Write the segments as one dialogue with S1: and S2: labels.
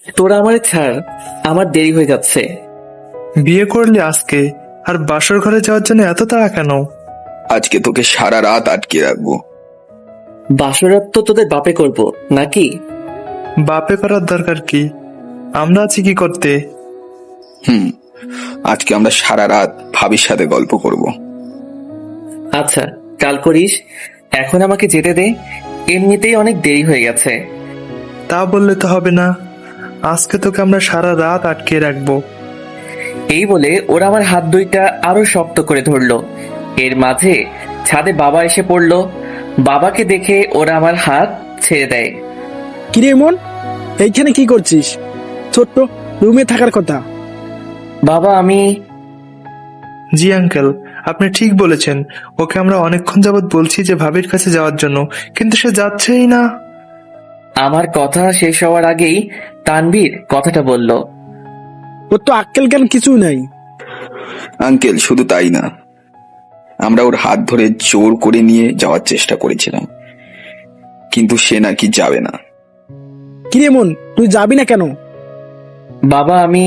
S1: তোরা আমার ছাড়, আমার দেরি হয়ে যাচ্ছে।
S2: বিয়ে করলি আজকে, আর বাসর ঘরে যাওয়ার জন্য এত তাড়া কেন?
S3: আজকে তোকে সারা রাত আটকে রাখবো।
S1: বাসরাত তো তোদের বাপে করব নাকি?
S2: বাপে করার দরকার কি? আমরা আছি কি করতে?
S3: আজকে আমরা সারা রাত ভাবির সাথে গল্প করব।
S1: আচ্ছা, কাল করিস। এখন আমাকে যেতে দে, এমনিতেই অনেক দেরি হয়ে গেছে।
S2: তা বললে তো হবে না, আজকে তোকে আমরা সারা রাত আটকে রাখবো।
S1: এই বলে ওরা আমার হাত দুইটা আরো শক্ত করে ধরলো। এর মাঝে ছাদে বাবা এসে পড়লো। বাবাকে দেখে ওরা আমার হাত ছেড়ে দেয়।
S4: কিরে মন, এইখানে কি করছিস? ছোট্ট রুমে থাকার কথা।
S1: বাবা আমি
S2: জি আঙ্কেল, আপনি ঠিক বলেছেন। ওকে আমরা অনেকক্ষণ যাবৎ বলছি যে ভাবির কাছে যাওয়ার জন্য, কিন্তু সে যাচ্ছেই না।
S1: আমার কথা শেষ হওয়ার আগেই তানভীর কথাটা বলল।
S4: ওর তো আক্কেল জ্ঞান কিছুই নাই।
S3: আঙ্কেল, শুধু তাই না, আমরা ওর হাত ধরে জোর করে নিয়ে যাওয়ার চেষ্টা করেছিলাম, কিন্তু সে নাকি যাবে না।
S4: কিরে মন, তুই যাবি না কেন?
S1: বাবা আমি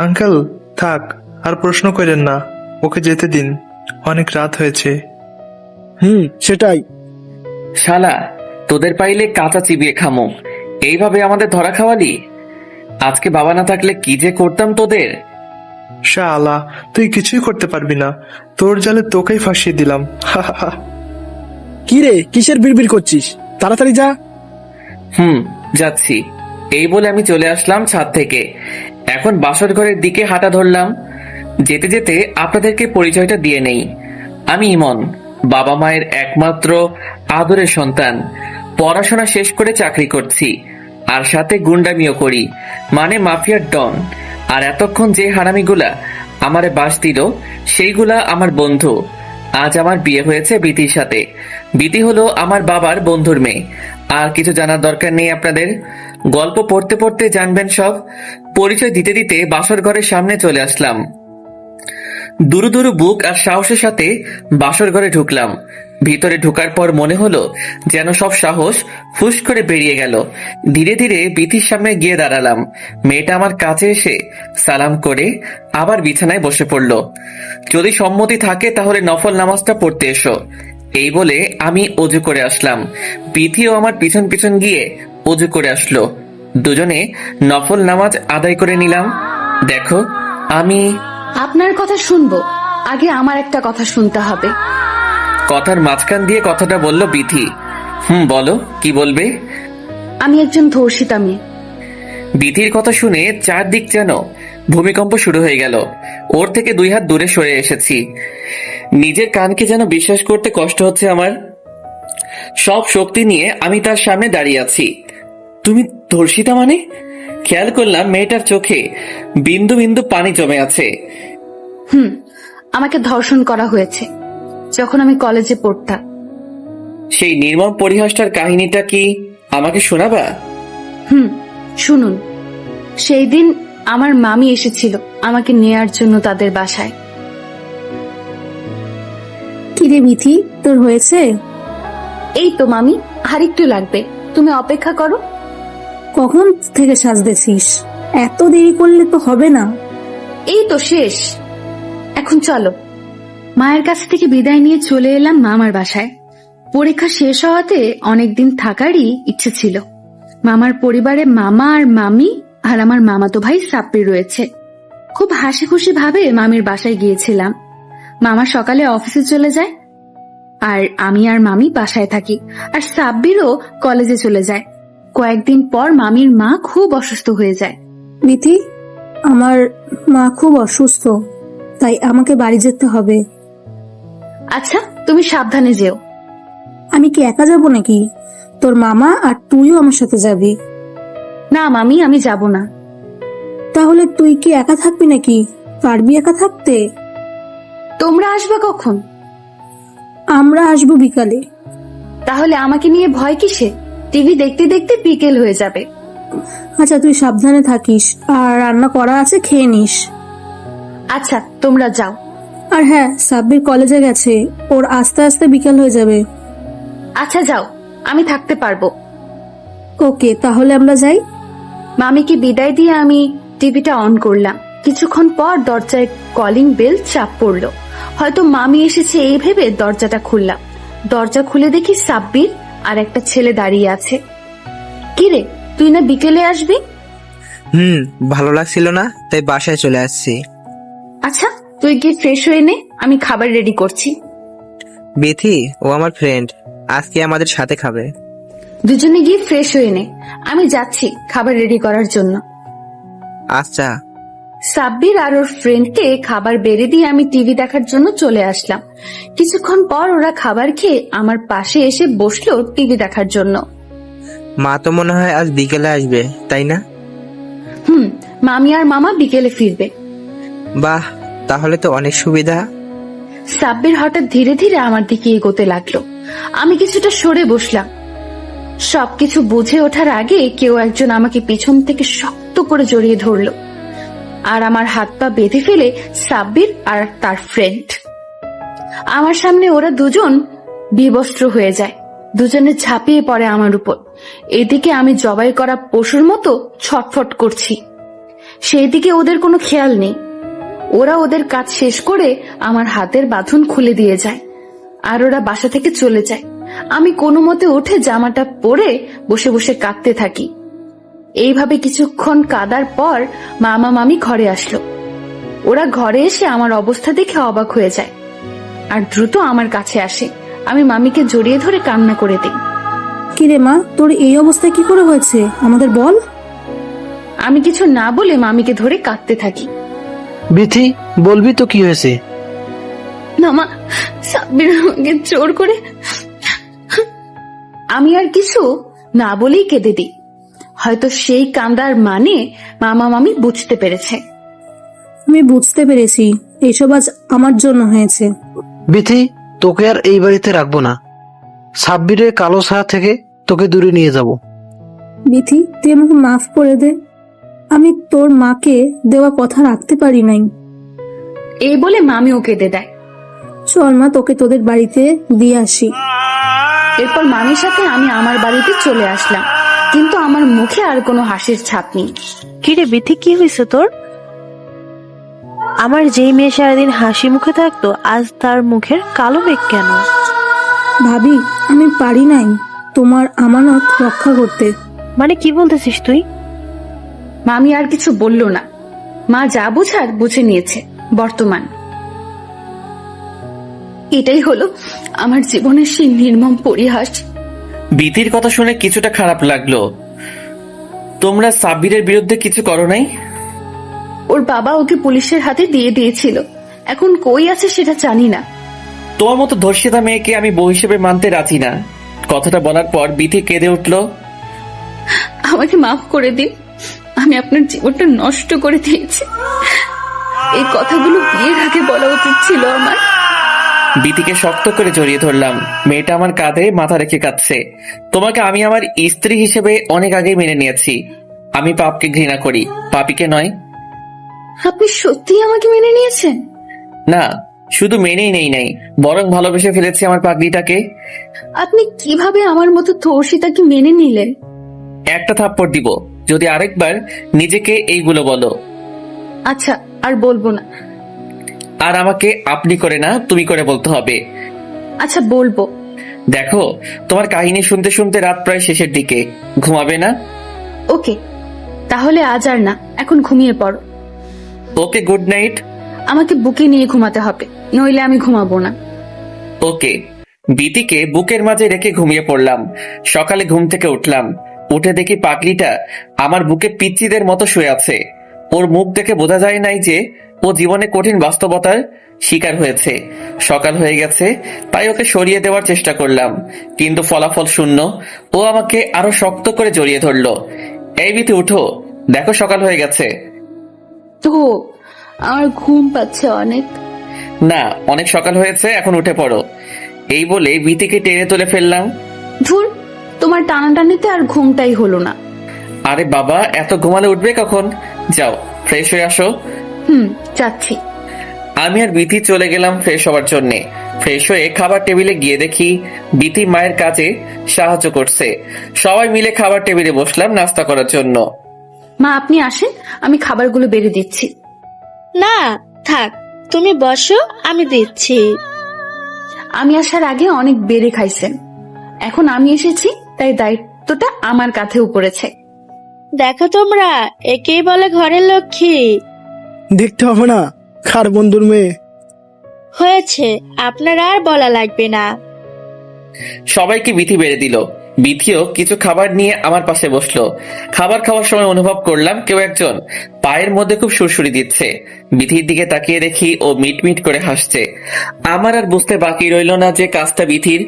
S2: আঙ্কেল থাক, আর প্রশ্ন করেন না, ওকে যেতে দিন, অনেক রাত হয়েছে।
S4: সেটাই।
S1: শালা, তোদের পাইলে কাঁচা চিবিয়ে খামো, এইভাবে আমাদের ধরা খাওয়ালি। আজকে বাবা না থাকলে কি যে করতাম তোদের।
S2: শালা, তুই কিছুই করতে পারবি না, তোর জালে তোকেই ফাঁসিয়ে দিলাম।
S4: কিরে, কিসের বিড়বিড় করছিস? তাড়াতাড়ি যা।
S1: যাচ্ছি। এই বলে আমি চলে আসলাম ছাদ থেকে। এখন বাসর ঘরের দিকে হাঁটা ধরলাম। যেতে যেতে আপনাদেরকে পরিচয়টা দিয়ে নেই। আমি ইমন, বাবা মায়ের একমাত্র আদরের সন্তান। পড়াশোনা শেষ করে চাকরি করছি, আর সাথে গুন্ডামিও করি, মানে মাফিয়ার ডন। আর এতক্ষণ যে হারামিগুলা আমারে বাস দিল, সেইগুলা আমার বন্ধু। আজ আমার বিয়ে হয়েছে বিতির সাথে। বিতি হলো আমার বাবার বন্ধুর মেয়ে। আর কিছু জানার দরকার নেই আপনাদের, গল্প পড়তে পড়তে জানবেন সব। পরিচয় দিতে দিতে বাসর ঘরের সামনে চলে আসলাম। দুরু দুরু বুক আর সাহসের সাথে বাসর ঘরে ঢুকলাম। ভিতরে ঢোকার পর মনে হলো যেন সব সাহস ফুস করে বেরিয়ে গেল। ধীরে ধীরে বিথির সামনে গিয়ে দাঁড়ালাম। মেয়েটা আমার কাছে এসে সালাম করে আবার বিছানায় বসে পড়ল। যদি সম্মতি থাকে তাহলে নফল নামাজটা পড়তে এসো, এই বলে আমি অজু করে আসলাম। বিথিও আমার পিছন পিছন গিয়ে অজু করে আসলো। দুজনে নফল নামাজ আদায় করে নিলাম। দেখো আমি
S5: আপনার কথা শুনবো, আগে আমার একটা কথা শুনতে হবে।
S1: কথার মাঝখান দিয়ে কথাটা বলল বিথি। বলো, কি বলবে?
S5: আমি একজন ধর্ষিতা মেয়ে।
S1: বিথির কথা শুনে চারদিক যেন ভূমিকম্প শুরু হয়ে গেল। ওর থেকে 2 হাত দূরে সরে এসেছি। নিজের কানকে যেন বিশ্বাস করতে কষ্ট হচ্ছে আমার। সব শক্তি নিয়ে আমি তার সামনে দাঁড়িয়ে আছি। তুমি ধর্ষিতা মানে? খেয়াল করলাম মেয়েটার চোখে বিন্দু বিন্দু পানি জমে আছে।
S5: আমাকে ধর্ষণ করা হয়েছে যখন আমি কলেজে পড়তাম।
S1: সেই নির্মম পরিহাসটার কাহিনীটা কি আমাকে শোনাবা?
S5: শুনুন, সেই দিন আমার মামি এসেছিল আমাকে নেয়ার জন্য তাদের বাসায়।
S6: কিরে বিথি, তোর হয়েছে?
S5: এই তো মামি, আর একটু লাগবে, তুমি অপেক্ষা করো।
S6: কখন থেকে সাজতেছিস? এত দেরি করলে তো হবে না।
S5: এই তো শেষ, এখন চলো। মায়ের কাছ থেকে বিদায় নিয়ে চলে এলাম মামার বাসায়। পরীক্ষা শেষ হওয়াতে অনেকদিন থাকারই ইচ্ছে ছিল। মামার পরিবারে মামা আর মামি আর আমার মামাতো ভাই সাপ্পি রয়েছে। খুব হাসি খুশি ভাবে মামির বাসায় গিয়েছিলাম। মামা সকালে অফিসে চলে যায়, আর আমি আর মামি বাসায় থাকি। আর সাব্বিরও কলেজে চলে যায়। কয়েকদিন পর মামির মা খুব অসুস্থ হয়ে যায়।
S6: বিথি, আমার মা খুব অসুস্থ, তাই আমাকে বাড়ি যেতে হবে।
S5: আচ্ছা, তুমি সাবধানে যেও।
S6: আমি কি একা যাব নাকি? তোর মামা আর তুইও আমার সাথে যাবি?
S5: না মামি, আমি যাব না।
S6: তাহলে তুই কি একা থাকবি নাকি? পারবি একা থাকতে?
S5: তোমরা আসবে কখন?
S6: আমরা আসবো বিকালে।
S5: তাহলে আমাকে নিয়ে ভয় কিসে? টিভি দেখতে দেখতে বিকেল হয়ে যাবে।
S6: আচ্ছা, তুই সাবধানে থাকিস, আর রান্না করা আছে, খেয়ে নিস।
S5: আচ্ছা, তোমরা যাও।
S6: আর হ্যাঁ, সাব্বির কলেজে গেছে, ওর আস্তে আস্তে বিকেল হয়ে যাবে।
S5: আচ্ছা যাও, আমি থাকতে পারবো।
S6: ওকে, তাহলে আমরা যাই।
S5: মামিকে বিদায় দিয়ে আমি টিভিটা অন করলাম। কিছুক্ষণ পর দরজায় কলিং বেল চাপ পড়লো। হয়তো মামি এসেছে এই ভেবে দরজাটা খুললাম। দরজা খুলে দেখি সাব্বির আর একটা ছেলে দাঁড়িয়ে আছে। কিরে, তুই না বিকেলে আসবি?
S7: ভালো লাগছিল না, তাই বাসায় চলে আসছি।
S5: আচ্ছা, তুই গিয়ে ফ্রেশ হয়ে নে, আমি খাবার রেডি করছি।
S7: বিথি, ও আমার ফ্রেন্ড, আজকে আমাদের সাথে খাবে।
S5: দুজনে গিয়ে ফ্রেশ হয়ে নে, আমি যাচ্ছি খাবার রেডি করার জন্য।
S7: আচ্ছা।
S5: সাব্বির আর ওর ফ্রেন্ডকে খাবার বেড়ে দিয়ে আমি টিভি দেখার জন্য চলে আসলাম। কিছুক্ষণ পর ওরা খাবার খেয়ে আমার পাশে এসে বসলো টিভি দেখার জন্য।
S7: মা তো মনে হয় আজ বিকেলে আসবে, তাই না?
S5: মামি আর মামা বিকেলে ফিরবে।
S7: বাহ, তাহলে তো অনেক সুবিধা।
S5: সাব্বির হঠাৎ ধীরে ধীরে আমার দিকে এগোতে লাগলো। আমি কিছুটা সরে বসলাম। সবকিছু বুঝে ওঠার আগে কেউ একজন আমাকে পিছন থেকে শক্ত করে জড়িয়ে ধরলো আর আমার হাত পা বেঁধে ফেলে সাব্বির আর তার ফ্রেন্ড। আমার সামনে ওরা দুজন বিবস্ত্র হয়ে যায়। দুজনে ঝাঁপিয়ে পড়ে আমার উপর। এদিকে আমি জবাই করা পশুর মতো ছটফট করছি, সেই দিকে ওদের কোনো খেয়াল নেই। ওরা ওদের কাজ শেষ করে আমার হাতের বাঁধন খুলে দিয়ে যায় আর ওরা বাসা থেকে চলে যায়। আমি কোনো মতে উঠে জামাটা পরে বসে বসে কাঁদতে থাকি। এইভাবে কিছুক্ষণ কাঁদার পর মামা মামি ঘরে আসলো। ওরা ঘরে এসে আমার অবস্থা দেখে অবাক হয়ে যায় আর দ্রুত আমার কাছে আসে। আমি মামিকে জড়িয়ে ধরে কান্না করে দিই।
S6: কিরে মা, তোর এই অবস্থা কি করে হয়েছে আমাদের বল।
S5: আমি কিছু না বলে মামিকে ধরে কাঁদতে থাকি।
S8: বিথি, বলবি তো কি হয়েছে?
S5: মামা, সাব্বির আমাকে জোর করে। আমি আর কিছু না বলেই কেঁদে দিই। হয়তো সেই কান্দার মানে মামা মামি বুঝতে পেরেছে।
S6: আমি বুঝতে পেরেছি এসব আজ আমার জন্য হয়েছে।
S8: বিথি, তোকে আর এই বাড়িতে রাখবো না। সাব্বিরের কালো ছায়া থেকে তোকে দূরে নিয়ে যাব।
S6: বিথি, তুই আমাকে মাফ করে দে। আমি তোর মাকে দেওয়া কথা রাখতে পারি নাই।
S5: এই বলে মামিও কেঁদে দেয়।
S6: চল মা, তোকে তোদের বাড়িতে দিয়ে আসি।
S5: এরপর মামির সাথে আমি আমার বাড়িতে চলে আসলাম, কিন্তু আমার মুখে আর কোনো হাসির ছাপ নেই।
S9: কিরে বিথি, কি হয়েছে তোর? আমার যেই মেয়ে সারাদিন হাসি মুখে থাকতো, আজ তার মুখের কালো মেঘ কেন?
S6: ভাবি, আমি পারি নাই তোমার আমানত রক্ষা করতে।
S9: মানে কি বলতেছিস তুই?
S5: মামি আর কিছু বলল না। মা যা বুঝার বুঝে নিয়েছে। বর্তমান এটাই হলো আমার জীবনের সেই নির্মম পরিহাস।
S1: বিতির কথা শুনে কিছুটা খারাপ লাগলো। তোমরা সাব্বিরের বিরুদ্ধে কিছু করো নাই?
S5: ওর বাবা ওকে পুলিশের হাতে দিয়ে দিয়েছিল, এখন কই আছে সেটা জানি না।
S1: তোমার মতো ধর্ষিতা মেয়েকে আমি বউ হিসেবে মানতে রাজি না। কথাটা বলার পর বিথি কেঁদে উঠল।
S5: আমাকে মাফ করে দিন, আমি আপনার জীবনটা নষ্ট করে দিয়েছি। এই কথাগুলো বিয়ের আগে বলা উচিত ছিল আমার।
S1: বিথিকে শক্ত করে জড়িয়ে ধরলাম। মেয়েটা আমার কাঁধে মাথা রেখে কাঁদছে। তোমাকে আমি আমার স্ত্রী হিসেবে অনেক আগেই মেনে নিয়েছি। আমি পাপকে ঘৃণা করি, পাপীকে নয়।
S5: আপনি সত্যিই আমাকে মেনে নিয়েছেন?
S1: না, শুধু মেনেই নেই নাই, বরং ভালোবেসে ফেলেছি আমার পাগলিটাকে।
S5: আপনি কিভাবে আমার মতো ধর্ষিতাকে মেনে নিলেন?
S1: একটা থাপ্পড় দিব যদি আরেকবার নিজেকে এইগুলো বলো।
S5: আচ্ছা, আর বলবো না।
S1: আর আমাকে আপনি করে না, তুমি করে বলতে হবে।
S5: আচ্ছা, বলবো।
S1: দেখো, তোমার কাহিনী শুনতে শুনতে রাত প্রায় শেষের দিকে। ঘুমাবে না?
S5: ওকে, তাহলে আজ আর না, এখন ঘুমিয়ে পড়ো।
S1: ওকে, গুড নাইট।
S5: আমাকে বুকে নিয়ে ঘুমাতে হবে, নইলে আমি ঘুমাবো না।
S1: ওকে। বিতিকে বুকের মাঝে রেখে ঘুমিয়ে পড়লাম। সকালে ঘুম থেকে উঠলাম, উঠে দেখি পাগলিটা আমার বুকে পিচ্চিদের মতো শুয়ে আছে। ওর মুখ দেখে বোঝা যায় নাই যে ও জীবনে কঠিন বাস্তবতার শিকার হয়েছে। সকাল হয়ে গেছে, তাই ওকে সরিয়ে দেওয়ার চেষ্টা করলাম, কিন্তু ফলাফল শূন্য। ও আমাকে আরো শক্ত করে জড়িয়ে ধরলো। এই বিতি, উঠো, দেখো সকাল হয়ে গেছে।
S5: তো আমার ঘুম পাচ্ছে অনেক।
S1: না, অনেক সকাল হয়েছে, এখন উঠে পড়ো। এই বলে বিতিকে টেনে তুলে ফেললাম।
S5: ধুর, তোমার টানাটানিতে আর ঘুমটাই হলো না।
S1: আরে বাবা, এত ঘুমালে উঠবে কখন? যাও, ফ্রেশ হয়ে আসো।
S5: যাচ্ছি।
S1: আমি আর বিথি চলে গেলাম ফ্রেশ হওয়ার জন্যে। ফ্রেশ হয়ে খাবার টেবিলে গিয়ে দেখি বিথি মায়ের কাজে সাহায্য করছে। সবাই মিলে খাবার টেবিলে বসলাম নাস্তা করার জন্য।
S5: মা আপনি আসেন, আমি খাবারগুলো বেড়ে দিচ্ছি।
S9: না থাক, তুমি বসো, আমি দিচ্ছি।
S5: আমি আসার আগে অনেক বেড়ে খাইছেন, এখন আমি এসেছি তাই দায়িত্বটা আমার কাঁধেও পড়েছে।
S9: দেখো তোমরা, একেই বলে ঘরের লক্ষ্মী।
S4: দেখতে হবে না, খার বন্ধুর মেয়ে।
S9: হয়েছে, আপনার আর বলা লাগবে না।
S1: সবাইকে বিথি বেড়ে দিল। বিথিও কিছু খাবার নিয়ে আমার পাশে বসলো। খাবার খাওয়ার সময় অনুভব করলাম কেউ একজন পায়ের মধ্যে খুব সুরসুরি দিচ্ছে। বিথির দিকে তাকিয়ে দেখি ও মিটমিট করে হাসছে। আমার আর বুঝতে বাকি রইল না যে কাজটা বিথির।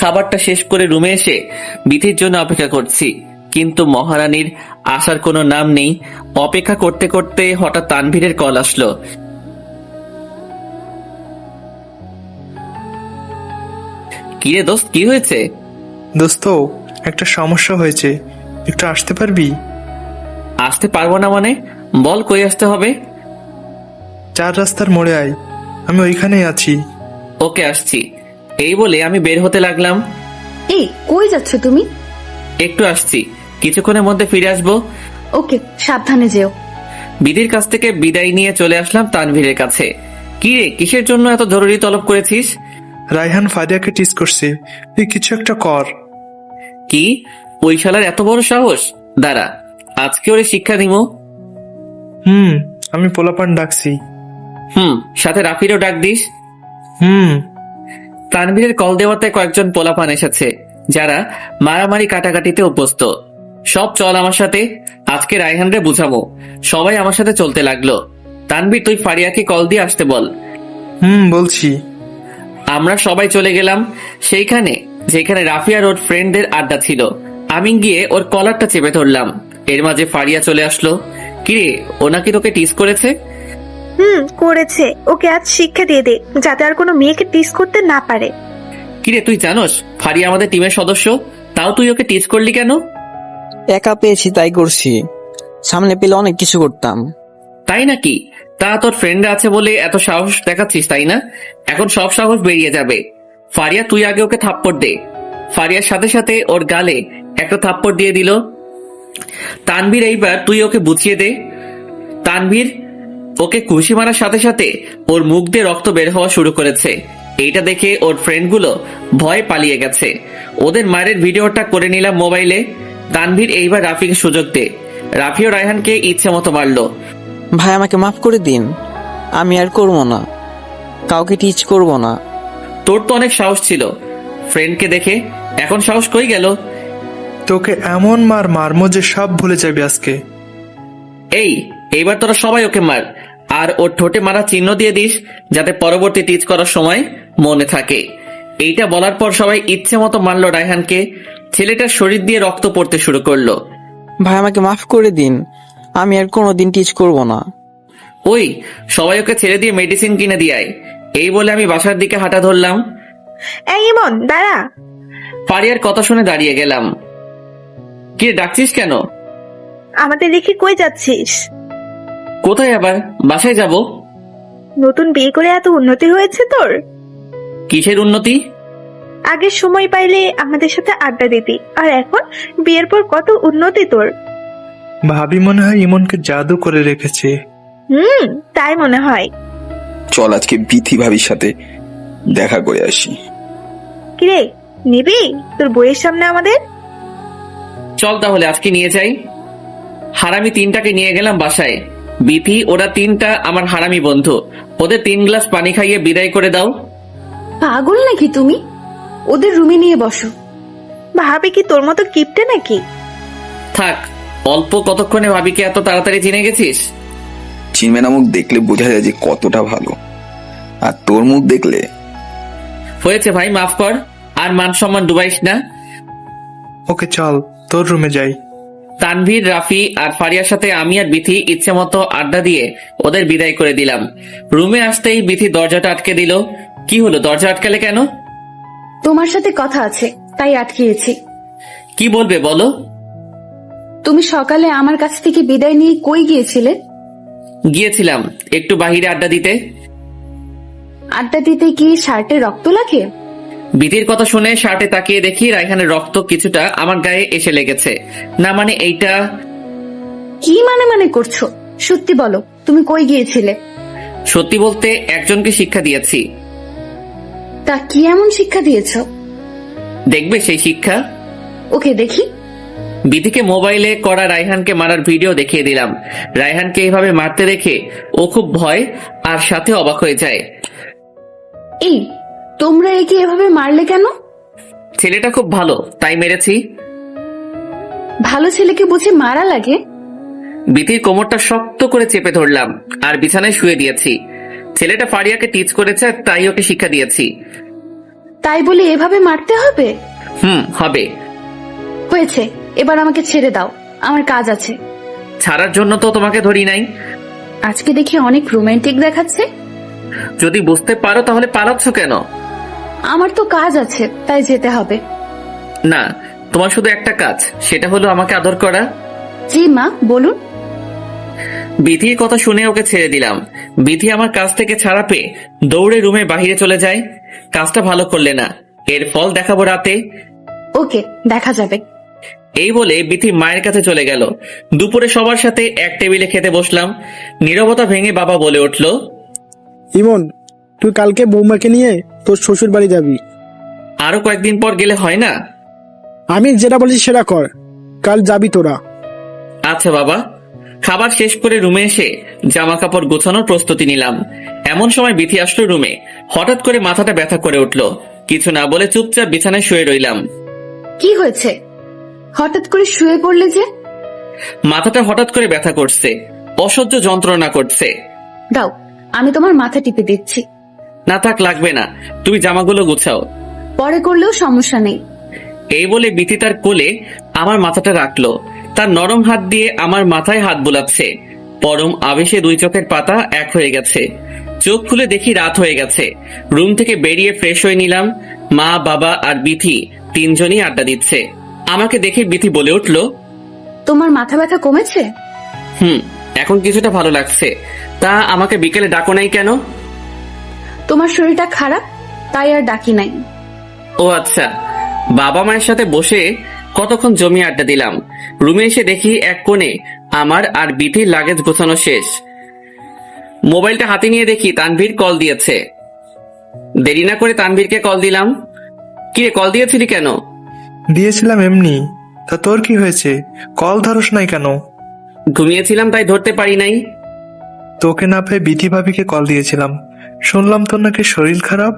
S1: খাবারটা শেষ করে রুমে এসে বিথির জন্য অপেক্ষা করছি, কিন্তু মহারানীর আসার কোনো নাম নেই। অপেক্ষা করতে করতে হঠাৎ তানভীরের কল আসলো। কিরে দোস্ত, কি হয়েছে?
S2: দোস্ত, একটা সমস্যা হয়েছে, একটু আসতে পারবি?
S1: আসতে পারবো না মানে? বল, কই আসতে হবে?
S2: 4 রাস্তার মোড়ে আয়, আমি ওইখানেই আছি।
S1: ওকে, আসছি। এই বলে আমি বের হতে লাগলাম।
S5: এই কই যাচ্ছ তুমি?
S1: একটু আসছি, কিছুক্ষণের মধ্যে ফিরে আসবো।
S5: ওকে, সাবধানে যেও।
S1: বিধির কাছ থেকে বিদায় নিয়ে চলে আসলাম তানভীরের কাছে। কি রে, কিসের জন্য এত জরুরি তলব করেছিস?
S2: রায়হান ফারিয়াকে টিস করছে, তুই কিছু একটা কর।
S1: কি? ওই শালার এত বড় সাহস! দাঁড়া, আজকে ওরে শিক্ষা দিব।
S2: আমি পোলাপান ডাকছি।
S1: সাথে রাফিরও ডাক দিস। তানভীরের কল দেওয়াতে কয়েকজন পোলাপান এসেছে, যারা মারামারি কাটাকাটিতে অভ্যস্ত। সব চল আমার সাথে, আজকে রায়হানরে বুঝাবো। সবাই আমার সাথে চলতে লাগলো। তানভীর, তুই ফারিয়াকে কল দিয়ে আসতে বল।
S2: বলছি।
S1: আমরা সবাই চলে গেলাম সেইখানে যেখানে রাফি আর ওর ফ্রেন্ডদের আড্ডা ছিল। আমি গিয়ে ওর কলারটা চেপে ধরলাম। এর মাঝে ফারিয়া চলে আসলো। কিরে, ও নাকি তোকে টিস করেছে?
S10: করেছে। ওকে আজ শিক্ষা দিয়ে দে, যাতে আর কোনো মেয়েকে টিস করতে না পারে।
S1: কিরে, তুই জানোস ফারিয়া আমাদের টিমের সদস্য, তাও তুই ওকে টিস করলি কেন?
S7: একা পেয়েছি তাই করছি, সামনে পেলে অনেক কিছু করতাম।
S1: তাই নাকি? তা তোর ফ্রেন্ড আছে বলে এত সাহস দেখাচ্ছিস, তাই না? এখন সব সাহস বেরিয়ে যাবে। ফারিয়া, তুই আগে ওকে থাপ্পড় দে। ফারিয়ার সাথে সাথে ওর গালে একটা থাপ্পড় দিয়ে দিল। তানভীর, এইবার তুই ওকে বুঝিয়ে দে। তানভীর ওকে ঘুষি মারার সাথে সাথে ওর মুখ দিয়ে রক্ত বের হওয়া শুরু করেছে। এইটা দেখে ওর ফ্রেন্ডগুলো ভয় পালিয়ে গেছে। ওদের মায়ের ভিডিওটা করে নিলাম মোবাইলে। তানভীর, এইবার রাফিকে সুযোগ দে। রাফি ও রায়হানকে ইচ্ছে মতো মারলো।
S7: ভাই আমাকে মাফ করে দিন, আমি আর করবো না, কাউকে টিচ করবো না।
S1: তোর তো অনেক সাহস ছিল ফ্রেন্ডকে দেখে, এখন সাহস কই গেল?
S2: তোকে এমন মারমো যে সব ভুলে যাবি আজকে।
S1: এইবার তোরা সবাই ওকে মার, আর ওর ঠোঁটে মারা চিহ্ন দিয়ে দিস, যাতে পরবর্তী টিচ করার সময় মনে থাকে। এইটা বলার পর সবাই ইচ্ছে মতো মারলো রায়হানকে। ছেলেটার শরীর দিয়ে রক্ত পড়তে শুরু করলো।
S7: ভাই আমাকে মাফ করে দিন, আমি আর কোনোদিন টিচ করবো না।
S1: সবাই ওকে ছেড়ে দিয়ে মেডিসিন কিনে দিয়ে আয়। এই বলে আমি বাসার দিকে হাঁটা ধরলাম।
S10: এই ইমন, দাঁড়া।
S1: ফারিয়ার কথা শুনে দাঁড়িয়ে গেলাম। কি ডাকছিস কেন?
S10: আমাদের রেখে কই যাচ্ছিস?
S1: কোথায় আবার? বাসায় যাব।
S10: নতুন বিয়ে করে এত উন্নতি হয়েছে তোর?
S1: কিসের উন্নতি?
S10: আগে সময় পাইলে আমাদের সাথে আড্ডা দিতি, আর এখন বিয়ের পর কত উন্নতি তোর।
S2: ভাবি মনে হয় ইমনকে জাদু করে রেখেছে।
S10: তাই মনে হয়।
S3: চল আজকে বিথি ভাবির সাথে দেখা করে আসি।
S10: কিরে, নিবি তোর বইয়ের সামনে আমাদের?
S1: চল তাহলে আজকে নিয়ে যাই। হারামি 3টাকে নিয়ে গেলাম বাসায়। বিথি, ওরা 3টা আমার হারামি বন্ধু। ওদের 3 গ্লাস পানি খাইয়ে বিদায় করে দাও।
S5: পাগল নাকি তুমি? ওদের রুমে নিয়ে বসো।
S10: ভাবি কি তোর মতো কিপটে নাকি?
S1: থাক, অল্প কতক্ষণে ভাবিকে এত তাড়াতাড়ি চিনে গেছিস?
S3: চিনবে না, মুখ দেখলে বোঝা যায় যে কতটা ভালো, আর তোর মুখ দেখলে।
S1: হয়েছে ভাই, মাফ কর, আর মান সম্মান ডুবাইস না।
S2: ওকে চল, তোর রুমে যাই।
S1: তানভীর, রাফি আর ফারিয়ার সাথে আমি আর বিথি ইচ্ছে মতো আড্ডা দিয়ে ওদের বিদায় করে দিলাম। রুমে আসতেই বিথি দরজাটা আটকে দিল। কি হলো, দরজা আটকালে কেন?
S5: তোমার সাথে কথা আছে, তাই আটকিয়েছি।
S1: কি বলবে বলো?
S5: তুমি সকালে আমার কাছ থেকে বিদায় নিয়ে কই গিয়েছিলে?
S1: গিয়েছিলাম একটু বাহিরে আড্ডা দিতে।
S5: আড্ডা দিতে কি শার্টে রক্ত লাগে?
S1: বিধির কথা শুনে শার্টে তাকিয়ে দেখি রায়হানের রক্ত কিছুটা আমার গায়ে এসে লেগেছে। না মানে এইটা
S5: কি মানে করছো? সত্যি বলো, তুমি কই গিয়েছিলে?
S1: সত্যি বলতে একজনকে শিক্ষা দিয়েছি।
S5: তা কি এমন শিক্ষা দিয়েছো?
S1: দেখবে সেই শিক্ষা?
S5: ওকে, দেখি।
S1: বিধিকে মোবাইলে করা রায়হানকে মারার ভিডিও দেখিয়ে দিলাম। রায়হানকে এইভাবে মারতে দেখে ও খুব ভয় আর সাথে অবাক হয়ে যায়।
S5: এই, তোমরা একে এভাবে মারলে কেন?
S1: ছেলেটা খুব ভালো, তাই মেরেছি।
S5: ভালো ছেলেকে বুঝি মারা লাগে?
S1: বিধির কোমরটা শক্ত করে চেপে ধরলাম আর বিছানায় শুয়ে দিয়েছি। ছেলেটা ফারিয়াকে টিচ করেছে, তাই ওকে শিক্ষা দিয়েছি।
S5: তাই বলে এভাবে মারতে হবে?
S1: হবে।
S5: হয়েছে, এবার আমাকে ছেড়ে দাও, আমার কাজ আছে।
S1: ছাড়ার জন্য তো তোমাকে ধরি নাই।
S5: আজকে দেখি অনেক রোমান্টিক দেখাচ্ছে।
S1: যদি বুঝতে পারো তাহলে পালাচ্ছ কেন?
S5: আমার তো কাজ আছে, তাই যেতে হবে।
S1: না, তোমার শুধু একটা কাজ, সেটা হলো আমাকে আদর করা।
S5: জি মা, বলুন।
S1: বিধির কথা শুনে ওকে ছেড়ে দিলাম। বিধি আমার কাছ থেকে ছাড়া পেয়ে দৌড়ে রুমে বাহিরে চলে যায়। কাজটা ভালো করলে না, এর ফল দেখাবো রাতে।
S5: ওকে, দেখা যাবে।
S1: এই বলে বিধি মায়ের কাছে চলে গেল। দুপুরে সবার সাথে এক টেবিলে খেতে বসলাম। নীরবতা ভেঙে বাবা বলে উঠল,
S4: ইমন, তুই কালকে বৌমাকে নিয়ে তোর শ্বশুর বাড়ি যাবি।
S1: আরো কয়েকদিন পর গেলে হয় না?
S4: আমি যেটা বলছি সেটা কর, কাল যাবি তোরা।
S1: আচ্ছা বাবা। খাবার শেষ করে রুমে এসে জামা কাপড় গোছানোর প্রস্তুতি নিলাম। এমন সময় বিথি আসলো রুমে। হঠাৎ করে মাথাটা ব্যথা করে উঠলো। কিছু না বলে চুপচাপ বিছানায় শুয়ে রইলাম।
S5: কি হয়েছে? হঠাৎ করে শুয়ে পড়লে যে?
S1: মাথাটা হঠাৎ করে ব্যথা করছে, অসহ্য যন্ত্রণা করছে।
S5: দাও, আমি তোমার মাথা টিপে দিচ্ছি।
S1: না থাক, লাগবে না, তুমি জামাগুলো গুছাও।
S5: পরে করলেও সমস্যা নেই।
S1: এই বলে বিথি তার কোলে আমার মাথাটা রাখলো। তার নরম হাত দিয়ে আমার মাথায় হাত বুলাচ্ছে। পরম আবেশে দুই চোখের পাতা এক হয়ে গেছে। চোখ খুলে দেখি রাত হয়ে গেছে। রুম থেকে বেরিয়ে ফ্রেশ হয়ে নিলাম। মা, বাবা আর বিথি তিনজনই আড্ডা দিচ্ছে। আমাকে দেখে বিথি বলে উঠল,
S5: তোমার মাথা ব্যথা কমেছে?
S1: এখন কিছুটা ভালো লাগছে। তা আমাকে বিকেলে ডাকো নাই কেন?
S5: তোমার শরীরটা খারাপ, তাই আর ডাকি নাই।
S1: ও আচ্ছা। বাবা মায়ের সাথে বসে কতক্ষণ জমিয়ে আড্ডা দিলাম। রুমে এসে দেখি এক কোণে আমার আর বিথির লাগেজ গোছানো শেষ। মোবাইলটা হাতে নিয়ে দেখি তানভীর কল দিয়েছে। দেরি না করে তানভীরকে কল দিলাম। কি কল দিয়েছিলি কেন?
S2: দিয়েছিলাম এমনি। তা তোর কি হয়েছে? কল ধরস নাই কেন?
S1: ঘুমিয়েছিলাম, তাই ধরতে পারি নাই।
S2: তোকে না পেয়ে বিধি ভাবিকে কল দিয়েছিলাম। শুনলাম তোর নাকি শরীর খারাপ।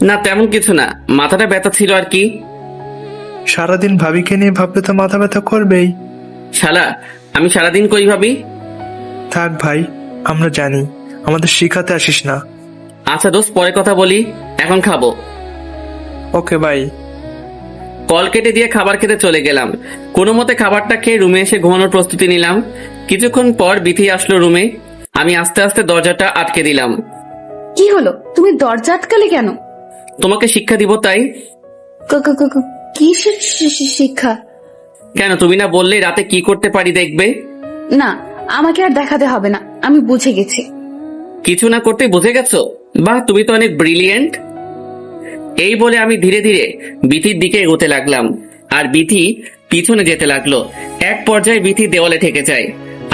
S1: না, তেমন কিছু না, মাথাটা ব্যথা ছিল আর কি।
S2: সারাদিন ভাবিকে নিয়ে ভাবলে তো মাথা ব্যথা করবেই।
S1: শালা, আমি সারাদিন কই ভাবি?
S2: থাক ভাই, আমরা জানি, আমাদের শিখাতে আসিস না।
S1: আচ্ছা দোস্ত, পরে কথা বলি, এখন খাবো।
S2: Okay bye.
S1: কল কেটে দিয়ে খাবার খেতে চলে গেলাম। কোনো মতে খাবারটা খেয়ে রুমে এসে ঘুমানোর প্রস্তুতি নিলাম। কিছুক্ষণ পর বিথি আসলো রুমে। আমি আস্তে আস্তে দরজাটা আটকে দিলাম।
S5: কি হলো? তুমি দরজা আটকালে কেন?
S1: তোমাকে শিক্ষা দিব তাই।
S5: কি শিক্ষা?
S1: কেন, তুমি না বললে রাতে কি করতে পারি দেখবে?
S5: না, আমাকে আর দেখাতে হবে না, আমি বুঝে গেছি।
S1: কিছু না করতে বুঝে গেছো? বাহ, তুমি তো অনেক ব্রিলিয়েন্ট। এই বলে আমি ধীরে ধীরে বিথির দিকে এগোতে লাগলাম আর বিথি পিছনে যেতে লাগলো। এক পর্যায়ে বিথি দেওয়ালে ঠেকে যায়।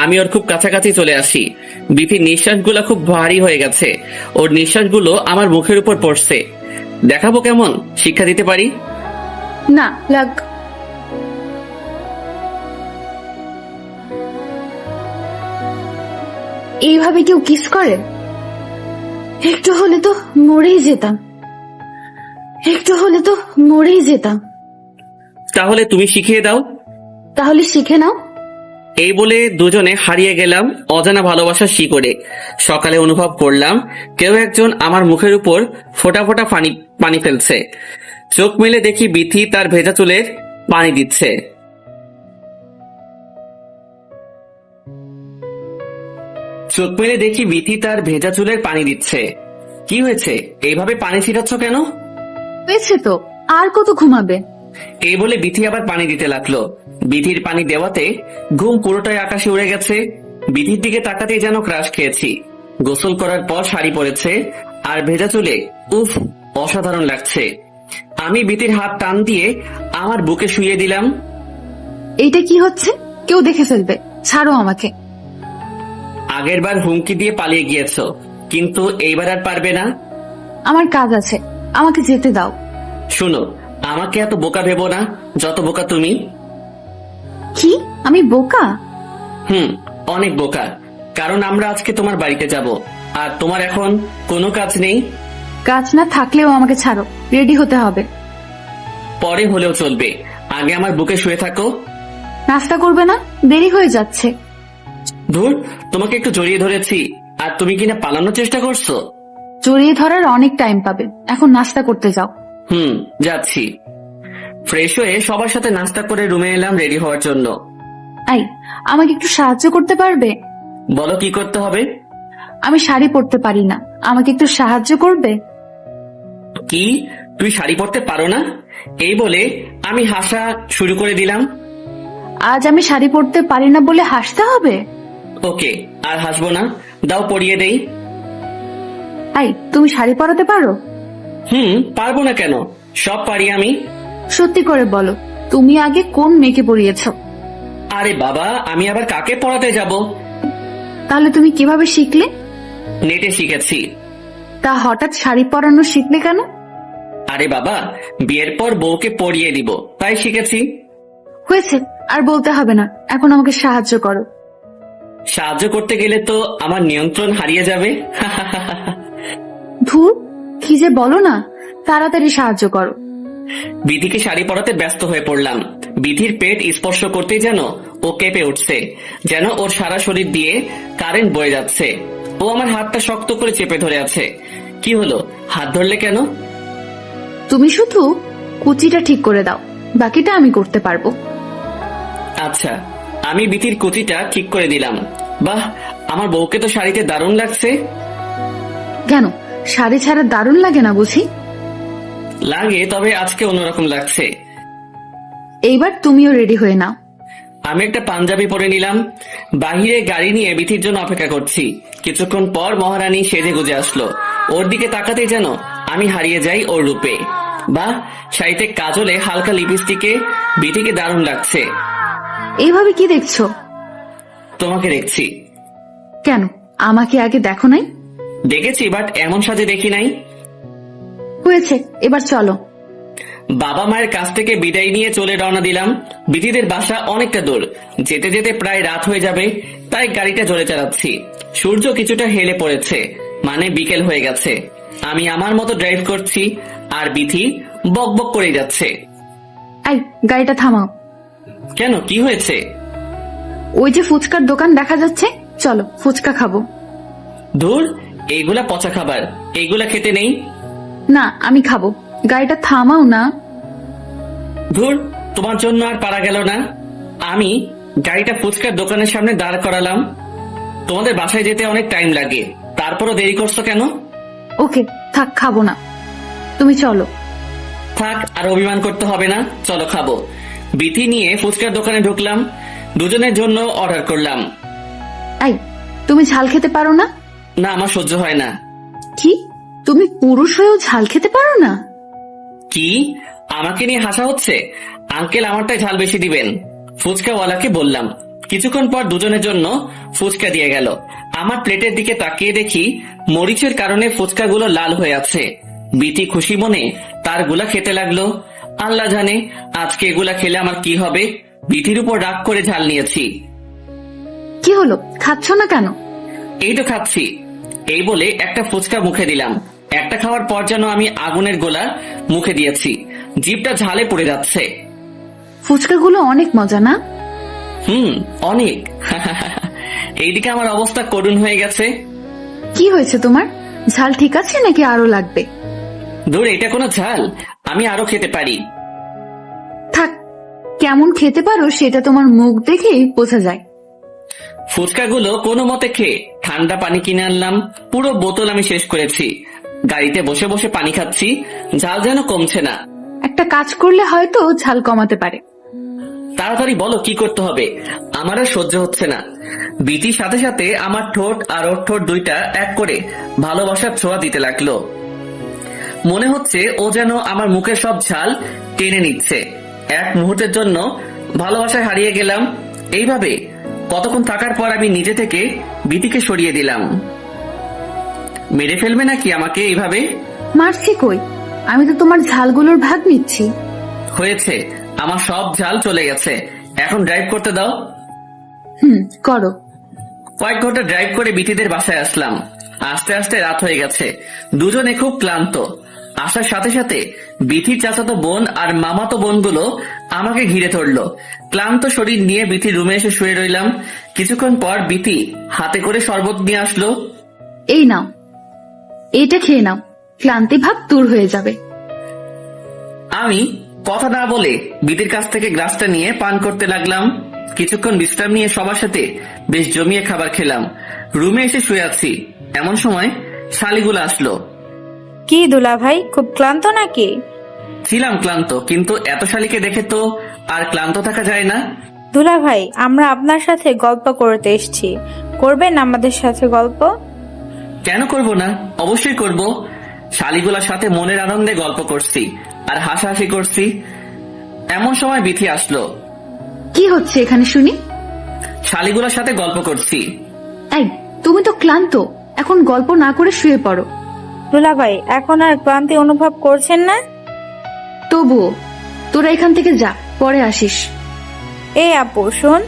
S1: আমি ওর খুব কাছাকাছি চলে আসি। বিথির নিঃশ্বাসগুলো খুব ভারী হয়ে গেছে। ওর নিঃশ্বাসগুলো আমার মুখের উপর পড়ছে। দেখাবো কেমন শিক্ষা দিতে পারি।
S5: না লাগ। এইভাবে কেউ কিস করে? একটু হলে তো মরেই যেতাম, একটু হলে তো মরেই যেতাম।
S1: তাহলে তুমি শিখিয়ে দাও।
S5: তাহলে শিখে নাও।
S1: এই বলে দুজনে হারিয়ে গেলাম অজানা ভালোবাসার শিকড়ে। সকালে অনুভব করলাম কেউ একজন আমার মুখের উপর ফোঁটা ফোঁটা পানি ফেলছে। চোখ মেলে দেখি বিথি তার ভেজা চুলের পানি দিচ্ছে। চোখ মেলে দেখি বিথি তার ভেজা চুলের পানি দিচ্ছে। কি হয়েছে? এইভাবে পানি ছিটাচ্ছ কেন?
S5: পেয়েছে তো, আর কত ঘুমাবে?
S1: এই বলে বিথি আবার পানি দিতে লাগলো। বিথির পানি দেওয়াতে ঘুম পুরোটাই আকাশে উড়ে গেছে। বিথির দিকে তাকাতেই যেন ক্রাশ খেয়েছি। গোসল করার পর শাড়ি পরেছে আর ভেজা চুলে উফ, অসাধারণ লাগছে। আমি বিথির হাত টান দিয়ে আমার বুকে শুইয়ে দিলাম।
S5: এইটা কি হচ্ছে? কেউ দেখে ফেলবে। ছাড়ো আমাকে।
S1: আগের বার হুমকি দিয়ে পালিয়ে গিয়েছো, কিন্তু এইবার আর পারবে না।
S5: আমার কাজ আছে, আমাকে যেতে দাও।
S1: শুনো, আমাকে এত বোকা ভেবো না, যত বোকা তুমি।
S5: কি আমি বোকা?
S1: অনেক বোকা। কারণ আমরা আজকে তোমার বাড়িতে যাব, আর তোমার এখন কোনো কাজ নেই।
S5: কাজ না থাকলেও আমাকে ছাড়ো, রেডি হতে হবে।
S1: পরে হলেও চলবে, আগে আমার বুকে শুয়ে থাকো।
S5: নাস্তা করবে না? দেরি হয়ে যাচ্ছে।
S1: ধুর, তোমাকে একটু জড়িয়ে ধরেছি আর তুমি কিনা পালানোর চেষ্টা করছো।
S5: জড়িয়ে ধরার অনেক টাইম পাবে, এখন নাস্তা করতে যাও।
S1: যাচ্ছি। ফ্রেশ হয়ে সবার সাথে নাস্তা করে রুমে এলাম রেডি হওয়ার জন্য।
S5: আই, আমাকে একটু সাহায্য করতে পারবে?
S1: বলো কি করতে হবে।
S5: আমি শাড়ি পরতে পারি না, আমাকে একটু সাহায্য করবে?
S1: কি, তুই শাড়ি পরতে পারো না? এই বলে আমি হাসা শুরু করে দিলাম।
S5: আজ আমি শাড়ি পরতে পারি না বলে হাসতে হবে?
S1: ওকে, আর হাসবো না, দাও পরিয়ে দেই।
S5: আই, তুমি শাড়ি পরাতে পারো?
S1: পারবো না কেন, সব পারি আমি।
S5: সত্যি করে বলো, তুমি আগে কোন মেয়েকে পরিয়েছো?
S1: আরে বাবা, আমি আবার কাকে পড়াতে যাব?
S5: তাহলে তুমি কিভাবে শিখলে?
S1: নেটে শিখেছি।
S5: তা হঠাৎ শাড়ি পরানো শিখলে কেন?
S1: আরে বাবা, বিয়ের পর বউকে পরিয়ে দিব, তাই শিখেছি।
S5: হয়েছে, আর বলতে হবে না, এখন আমাকে সাহায্য করো।
S1: সাহায্য করতে গেলে তো আমার নিয়ন্ত্রণ হারিয়ে যাবে।
S5: ধুর, কি যে বলো না, তাড়াতাড়ি সাহায্য করো।
S1: বিধিকে শাড়ি পরাতে ব্যস্ত হয়ে পড়লাম। বিধির পেট স্পর্শ করতেই যেন ও কেঁপে উঠছে, যেন ওর সারা শরীর দিয়ে কারেন্ট বয়ে যাচ্ছে। ও আমার হাতটা শক্ত করে চেপে ধরে আছে। কি হলো, হাত ধরলে কেন?
S5: তুমি শুধু কুচিটা ঠিক করে দাও, বাকিটা আমি করতে পারবো।
S1: আচ্ছা, আমি বিধির কুচিটা ঠিক করে দিলাম। বাহ, আমার বউকে তো শাড়িতে দারুণ লাগছে।
S5: কেন, শাড়ি ছাড়া দারুণ লাগে না বুঝি?
S1: লাগে, তবে আজকে অন্যরকম লাগছে।
S5: এইবার তুমিও রেডি হয়ে নাও।
S1: আমি একটা পাঞ্জাবি পরে নিলাম। বাহিরে গাড়ি নিয়ে বিধির জন্য অপেক্ষা করছি। কিছুক্ষণ পর মহারানী সেজে গুজে আসলো। ওর দিকে তাকাতে যেন আমি হারিয়ে যাই ওর রূপে। বাহ, শাড়িতে কাজলে হালকা লিপস্টিকে বিধিকে দারুণ লাগছে।
S5: এইভাবে কি দেখছো?
S1: তোমাকে দেখছি।
S5: কেন, আমাকে আগে দেখো নাই?
S1: দেখেছি, বাট এমন সাজে দেখি নাই।
S5: হয়েছে, এবার চলো।
S1: বাবা মায়ের কাছ থেকে বিদায় নিয়ে চলে রওনা দিলাম। বিধিদের বাসা অনেকটা দূর, যেতে যেতে প্রায় রাত হয়ে যাবে, তাই গাড়িটা জোরে চালাচ্ছি। সূর্য কিছুটা হেলে পড়েছে, মানে বিকেল হয়ে গেছে। আমি আমার মতো ড্রাইভ করছি, আর বিধি বক বক করে যাচ্ছে।
S5: এই, গাড়িটা থামাও।
S1: কেন, কি হয়েছে?
S5: ওই যে ফুচকার দোকান দেখা যাচ্ছে, চলো ফুচকা খাবো।
S1: ধুর, এইগুলা পচা খাবার, এইগুলা খেতে নেই।
S5: না, আমি খাবো, গাড়িটা থামাও না।
S1: ধুর, তোমার জন্য আর পারা গেল না। আমি গাড়িটা ফুচকার দোকানের সামনে দাঁড় করালাম। তোমাদের বাসায় যেতে অনেক টাইম লাগে, তারপরও দেরি করছো কেন?
S5: ওকে, থাক, খাবো না, তুমি চলো।
S1: থাক, আর অভিমান করতে হবে না, চলো খাবো। বিথি নিয়ে ফুচকার দোকানে ঢুকলাম। দুজনের জন্য অর্ডার করলাম।
S5: এই, তুমি ঝাল খেতে পারো না?
S1: না, আমার সহ্য হয় না।
S5: কি, তুমি পুরুষ হয়েও ঝাল খেতে পারো না?
S1: কি, আমাকে নিয়ে হাসা হচ্ছে? আঙ্কেল আমারটাই ঝাল বেশি দিবেন, ফুচকাওয়ালাকে বললাম। কিছুক্ষণ পর দুজনের জন্য ফুচকা দিয়ে গেল। আমার প্লেটের দিকে তাকিয়ে দেখি মরিচের কারণে ফুচকাগুলো লাল হয়ে আছে। বিথি খুশি মনে তার গুলা খেতে লাগলো। আল্লাহ জানে আজকে এগুলা খেলে আমার কি হবে। বিথির উপর রাগ করে ঝাল নিয়েছি।
S5: কি হলো, খাচ্ছ না কেন?
S1: এই তো খাচ্ছি। এই বলে একটা ফুচকা মুখে দিলাম। একটা খাওয়ার পর যেন আমি আগুনের গোলা মুখে দিয়েছি, জিভটা ঝালে পড়ে যাচ্ছে।
S5: ফুচকাগুলো অনেক মজা না?
S1: অনেক। এইদিকে আমার অবস্থা করুণ হয়ে গেছে।
S5: কি হয়েছে তোমার? ঝাল ঠিক আছে নাকি আরো লাগবে?
S1: দূর, এটা কোনো ঝাল, আমি আরো খেতে পারি।
S5: থাক, কেমন খেতে পারো সেটা তোমার মুখ দেখেই বোঝা যায়।
S1: ফুচকাগুলো কোনো মতে খেয়ে ঠান্ডা পানি কিনে আনলাম। পুরো বোতল আমি শেষ করেছি। গাড়িতে বসে বসে পানি খাচ্ছি, ঝাল যেন কমছে না।
S5: একটা কাজ করলে হয়তো ঝাল কমাতে পারে।
S1: তাড়াতাড়ি বলো কি করতে হবে, আমার আর সহ্য হচ্ছে না। বিটির সাথে সাথে আমার ঠোঁট আর ওর ঠোঁট দুইটা এক করে ভালোবাসার ছোঁয়া দিতে লাগলো। মনে হচ্ছে ও যেন আমার মুখের সব ঝাল টেনে নিচ্ছে। এক মুহূর্তের জন্য ভালোবাসায় হারিয়ে গেলাম। এইভাবে কতক্ষণ থাকার পর আমি নিজে থেকে ভীতিকে সরিয়ে দিলাম। মেরে ফেলবে নাকি আমাকে এইভাবে?
S5: মারছি কই, আমি তো তোমার ঝালগুলোর ভাগ নিচ্ছি।
S1: হয়েছে, আমার সব ঝাল চলে গেছে, এখন ড্রাইভ করতে দাও।
S5: করো।
S1: কয়েক ঘন্টা ড্রাইভ করে বিটিদের বাসায় আসলাম। আস্তে আস্তে রাত হয়ে গেছে, দুজনে খুব ক্লান্ত। আসার সাথে সাথে বিথির চাচাতো বোন আর মামাতো বোনগুলো আমাকে ঘিরে ধরলো। ক্লান্ত শরীর নিয়ে বিথির রুমে এসে শুয়ে রইলাম। কিছুক্ষণ পর বিথি হাতে করে শরবত নিয়ে আসলো।
S5: এই নাও, এটা খেয়ে নাও, ক্লান্তি ভাব দূর হয়ে যাবে।
S1: আমি কথা না বলে বিথির কাছ থেকে গ্লাসটা নিয়ে পান করতে লাগলাম। কিছুক্ষণ বিশ্রাম নিয়ে সবার সাথে বেশ জমিয়ে খাবার খেলাম। রুমে এসে শুয়ে আছি, এমন সময় শালিগুলো আসলো।
S11: কি দুলা ভাই, খুব ক্লান্ত নাকি?
S1: ছিলাম ক্লান্ত, কিন্তু এত শালিকে দেখে তো আর ক্লান্ত থাকা যায় না।
S11: দুলা ভাই, আমরা আপনার সাথে গল্প করতে এসেছি, করবেন আমাদের সাথে গল্প?
S1: কেন করব না, অবশ্যই করব। শালিগুলার সাথে মনের আনন্দে গল্প করছি আর হাসাহাসি করছি। এমন সময় বিথি আসলো।
S5: কি হচ্ছে এখানে শুনি?
S1: শালিগুলার সাথে গল্প করছি।
S5: এই, তুমি তো ক্লান্ত, এখন গল্প না করে শুয়ে পড়ো।
S11: দুলা ভাই, এখন আর ক্লান্তি অনুভব করছেন না?
S5: তবুও তোরা এখান থেকে যা, পরে আসিস।
S11: এই আপু শোন,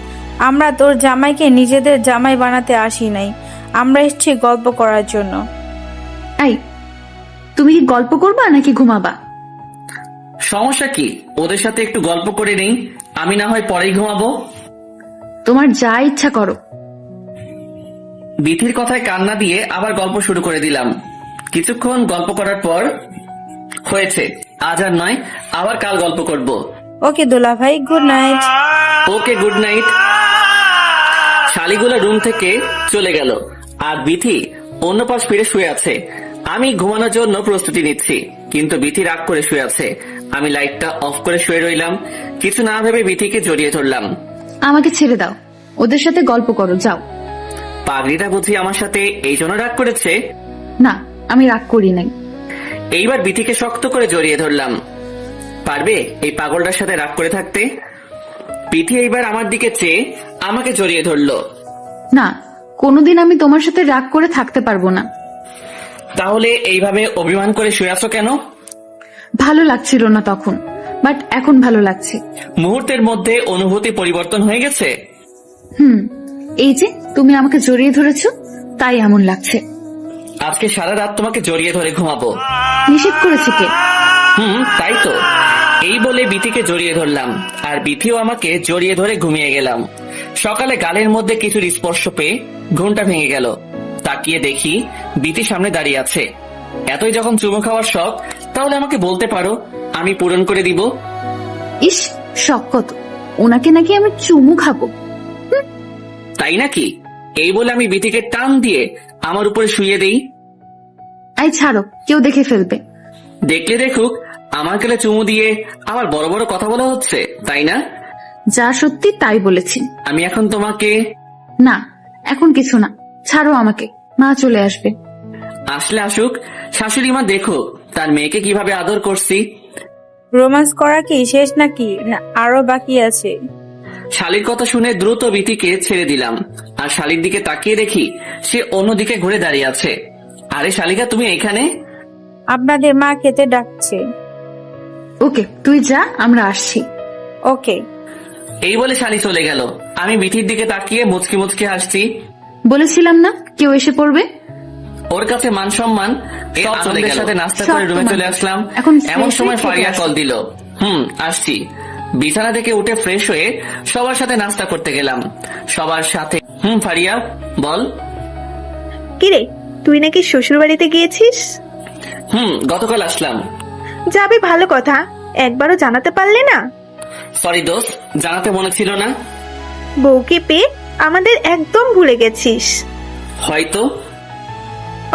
S11: আমরা তোর জামাইকে নিজেদের জামাই বানাতে আসি নাই, আমরা এসেছি গল্প করার জন্য।
S5: এই, তুমি কি গল্প করবা নাকি ঘুমাবা?
S1: সমস্যা কি, ওদের সাথে একটু গল্প করে নেই, আমি না হয় পরেই ঘুমাবো।
S5: তোমার যা ইচ্ছা করো।
S1: বিথির কথায় কান্না দিয়ে আবার গল্প শুরু করে দিলাম। কিছুক্ষণ গল্প করার পর হয়েছে, আজ আর নয়, আবার কাল গল্প করব।
S11: ওকে দুলা ভাই, গুড নাইট।
S1: ওকে, গুড নাইট। শালিগুলা রুম থেকে চলে গেল আর বিথি অন্য পাশ ফিরে শুয়ে আছে। আমি ঘুমানোর জন্য প্রস্তুতি নিচ্ছি, কিন্তু বিথি রাগ করে শুয়ে আছে। আমি লাইটটা অফ করে শুয়ে রইলাম। কিছু না ভেবে বিথিকে জড়িয়ে ধরলাম।
S5: আমাকে ছেড়ে দাও, ওদের সাথে গল্প করো, যাও।
S1: পাগড়িটা বুঝি আমার সাথে এই জন্য রাগ করেছে?
S5: না, আমি রাগ করি নাই।
S1: এইবার বিথিকে শক্ত করে জড়িয়ে ধরলাম। পারবে এই পাগলটার সাথে রাগ করে থাকতে? বিথি এইবার আমার দিকে চেয়ে আমাকে জড়িয়ে ধরলো।
S5: না, কোনোদিন আমি তোমার সাথে রাগ করে থাকতে পারবো না।
S1: তাহলে এইভাবে অভিমান করে শুয়ে আছো কেন?
S5: ভালো লাগছিল না তখন, বাট এখন ভালো লাগছে।
S1: মুহূর্তের মধ্যে অনুভূতি পরিবর্তন হয়ে গেছে।
S5: এই যে তুমি আমাকে জড়িয়ে ধরেছো, তাই এমন লাগছে।
S1: আজকে সারা রাত তোমাকে জড়িয়ে ধরে ঘুমাবো।
S5: নিষেধ করেছে কে?
S1: তাই তো। এই বলে বিথিকে জড়িয়ে ধরলাম আর বিথিও আমাকে জড়িয়ে ধরে ঘুমিয়ে গেলাম। সকালে গালের মধ্যে কিছুর স্পর্শ পেয়ে ঘুমটা ভেঙে গেল। তাকিয়ে দেখি বিথি সামনে দাঁড়িয়ে আছে। এতই যখন চুমো খাওয়ার শখ, তাহলে আমাকে বলতে পারো, আমি পূরণ করে দিব।
S5: ইস, শখ কত, ওনাকে নাকি আমি চুমু খাবো।
S1: তাই নাকি? এই বলে আমি বিথিকে টান দিয়ে আমার উপরে শুইয়ে দেই।
S5: এই ছাড়ো, কেউ দেখে ফেলবে।
S1: দেখলে দেখুক, আমার গেলে চুমু দিয়ে আবার বড় বড় কথা বলা হচ্ছে, তাই না?
S5: যা সত্যি তাই বলেছি।
S1: আমি এখন তোমাকে...
S5: না, এখন কিছু না, ছাড়ো আমাকে, মা চলে আসবে।
S1: আসলে আসুক, শাশুড়ি মা দেখুক তার মেয়েকে কিভাবে আদর করছি।
S11: রোমান্স করা কি শেষ নাকি, না আরো বাকি আছে?
S1: শালির কথা শুনে দ্রুত বিথিকে ছেড়ে দিলাম আর শালির দিকে তাকিয়ে দেখি সে অন্যদিকে ঘুরে দাঁড়িয়ে আছে। আরে শালিকা, তুমি এখানে?
S11: আপনাদের মা খেতে ডাকছে।
S5: ওকে, তুই যা, আমরা আসছি।
S11: ওকে।
S1: এই বলে শালি চলে গেল। আমি বিথির দিকে তাকিয়ে মুচকি মুচকি হাসছি।
S5: বলেছিলাম না কেউ এসে পড়বে।
S1: ওর কাছে মান সম্মান সব চলে গেল। সাথে নাস্তা করে রুমে চলে আসলাম। এমন সময় ফারিয়া কল দিল। আসছি। বিছানা থেকে উঠে ফ্রেশ হয়ে সবার সাথে নাস্তা করতে গেলাম। সবার সাথে ফারিয়া বল।
S10: কিরে, তুই নাকি শ্বশুর বাড়িতে গিয়েছিস?
S1: গতকাল আসলাম।
S10: যাবে, ভালো কথা, একবারও জানাতে পারলে না?
S1: সরি দোস্ত, জানাতে মনে ছিল না।
S10: বউকে পেয়ে আমাদের একদম ভুলে গেছিস
S1: হয়তো।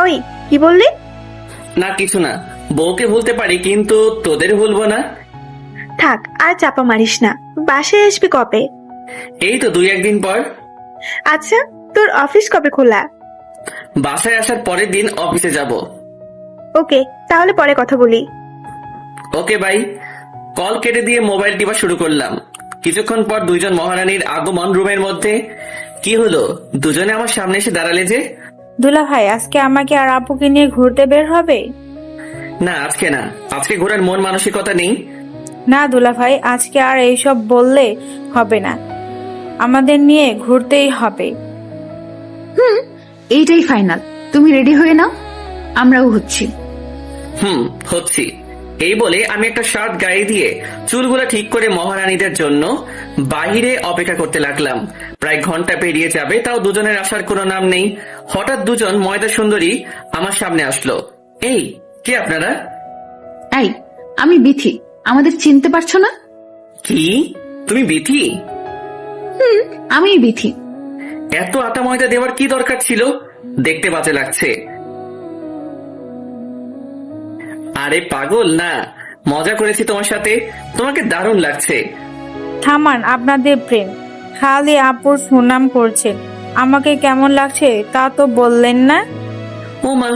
S10: ওই কি বললি?
S1: না কিছু না, বউকে ভুলতে পারি কিন্তু তোদের ভুলবো না।
S10: থাক, আর চাপা মারিস না। বাসায় আসবি কবে?
S1: এই তো 2-1 দিন পর।
S10: আচ্ছা, তোর অফিস কবে খোলা?
S1: বাসায় আসার পরের দিন অফিসে যাব।
S10: ওকে, তাহলে পরে কথা বলি।
S1: Okay bye. কল কেটে দিয়ে মোবাইল টিপা শুরু করলাম। কিছুক্ষণ পর দুইজন মহারানীর আগমন রুমের মধ্যে। কি হলো, দুজনে আমার সামনে এসে দাঁড়ালে যে?
S11: দুলা ভাই আজকে আমাকে আর আপুকে নিয়ে ঘুরতে বের হবে?
S1: না, আজকে না। আজকে ঘোরার মন মানসিকতা নেই।
S11: না দুলা ভাই, আজকে আর এইসব বললে হবে না, আমাদের নিয়ে ঘুরতেই হবে।
S5: এইটাই ফাইনাল। তুমি রেডি হয়ে নাও, আমরাও হচ্ছি।
S1: হচ্ছি। এই বলে আমি একটা শার্ট গায়ে দিয়ে চুলগুলো ঠিক করে মহারানীদের জন্য বাহিরে অপেক্ষা করতে লাগলাম। প্রায় ঘন্টা পেরিয়ে যাবে, তাও দুজনের আসার কোনো নাম নেই। হঠাৎ দুজন ময়দা সুন্দরী আমার সামনে আসলো। এই, কে আপনারা?
S5: এই, আমি বিথি। আমাদের চিনতে পারছো না?
S1: কি, তুমি বিথি?
S5: আমি বিথি।
S1: এত আটা ময়দা দেওয়ার কি দরকার ছিল? দেখতে বাজে লাগছে। আরে পাগল না, মজা করেছি তোমার সাথে। তোমাকে দারুণ লাগছে।
S11: থামান আপনাদের প্রেম, খালি আপুর সুনাম করছেন। আমাকে কেমন লাগছে তা তো বললেন না।
S1: ও মা,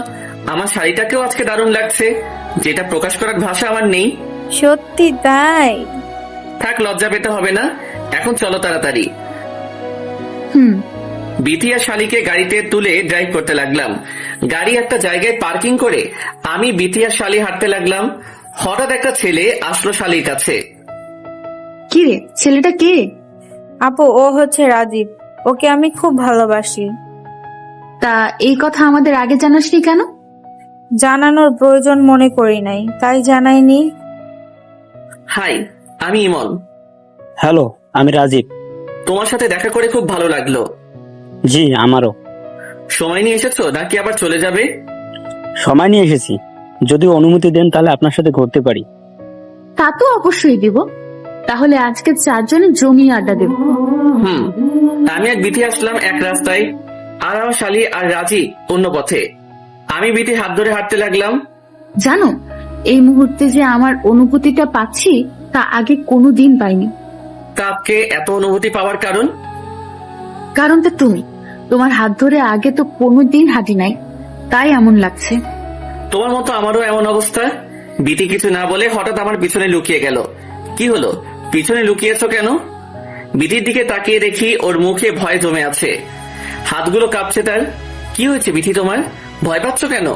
S1: আমার শাড়িটাকেও আজকে দারুণ লাগছে, যেটা প্রকাশ করার ভাষা আমার নেই।
S11: সত্যি তাই?
S1: থাক, লজ্জা পেতে হবে না। এখন চলো তাড়াতাড়ি। বিথি আর শালিকে গাড়িতে তুলে ড্রাইভ করতে লাগলাম। গাড়ি একটা জায়গায় পার্কিং করে আমি, বিথি আর শালি হাঁটতে লাগলাম। হঠাৎ একটা ছেলে আসলো শালির কাছে।
S5: কি রে, ছেলেটা কে?
S11: আপু, ও হচ্ছে রাজীব। ওকে আমি খুব ভালোবাসি।
S5: তা এই কথা আমাদের আগে জানাসনি কেন?
S11: জানানোর প্রয়োজন মনে করি নাই, তাই জানাইনি।
S1: হাই, আমি ইমন।
S12: হ্যালো, আমি রাজীব।
S1: তোমার সাথে দেখা করে খুব ভালো লাগলো।
S12: জি, আমারও।
S1: সময় নিয়ে এসেছো নাকি আবার চলে যাবে?
S12: সময় নিয়ে এসেছি, যদি অনুমতি দেন তাহলে আপনার সাথে ঘুরতে পারি।
S5: তা তো অবশ্যই দিব। তাহলে আজকে 4 জনে জমিয়ে আড্ডা দেব।
S1: আমি আর বিথি আসলাম এক রাস্তায়, আর আমার শালি আর রাজি অন্য পথে। আমি বিথি হাত ধরে হাঁটতে লাগলাম।
S5: জানো, এই মুহূর্তে যে আমার অনুভূতিটা পাচ্ছি তা আগে কোনোদিন পাইনি।
S1: কাপকে এত অনুভূতি পাওয়ার কারণ?
S5: কারণটা তুমি। তোমার হাত ধরে আগে তো কোনোদিন হাঁটি নাই, তাই এমন লাগছে।
S1: তোমার মতো আমারও এমন অবস্থা। বিথি কিছু না বলে হঠাৎ আমার পিছনে লুকিয়ে গেল। কি হলো, পিছনে লুকিয়েছো কেন? বিথির দিকে তাকিয়ে দেখি ওর মুখে ভয় জমে আছে, হাতগুলো কাঁপছে তার। কি হয়েছে বিথি, তোমার ভয় পাচ্ছ কেন?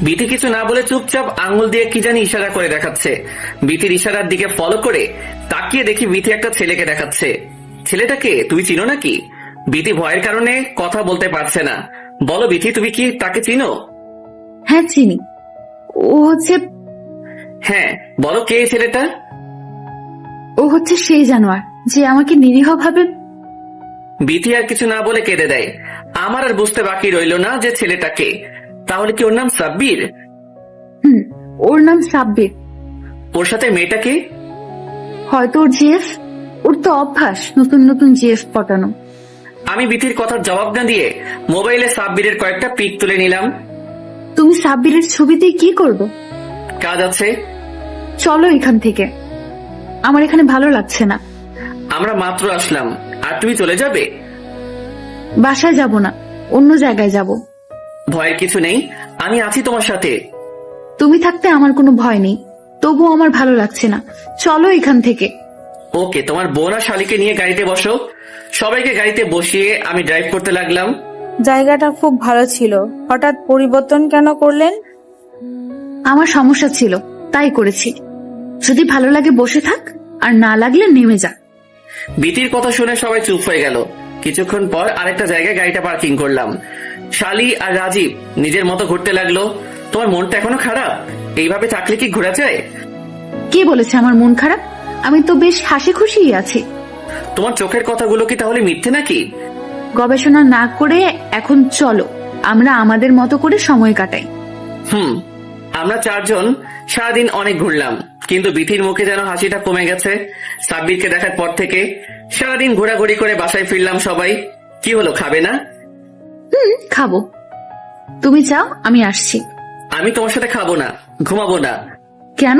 S1: বিথি কিছু না বলে চুপচাপ আঙ্গুল দিয়ে কি জানি ইশারা করে দেখাচ্ছে। বিথির ইশারার দিকে ফলো করে তাকিয়ে দেখি বিথি একটা ছেলেকে দেখাচ্ছে। ছেলেটাকে তুমি চিনো নাকি? বিথি ভয়ের কারণে কথা বলতে পারছে না। বলো বিথি, তুমি কি তাকে চিনো?
S5: হ্যাঁ চিনি, ও হচ্ছে।
S1: হ্যাঁ বলো, কে এই ছেলেটা?
S5: ও হচ্ছে সেই জানোয়ার যে আমাকে নিরীহ ভাবে।
S1: বিথি আর কিছু না বলে কেঁদে দেয়। আমার আর বুঝতে বাকি রইল না যে ছেলেটাকে। তাহলে কি ওর নাম সাব্বির?
S5: ওর নাম সাব্বির।
S1: ওর সাথে মেয়েটাকে?
S5: হয়তো ওর জিএফ। ওর তো অভ্যাস নতুন নতুন জিএফ পটানো।
S1: আমি বিথির কথার জবাব না দিয়ে মোবাইলে সাব্বিরের কয়েকটা পিক তুলে নিলাম।
S5: তুমি সাব্বিরের ছবিতে কি করবে?
S1: কাজ আছে।
S5: চলো এখান থেকে, আমার এখানে ভালো লাগছে না।
S1: আমরা মাত্র আসলাম আর তুমি চলে যাবে?
S5: বাসায় যাব না, অন্য জায়গায় যাব।
S1: ভয়ের কিছু নেই, আমি আছি তোমার সাথে।
S5: তুমি থাকতে আমার কোনো ভয় নেই, তবুও আমার ভালো লাগছে না। চলো এখান থেকে।
S1: ওকে, তোমার বোন আর শালিকে নিয়ে গাড়িতে বসো। সবাইকে গাড়িতে বসিয়ে আমি ড্রাইভ করতে লাগলাম।
S11: জায়গাটা খুব ভালো ছিল, হঠাৎ পরিবর্তন কেন করলেন?
S5: আমার সমস্যা ছিল তাই করেছি। যদি ভালো লাগে বসে থাক, আর না লাগলে নেমে যা।
S1: বিথির কথা শুনে সবাই চুপ হয়ে গেল। কিছুক্ষণ পর আরেকটা জায়গায় গাড়িটা পার্কিং করলাম। শালি আর রাজীব নিজের মতো ঘুরতে লাগলো। তোমার মনটা এখনো খারাপ? এইভাবে থাকলে কি ঘোরা যায়?
S5: কে বলেছে আমার মন খারাপ? আমি তো বেশ হাসি খুশিই আছি।
S1: তোমার চোখের কথাগুলো কি তাহলে মিথ্যে নাকি?
S5: গবেষণা না করে এখন চলো আমরা আমাদের মতো করে সময় কাটাই।
S1: আমরা 4 জন সারাদিন অনেক ঘুরলাম, কিন্তু বিথির মুখে যেন হাসিটা কমে গেছে সাব্বিরকে দেখার পর থেকে। সারাদিন ঘোরাঘুরি করে বাসায় ফিরলাম সবাই। কি হলো, খাবে না?
S5: খাবো। তুমি চাও আমি আসছি।
S1: আমি তোমার সাথে খাবো না, ঘুমাবো না।
S5: কেন?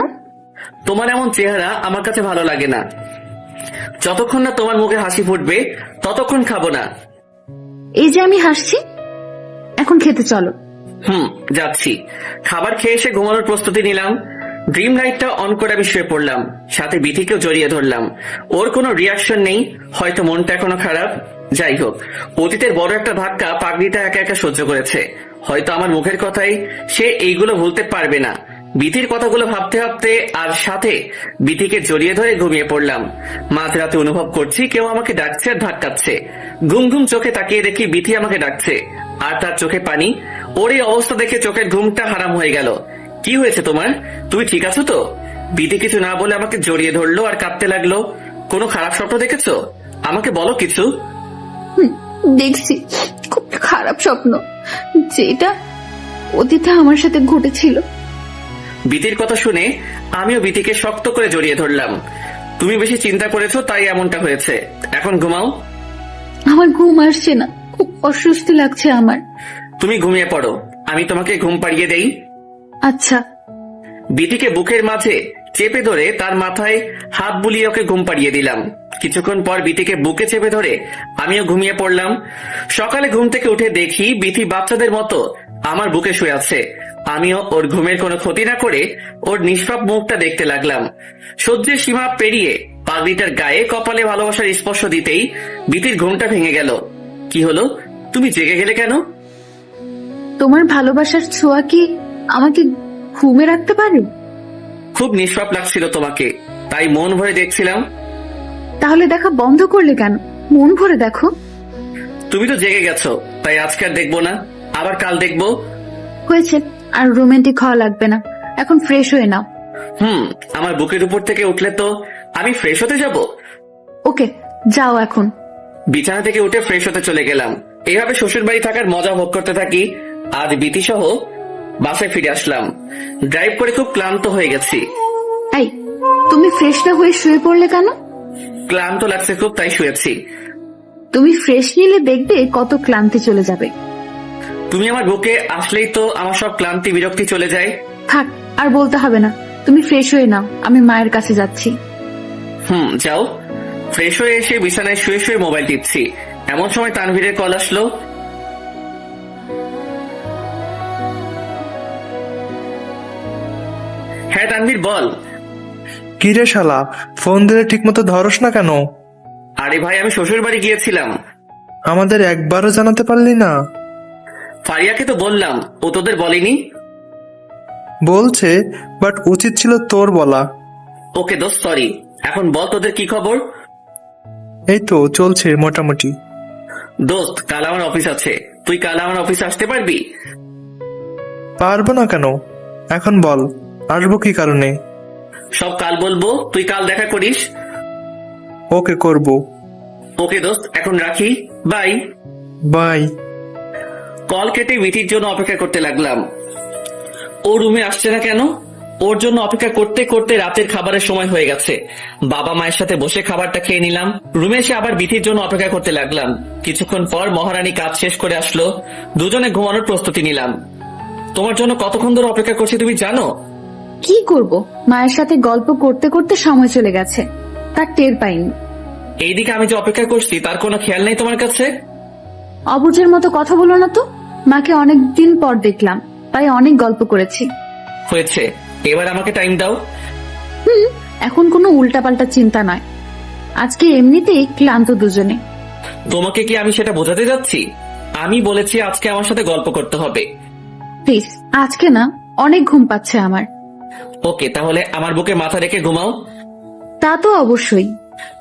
S1: তোমার এমন চেহারা আমার কাছে ভালো লাগে না। যতক্ষণ না তোমার মুখে হাসি ফুটবে ততক্ষণ খাবো না।
S5: এই যে আমি হাসছি, এখন খেতে চলো।
S1: যাচ্ছি। খাবার খেয়ে এসে ঘুমানোর প্রস্তুতি নিলাম। ড্রিম লাইটটা অন করে আমি শুয়ে পড়লাম, সাথে বিথিকেও জড়িয়ে ধরলাম। ওর কোনো রিয়াকশন নেই, হয়তো মনটা এখনো খারাপ। যাই হোক, অতীতের বড় একটা ধাক্কা পাগড়িটা একা একা সহ্য করেছে। হয়তো আমার মুখের কথাই সে এইগুলো ভুলতে পারবে না। বিথির কথাগুলো ভাবতে ভাবতে আর সাথে বিথিকে জড়িয়ে ধরে ঘুমিয়ে পড়লাম। মাঝরাতে অনুভব করছি কেউ আমাকে ডাকছে আর ধাক্কাচ্ছে। ঘুম ঘুম চোখে তাকিয়ে দেখি বিথি আমাকে ডাকছে, আর তার চোখে পানি। ওর এই অবস্থা দেখে চোখের ঘুমটা হারাম হয়ে গেল। কি হয়েছে তোমার? তুমি ঠিক আছো তো? বিথি কিছু না বলে আমাকে জড়িয়ে ধরলো আর কাঁদতে লাগলো। কোনো খারাপ স্বপ্ন দেখেছো? আমাকে বলো কিছু।
S5: দেখছি খুব খারাপ স্বপ্ন, যেটা অতীতে আমার সাথে ঘটেছিল।
S1: বিথির কথা শুনে আমিও বিথিকে শক্ত করে জড়িয়ে ধরলাম। তুমি বেশি চিন্তা করেছো তাই এমনটা হয়েছে, এখন ঘুমাও।
S5: আমার ঘুম আসছে না, খুব অস্বস্তি লাগছে আমার।
S1: তুমি ঘুমিয়ে পড়ো, আমি তোমাকে ঘুম পাড়িয়ে দেই।
S5: আচ্ছা।
S1: বিথিকে বুকের মাঝে চেপে ধরে তার মাথায় হাত বুলিয়ে ওকে ঘুম পাড়িয়ে দিলাম। কিছুক্ষণ পর বিথিকে বুকে চেপে ধরে আমিও ঘুমিয়ে পড়লাম। সকালে ঘুম থেকে উঠে দেখি বিথি বাচ্চাদের মতো আমার বুকে শুয়ে আছে। আমিও ওর ঘুমের কোনো ক্ষতি না করে ওর নিষ্পাপ মুখটা দেখতে লাগলাম। সহ্যের সীমা পেরিয়ে পাগড়িটার গায়ে কপালে ভালোবাসার স্পর্শ দিতেই বিথির ঘুমটা ভেঙে গেল। কি হলো, তুমি জেগে গেলে কেন?
S5: তোমার ভালোবাসার ছোঁয়া কি আমাকে ঘুমে রাখতে পারে?
S1: খুব নিষ্পাপ লাগছিল তোমাকে, তাই মন ভরে দেখছিলাম।
S5: তাহলে দেখা বন্ধ করলে কেন? মন ভরে দেখো।
S1: তুমি তো জেগে গেছো, তাই আজকে আর দেখবো না, আবার কাল দেখবো।
S5: হয়েছে, আর রোমান্টিক হওয়া লাগবে না, এখন ফ্রেশ হয়ে নাও।
S1: আমার বুকের উপর থেকে উঠলে তো আমি ফ্রেশ হতে যাব।
S5: ওকে, যাও এখন।
S1: বিছানা থেকে উঠে ফ্রেশ হতে চলে গেলাম। এইভাবে শ্বশুর বাড়ি থাকার মজা ভোগ করতে থাকি। আজ বিথি সহ বাসায় ফিরে আসলাম। ড্রাইভ করে খুব ক্লান্ত হয়ে গেছি।
S5: এই, তুমি ফ্রেশ না হয়ে শুয়ে পড়লে কেন?
S1: ক্লান্ত লাগছে খুব, তাই শুয়েছি।
S5: তুমি ফ্রেশ নিলে দেখবে কত ক্লান্তি চলে যাবে।
S1: তুমি আমার বুকে আসলেই তো আমার সব ক্লান্তি বিরক্তি চলে যায়।
S5: থাক, আর বলতে হবে না, তুমি ফ্রেশ হয়ে নাও, আমি মায়ের কাছে যাচ্ছি।
S1: যাও। ফ্রেশ হয়ে এসে বিছানায় শুয়ে শুয়ে মোবাইল টিপছি, এমন সময় তানভীরের কল আসলো। হ্যাঁ তানভীর, বল।
S2: কি রে শালা, ফোন দিলে ঠিক মতো ধরস না কেন?
S1: আরে ভাই, আমি শ্বশুর বাড়ি গিয়েছিলাম।
S2: আমাদের একবারও জানাতে পারলি না?
S1: ফারিয়াকে তো বললাম, ও তোদের বলেনি।
S2: বলছে, বাট উচিত ছিল তোর বলা।
S1: ওকে দোস্ত, সরি। এখন বল তোদের কি খবর?
S2: এই তো চলছে মোটামুটি।
S1: দোস্ত, কাল আমার অফিস আছে, তুই কাল আমার অফিসে আসতে পারবি?
S2: পারবো না কেন, এখন বল আসবো কি কারণে।
S1: সব কাল বলবো, তুই কাল দেখা করিস।
S2: ওকে, করব।
S1: ওকে দোস্ত, এখন রাখি, বাই।
S2: বাই।
S1: কল কেটে বিথির জন্য অপেক্ষা করতে লাগলাম। ও রুমে আসছে না কেন? ওর জন্য অপেক্ষা করতে করতে রাতের খাবারের সময় হয়ে গেছে। বাবা মায়ের সাথে বসে খাবারটা খেয়ে নিলাম। রুমে এসে আবার বিথির জন্য অপেক্ষা করতে লাগলাম। কিছুক্ষণ পর মহারানী কাজ শেষ করে আসলো। দুজনে ঘুমানোর প্রস্তুতি নিলাম। তোমার জন্য কতক্ষণ ধরে অপেক্ষা করছি তুমি জানো?
S5: কি করব, মায়ের সাথে গল্প করতে করতে সময় চলে গেছে, তার টের পাইনি।
S1: এইদিকে আমি যে অপেক্ষা করছি তার কোনো খেয়াল নেই তোমার কাছে?
S5: অবুঝের মতো কথা বলো না তো। মাকে অনেক দিন পর দেখলাম, তাই অনেক গল্প করেছি।
S1: হয়েছে, এবার আমাকে টাইম দাও।
S5: এখন কোনো উল্টাপাল্টা চিন্তা নয়, আজকে এমনিতেই ক্লান্ত দুজনে।
S1: তোমাকে কি আমি সেটা বোঝাতে যাচ্ছি? আমি বলেছি আজকে আমার সাথে গল্প করতে হবে।
S5: প্লিজ, আজকে না, অনেক ঘুম পাচ্ছে আমার।
S1: ওকে, তাহলে আমার বুকে মাথা রেখে ঘুমাও।
S5: তা তো অবশ্যই।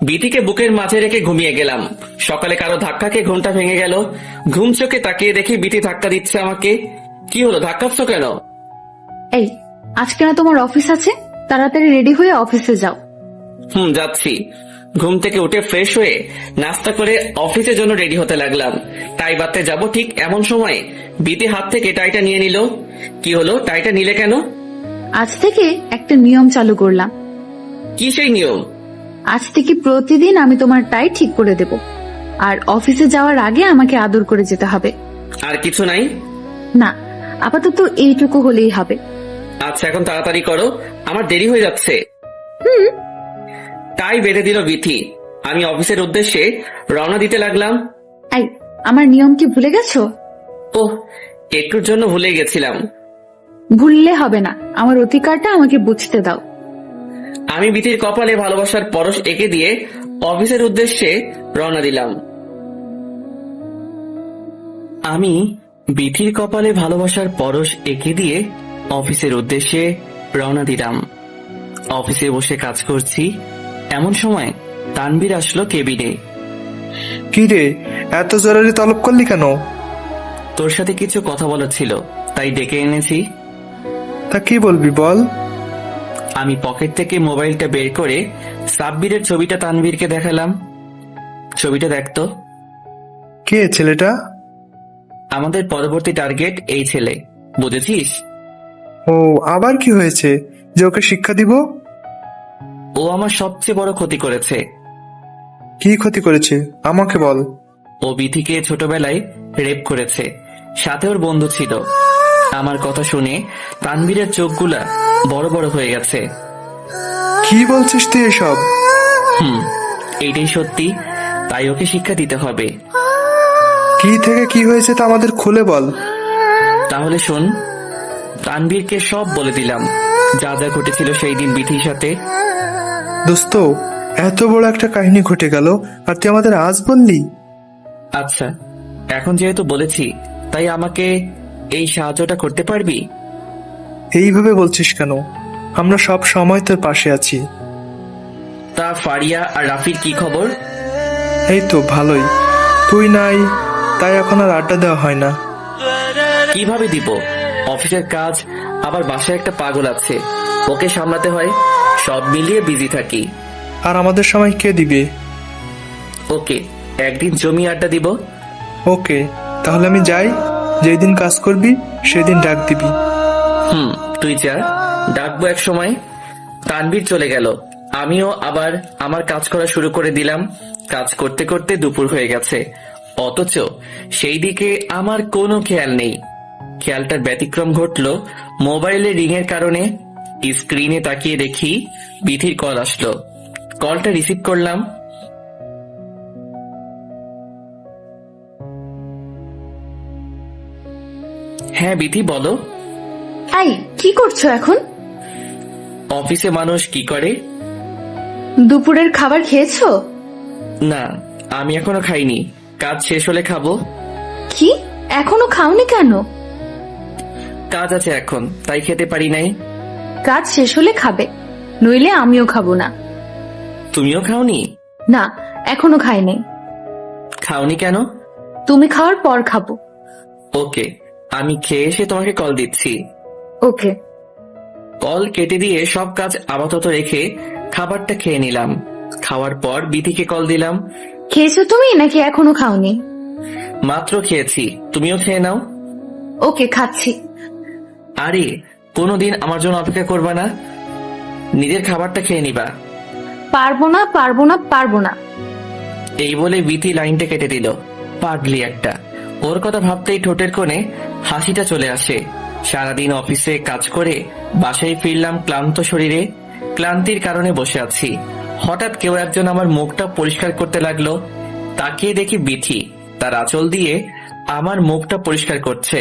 S1: বিথিকে বুকের মাঝে রেখে ঘুমিয়ে গেলাম। সকালে কারো ধাক্কা খেয়ে ঘুমটা ভেঙে গেল। ঘুম চোখে তাকিয়ে দেখি বিথি ধাক্কা দিচ্ছে আমাকে। কি হলো, ধাক্কাচ্ছ কেন?
S5: এই, আজকে না তোমার অফিস আছে, তাড়াতাড়ি রেডি হয়ে অফিসে যাও।
S1: যাচ্ছি। ঘুম থেকে উঠে ফ্রেশ হয়ে নাস্তা করে অফিসের জন্য রেডি হতে লাগলাম। টাই বাঁধতে যাব, ঠিক এমন সময় বিথি হাত থেকে টাইটা নিয়ে নিল। কি হলো, টাইটা নিলে কেন?
S5: আজ থেকে একটা নিয়ম চালু করলাম।
S1: কি সেই নিয়ম?
S5: আজ থেকে প্রতিদিন আমি তোমার টাই ঠিক করে দেব, আর অফিসে যাওয়ার আগে আমাকে আদর করে যেতে হবে।
S1: আর কিছু নাই?
S5: না, আপাতত এইটুকু হলেই হবে।
S1: আচ্ছা, এখন তাড়াতাড়ি করো, আমার দেরি হয়ে যাচ্ছে। টাই বেঁধে দিল বিথি। আমি অফিসের উদ্দেশ্যে রওনা দিতে লাগলাম।
S5: এই, আমার নিয়ম কি ভুলে গেছো?
S1: ওহ, একটুর জন্য ভুলে গেছিলাম।
S5: ভুললে হবে না, আমার অধিকারটা আমাকে বুঝতে দাও।
S1: আমি বিথির কপালে ভালোবাসার পরশ এঁকে দিয়ে অফিসের উদ্দেশ্যে রওনা দিলাম। আমি বিথির কপালে ভালোবাসার পরশ এঁকে দিয়ে অফিসের উদ্দেশ্যে রওনা দিলাম। অফিসে বসে কাজ করছি, এমন সময় তানভীর আসলো কেবিনে।
S2: কি রে, এত জরুরি তলব করলি কেন?
S1: তোর সাথে কিছু কথা বলার ছিল, তাই ডেকে এনেছি।
S2: তা কি বলবি বল।
S1: আমি পকেট থেকে মোবাইলটা বের করে সাব্বিরের ছবিটা তানভীরকে দেখালাম। ছবিটা দেখতো।
S2: কে ছেলেটা?
S1: আমাদের পরবর্তী টার্গেট এই ছেলে, বুঝেছিস?
S2: ও, আবার কি হয়েছে যে ওকে শিক্ষা দিব?
S1: ও আমার সবচেয়ে বড় ক্ষতি করেছে।
S2: কি ক্ষতি করেছে আমাকে বল।
S1: ও বিথিকে ছোটবেলায় রেপ করেছে, সাথে ওর বন্ধু ছিল। আমার কথা শুনে তানভীরের চোখগুলা বড় বড় হয়ে গেছে।
S2: কি বলছিস তুই এসব?
S1: এইটাই সত্যি, তাই ওকে শিক্ষা দিতে হবে।
S2: কি থেকে কি হয়েছে তা আমাদের খুলে বল।
S1: তাহলে শোন, তানভীরকে সব বলে দিলাম, যা যা ঘটেছিল সেই দিন বিথির সাথে।
S2: দোস্ত, এত বড় একটা কাহিনী ঘটে গেল আর তুই আমাদের আজ বললি?
S1: আচ্ছা, এখন যেহেতু বলেছি, তাই আমাকে এই সাহায্যটা করতে পারবি?
S2: এইভাবে বলছিস কেন? আমরা সব সময় তোর পাশে আছি।
S1: তা ফারিয়া আর রাফির কি খবর?
S2: এই তো ভালোই, তুই নাই তাই এখন আর আড্ডা দেওয়া হয় না।
S1: কিভাবে দিব? অফিসের কাজ, আবার বাসায় একটা পাগল আছে, ওকে সামলাতে হয়, সব মিলিয়ে বিজি থাকি।
S2: আর আমাদের সময় কে দিবে?
S1: ওকে, একদিন জমি আড্ডা দিব।
S2: ওকে, তাহলে আমি যাই, যেদিন কাজ করবি সেদিন ডাক দিবি।
S1: তুই যা, ডাকবো এক সময়। তানভীর চলে গেল, আমিও আবার আমার কাজ করা শুরু করে দিলাম। কাজ করতে করতে দুপুর হয়ে গেছে, অথচ সেই দিকে আমার কোনো খেয়াল নেই। খেয়ালটার ব্যতিক্রম ঘটলো মোবাইলের রিং এর কারণে। স্ক্রিনে তাকিয়ে দেখি বিথির কল আসলো। কলটা রিসিভ করলাম। হ্যাঁ বিথি, বলো।
S5: এই, কি করছো এখন?
S1: অফিসে মানুষ কি করে?
S5: দুপুরের খাবার খেয়েছো?
S1: না, আমি এখনো খাইনি, কাজ শেষ হলে খাবো।
S5: কি, এখনো খাওনি কেন?
S1: কাজ আছে এখন, তাই খেতে পারি নাই।
S5: কাজ শেষ হলে খাবে, নইলে আমিও খাবো না।
S1: তুমিও খাওনি?
S5: না, এখনো খাইনি।
S1: খাওনি কেন?
S5: তুমি খাওয়ার পর খাবো।
S1: ওকে, আমি খেয়ে এসে তোমাকে কল দিচ্ছি।
S5: ওকে।
S1: কল কেটে দিয়ে সব কাজ আপাতত রেখে খাবারটা খেয়ে নিলাম। খাওয়ার পর বিথিকে কল দিলাম।
S5: খেয়েছো তুমি নাকি এখনো খাওনি?
S1: মাত্র খেয়েছি, তুমিও খেয়ে নাও।
S5: ওকে, খাচ্ছি।
S1: আরে, কোনোদিন আমার জন্য অপেক্ষা করবা না? নিজের খাবারটা খেয়ে নিবা।
S5: পারবো না, পারবো না, পারবো না।
S1: এই বলে বিথি লাইনটা কেটে দিল। পাগলি একটা, ওর কথা ভাবতেই ঠোঁটের কোণে হাসিটা চলে আসে। সারাদিন অফিসে কাজ করে বাসায় ফিরলাম ক্লান্ত শরীরে। ক্লান্তির কারণে বসে আছি, হঠাৎ কেউ একজন আমার মুখটা পরিষ্কার করতে লাগলো। তাকিয়ে দেখি বিথি তার আঁচল দিয়ে আমার মুখটা পরিষ্কার করছে।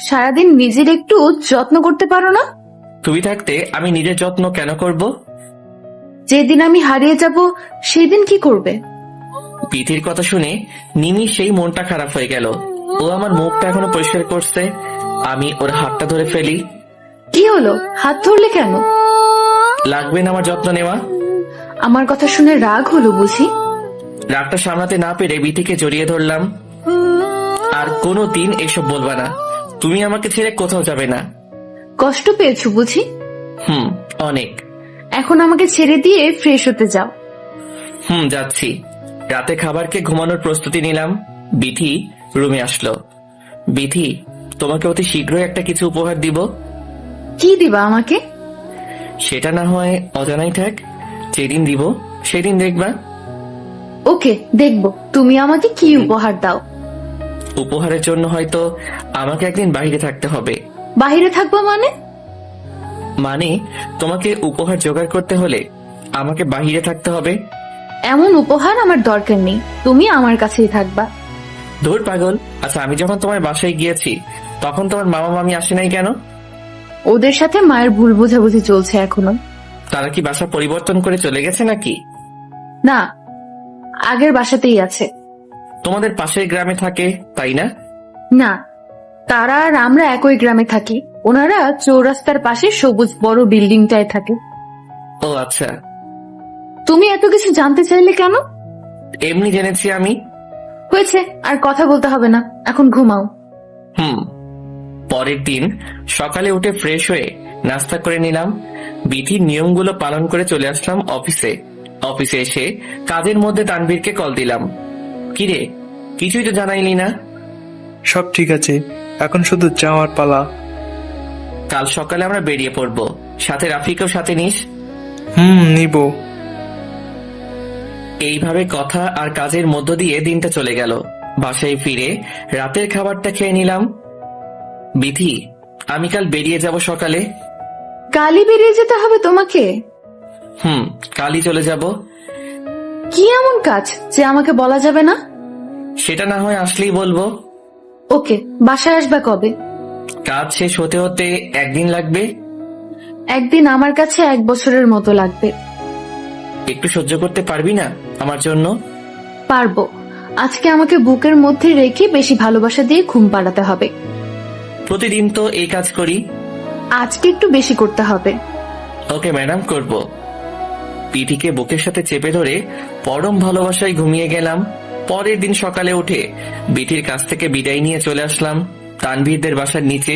S5: সারাদিন নিজের একটু যত্ন করতে পারো না?
S1: তুমি থাকতে আমি নিজের যত্ন কেন করব?
S5: যেদিন আমি হারিয়ে যাব সেদিন কি করবে?
S1: বিথির কথা শুনে নিমি সেই মনটা খারাপ হয়ে গেল। ও আমার মুখটা এখনো পরিষ্কার করছে। আমি ওর হাতটা ধরে ফেলি।
S5: কি হলো, হাত ধরলে কেন?
S1: লাগবে না আমার যত্ন নেওয়া?
S5: আমার কথা শুনে রাগ হলো বুঝি?
S1: রাগটা সামলাতে না পেরে বিথিকে জড়িয়ে ধরলাম। আর কোনোদিন এসব বলবা না, তুমি আমাকে ছেড়ে কোথাও যাবে না।
S5: কষ্ট পেয়েছো বুঝি?
S1: অনেক।
S5: এখন আমাকে ছেড়ে দিয়ে ফ্রেশ হতে যাও।
S1: যাচ্ছি। রাতে খাবারকে ঘুমানোর প্রস্তুতি নিলাম। বিথি রুমে আসলো। বিথি, তোমাকে অতি শীঘ্রই একটা কিছু উপহার দিব।
S5: কি দিবা আমাকে?
S1: সেটা না হয় অজানাই থাক, যেদিন দিব সেদিন দেখবা।
S5: ওকে, দেখবো তুমি আমাকে কি উপহার দাও।
S1: উপহারের জন্য হয়তো আমাকে একদিন বাইরে থাকতে হবে।
S5: বাইরে থাকবো মানে?
S1: মানে তোমাকে উপহার জোগাড় করতে হলে আমাকে বাইরে থাকতে হবে।
S5: এমন উপহার আমার দরকার নেই, তুমি আমার কাছেই থাকবা।
S1: ধুর পাগল। আচ্ছা, আমি যখন তোমার বাসায় গিয়েছি তখন তোমার মামা মামি আসে নাই কেন?
S5: ওদের সাথে মায়ের ভুল বোঝাবুঝি চলছে এখনো।
S1: তারা কি বাসা পরিবর্তন করে চলে গেছে নাকি?
S5: না, আগের বাসাতেই আছে।
S1: তোমাদের পাশের গ্রামে থাকে, তাই না?
S5: না, তারা আর আমরা একই গ্রামে থাকি। ওনারা চৌরাস্তার পাশে সবুজ বড় বিল্ডিংটায় থাকে।
S1: ও আচ্ছা,
S5: তুমি এত কিছু জানতে চাইলে কেন?
S1: এমনি জেনেছি আমি।
S5: হয়েছে, আর কথা বলতে হবে না, এখন ঘুমাও।
S1: পরের দিন সকালে উঠে ফ্রেশ হয়ে নাস্তা করে নিলাম। বিধির নিয়মগুলো পালন করে চলে আসলাম অফিসে। অফিসে এসে কাজের মধ্যে তানভীরকে কল দিলাম। কিরে, কিছুই তো জানাইলি না?
S2: সব ঠিক আছে, এখন শুধু যাওয়ার পালা।
S1: কাল সকালে আমরা বেরিয়ে পড়বো, সাথে রাফিকেও সাথে নিস।
S2: নিব।
S1: এইভাবে কথা আর কাজের মধ্য দিয়ে দিনটা চলে গেল। বাসায় ফিরে রাতের খাবারটা খেয়ে নিলাম। বিধি, আমি কাল বেরিয়ে যাব সকালে।
S5: কালই বেরিয়ে যেতে হবে তোমাকে?
S1: কালই চলে যাব।
S5: কি এমন কাজ যে আমাকে বলা যাবে না?
S1: সেটা না হয় আসলেই বলবো।
S5: ওকে, বাসায় আসবা কবে?
S1: কাজ শেষ হতে হতে একদিন লাগবে।
S5: একদিন আমার কাছে 1 বছরের মতো লাগবে।
S1: একটু সহ্য করতে পারবি না আমার জন্য?
S5: পারবো। আজকে আমাকে বুকের মধ্যে রেখে বেশি ভালোবাসা দিয়ে ঘুম পাড়াতে হবে।
S1: প্রতিদিন তো এই কাজ করি।
S5: আজকে একটু বেশি করতে হবে।
S1: ওকে ম্যাডাম, করব। পিঠিকে বুকের সাথে চেপে ধরে পরম ভালোবাসায় ঘুমিয়ে গেলাম। পরের দিন সকালে উঠে বিঠির কাছ থেকে বিদায় নিয়ে চলে আসলাম তানভীরদের বাসার নিচে।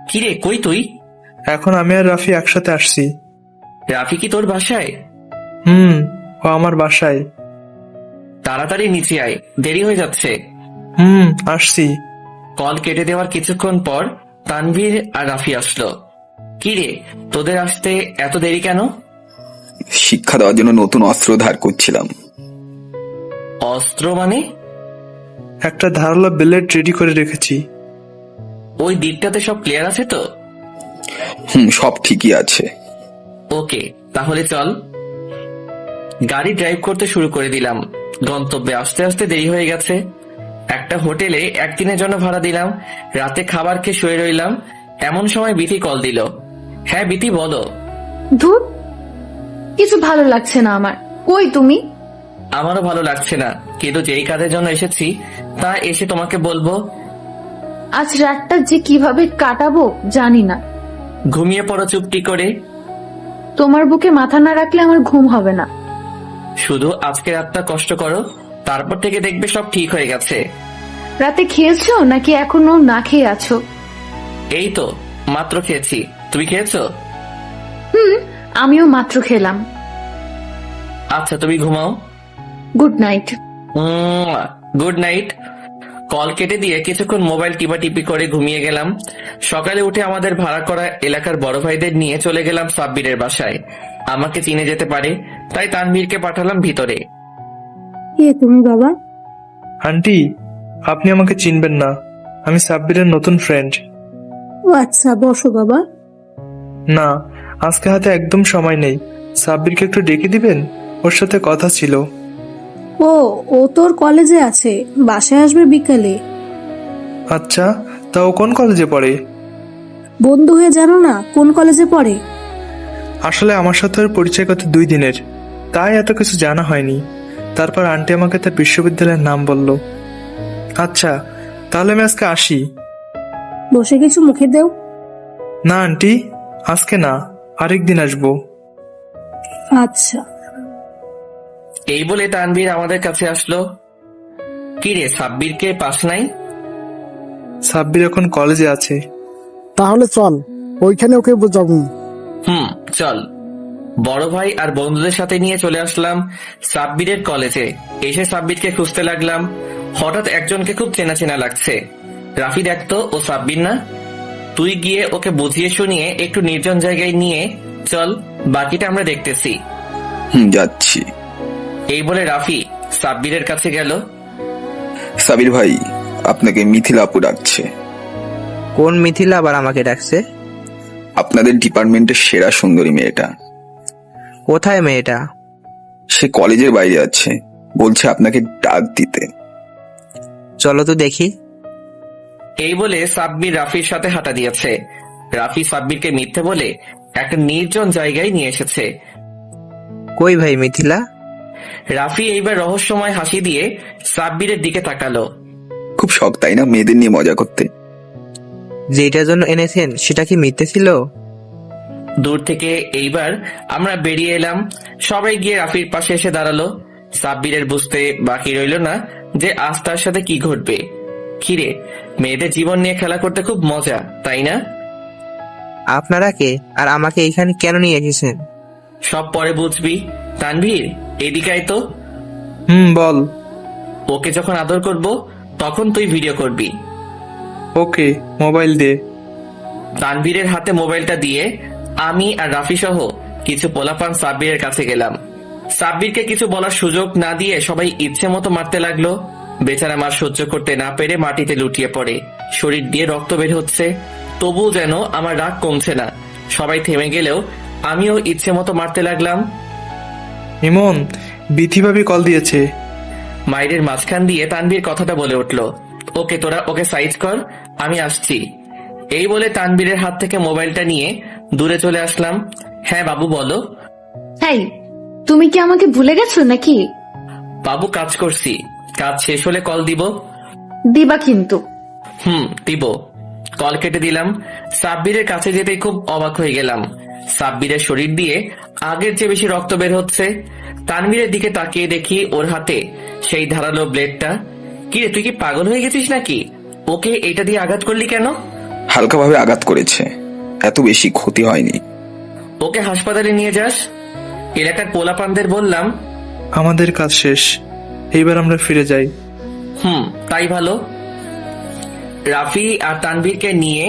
S1: কিরে, কই তুই?
S2: এখন আমি আর রাফি একসাথে আসছি।
S1: রাফি কি তোর বাসায়?
S2: ও আমার বাসায়।
S1: তাড়াতাড়ি নিচে আয়, দেরি হয়ে যাচ্ছে।
S2: আসছি।
S1: কল কেটে দেওয়ার কিছুক্ষণ পর তানভীর আর রাফি আসলো। কিরে, তোদের আসতে এত দেরি কেন?
S3: শিক্ষা দেওয়ার জন্য নতুন অস্ত্র ধার করছিলাম।
S1: অস্ত্র মানে?
S2: একটা ধারালো ব্লেড রেডি করে রেখেছি।
S1: ওই দিকটাতে সব ক্লিয়ার আছে তো?
S3: সব ঠিকই আছে।
S1: ওকে, তাহলে চল। গাড়ি ড্রাইভ করতে শুরু করে দিলাম। গন্তব্যে আসতে আসতে দেরি হয়ে গেছে। একটা হোটেলে একদিনের জন্য ভাড়া দিলাম। রাতে খাবার খেয়ে শুয়ে রইলাম। এমন সময় বিথি কল দিল। হ্যাঁ বিথি, বলো।
S5: ধুর, কিছু ভালো লাগছে না আমার। কই তুমি?
S1: আমারও ভালো লাগছে না, কিন্তু যেই কাজের জন্য এসেছি তা এসে তোমাকে বলবো।
S5: আজ রাতটা যে কিভাবে কাটাবো জানি না।
S1: ঘুমিয়ে পড়ো চুপটি করে।
S5: তোমার বুকে মাথা না রাখলে আমার ঘুম হবে না।
S1: শুধু আজকে রাতটা কষ্ট করো, তারপর থেকে দেখবে সব ঠিক হয়ে গেছে।
S5: রাতে খেয়েছো নাকি এখনো না খেয়ে আছো?
S1: এই তো মাত্র খেয়েছি, তুমি খেয়েছো?
S5: আমিও মাত্র খেলাম।
S1: আচ্ছা, তুমি ঘুমাও।
S5: Good night.
S1: Good night. Call কেটে দিয়ে কিছুক্ষণ মোবাইল টিপাটিপি করে ঘুমিয়ে গেলাম। সকালে উঠে আমাদের ভাড়া করা এলাকার বড় ভাইদের নিয়ে চলে গেলাম সাব্বিরের বাসায়। আমাকে চিনে যেতে পারে, তাই তানভীরকে পাঠালাম ভিতরে।
S6: কে তুমি বাবা?
S2: আন্টি, আপনি আমাকে চিনবেন না, আমি সাব্বিরের নতুন ফ্রেন্ড।
S6: ও আচ্ছা, বসো বাবা।
S2: না, আজকে হাতে একদম সময় নেই। সাব্বিরকে একটু ডেকে দিবেন, ওর সাথে কথা ছিল।
S6: ও তোর কলেজে আছে, বাসায় আসবে বিকালে।
S2: আচ্ছা, তা ও কোন কলেজে পড়ে?
S6: বন্ধু হয়ে জানো না কোন কলেজে পড়ে?
S2: আসলে আমার সাথে ওর পরিচয় কত 2 দিনের, তাই এত কিছু জানা হয়নি। তারপর আন্টি আমাকে তার বিশ্ববিদ্যালয়ের নাম বলল। আচ্ছা, তাহলে আমি আজকে আসি।
S6: বসে কিছু মুখে দেও।
S2: না আন্টি, আজকে না, আরেকদিন আসবো।
S6: আচ্ছা।
S1: এই বলে তানভীর আমাদের কাছে আসলো। কি রে, সাব্বিরকে পাস নাই?
S2: সাব্বির এখন কলেজে আছে।
S4: তাহলে চল, ওইখানে ওকে বোঝাবো।
S1: চল। বড় ভাই আর বন্ধুদের সাথে নিয়ে চলে আসলাম সাব্বিরের কলেজে। এসে সাব্বিরকে খুঁজতে লাগলাম। হঠাৎ একজনকে খুব চেনা চেনা লাগছে। রাফি, দেখতো ও সাব্বির না? তুই গিয়ে ওকে বুঝিয়ে শুনিয়ে একটু নির্জন জায়গায় নিয়ে চল, বাকিটা আমরা দেখতেছি।
S3: যাচ্ছি।
S1: এই বলে রাফি সাব্বিরের কাছে গেল।
S3: সাবির ভাই, আপনাকে মিথিলা আপু ডাকছে।
S7: কোন মিথিলা আবার আমাকে ডাকছে?
S3: আপনাদের ডিপার্টমেন্টের সেরা সুন্দরী মেয়েটা।
S7: কোথায় মেয়েটা?
S3: সে কলেজের বাইরে আছে, বলছে আপনাকে ডাক দিতে।
S7: চলো তো দেখি।
S1: এই বলে সাব্বির রাফির সাথে হাঁটা দিয়েছে। রাফি সাব্বিরকে মিথ্যে বলে একটা নির্জন জায়গায় নিয়ে এসেছে।
S7: কই ভাই মিথিলা?
S1: রাফি এইবার রহস্যময় হাসি দিয়ে সাব্বিরের দিকে তাকালো।
S3: খুব খুব শখ তাই না মেয়েদের নিয়ে মজা করতে?
S7: যেটার জন্য এনেছেন সেটা কি মিথ্যে ছিল?
S1: দূর থেকে এইবার আমরা বেরিয়ে এলাম। সবাই গিয়ে রাফির পাশে এসে দাঁড়ালো। সাব্বিরের বুঝতে বাকি রইল না যে আজ তার সাথে কি ঘটবে। কিরে, মেয়েদের জীবন নিয়ে খেলা করতে খুব মজা, তাই না?
S7: আপনারা কে আর আমাকে এখানে কেন নিয়ে এসেছেন?
S1: সব পরে বুঝবি। তানভীর, এদিকে আয় তো।
S2: বল।
S1: ওকে যখন আদর করব তখন তুই ভিডিও করবি।
S2: ওকে, মোবাইল দে।
S1: তানভীরের হাতে মোবাইলটা দিয়ে আমি আর রাফি সহ কিছু পোলাপান সাব্বিরের কাছে গেলাম। সাব্বিরকে কিছু বলার সুযোগ না দিয়ে সবাই ইচ্ছে মতো মারতে লাগলো। বেচারা মার সহ্য করতে না পেরে মাটিতে লুটিয়ে পড়ে। শরীর দিয়ে রক্ত বের হচ্ছে, তবুও যেন আমার রাগ কমছে না। সবাই থেমে গেলেও আমিও ইচ্ছে মতো মারতে লাগলাম।
S2: ইমন, বিথি ভাবি কল দিয়েছে।
S1: মায়ের মাঝখান দিয়ে তানভীর কথাটা বলে উঠল, ওকে তোরা ওকে সাইজ কর, আমি আসছি। এই বলে তানভীরের হাত থেকে মোবাইলটা নিয়ে দূরে চলে আসলাম। হ্যাঁ বাবু বলো।
S5: এই, তুমি কি আমাকে ভুলে গেছো নাকি?
S1: বাবু কাজ করছি, কাজ শেষ হলে কল দিব।
S5: দিবা কিন্তু।
S1: দিব। কল কেটে দিলাম। সাব্বিরের কাছে যেতে খুব অবাক হয়ে গেলাম। সাব্বিরের শরীর দিয়ে আগের চেয়ে বেশি রক্ত বের হচ্ছে। তানভীরের দিকে তাকিয়ে দেখি ওর হাতে সেই ধারালো ব্লেডটা। কিরে, তুই কি পাগল হয়ে গেছিস নাকি? ওকে এটা দিয়ে আঘাত করলি কেন?
S3: হালকাভাবে আঘাত করেছে, এত বেশি ক্ষতি হয়নি।
S1: ওকে হাসপাতালে নিয়ে যাস। এলাকার পোলাপানদের বললাম,
S2: আমাদের কাজ শেষ, এইবার আমরা ফিরে যাই।
S1: তাই ভালো। রাফি আর তানভীরকে নিয়ে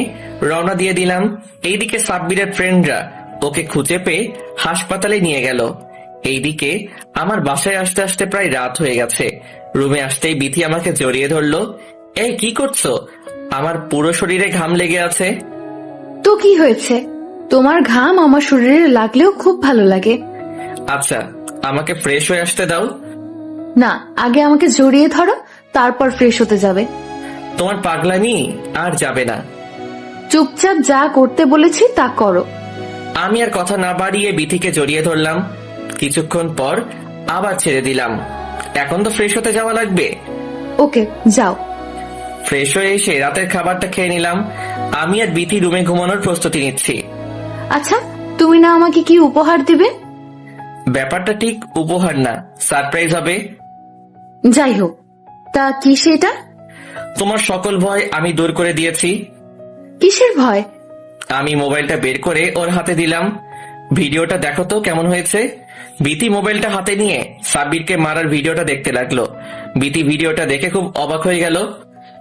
S1: রওনা দিয়ে দিলাম। এইদিকে সাব্বিরের ফ্রেন্ডরা ওকে খুঁজে পেয়ে হাসপাতালে নিয়ে গেল। এইদিকে আমার বাসায় আসতে আসতে প্রায় রাত হয়ে গেছে। রুমে আসতেই বিথি আমাকে জড়িয়ে ধরলো। এই কি করছো? আমার পুরো শরীরে ঘাম লেগে আছে।
S5: তো কি হয়েছে? তোমার ঘাম আমার শরীরে লাগলেও খুব ভালো লাগে।
S1: আচ্ছা, আমাকে ফ্রেশ হয়ে আসতে দাও।
S5: না, আগে আমাকে জড়িয়ে ধরো, তারপর ফ্রেশ হতে যাবে।
S1: তোমার পাগলামি আর যাবে না।
S5: চুপচাপ যা করতে বলেছি তা করো।
S1: আমি আর কথা না বাড়িয়ে বিথিকে জড়িয়ে ধরলাম। কিছুক্ষণ পর আবার ছেড়ে দিলাম। এখন তো ফ্রেশ হতে যাওয়া লাগবে।
S5: ওকে, যাও।
S1: ফ্রেশ হয়ে এসে রাতের খাবারটা খেয়ে নিলাম। আমি আর বিথি রুমে ঘুমানোর প্রস্তুতি নিচ্ছি।
S5: আচ্ছা, তুমি না আমাকে কি উপহার দিবে?
S1: ব্যাপারটা ঠিক উপহার না, সারপ্রাইজ হবে।
S5: যাই হোক, তা কি সেটা?
S1: তোমার সকল ভয় আমি দূর করে দিয়েছি।
S5: কিসের ভয়?
S1: আমি মোবাইলটা বের করে ওর হাতে দিলাম। ভিডিওটা দেখো তো কেমন হয়েছে। বিথি মোবাইলটা হাতে নিয়ে সাব্বিরকে মারার ভিডিওটা দেখতে লাগলো। বিথি ভিডিওটা দেখে খুব অবাক হয়ে গেল।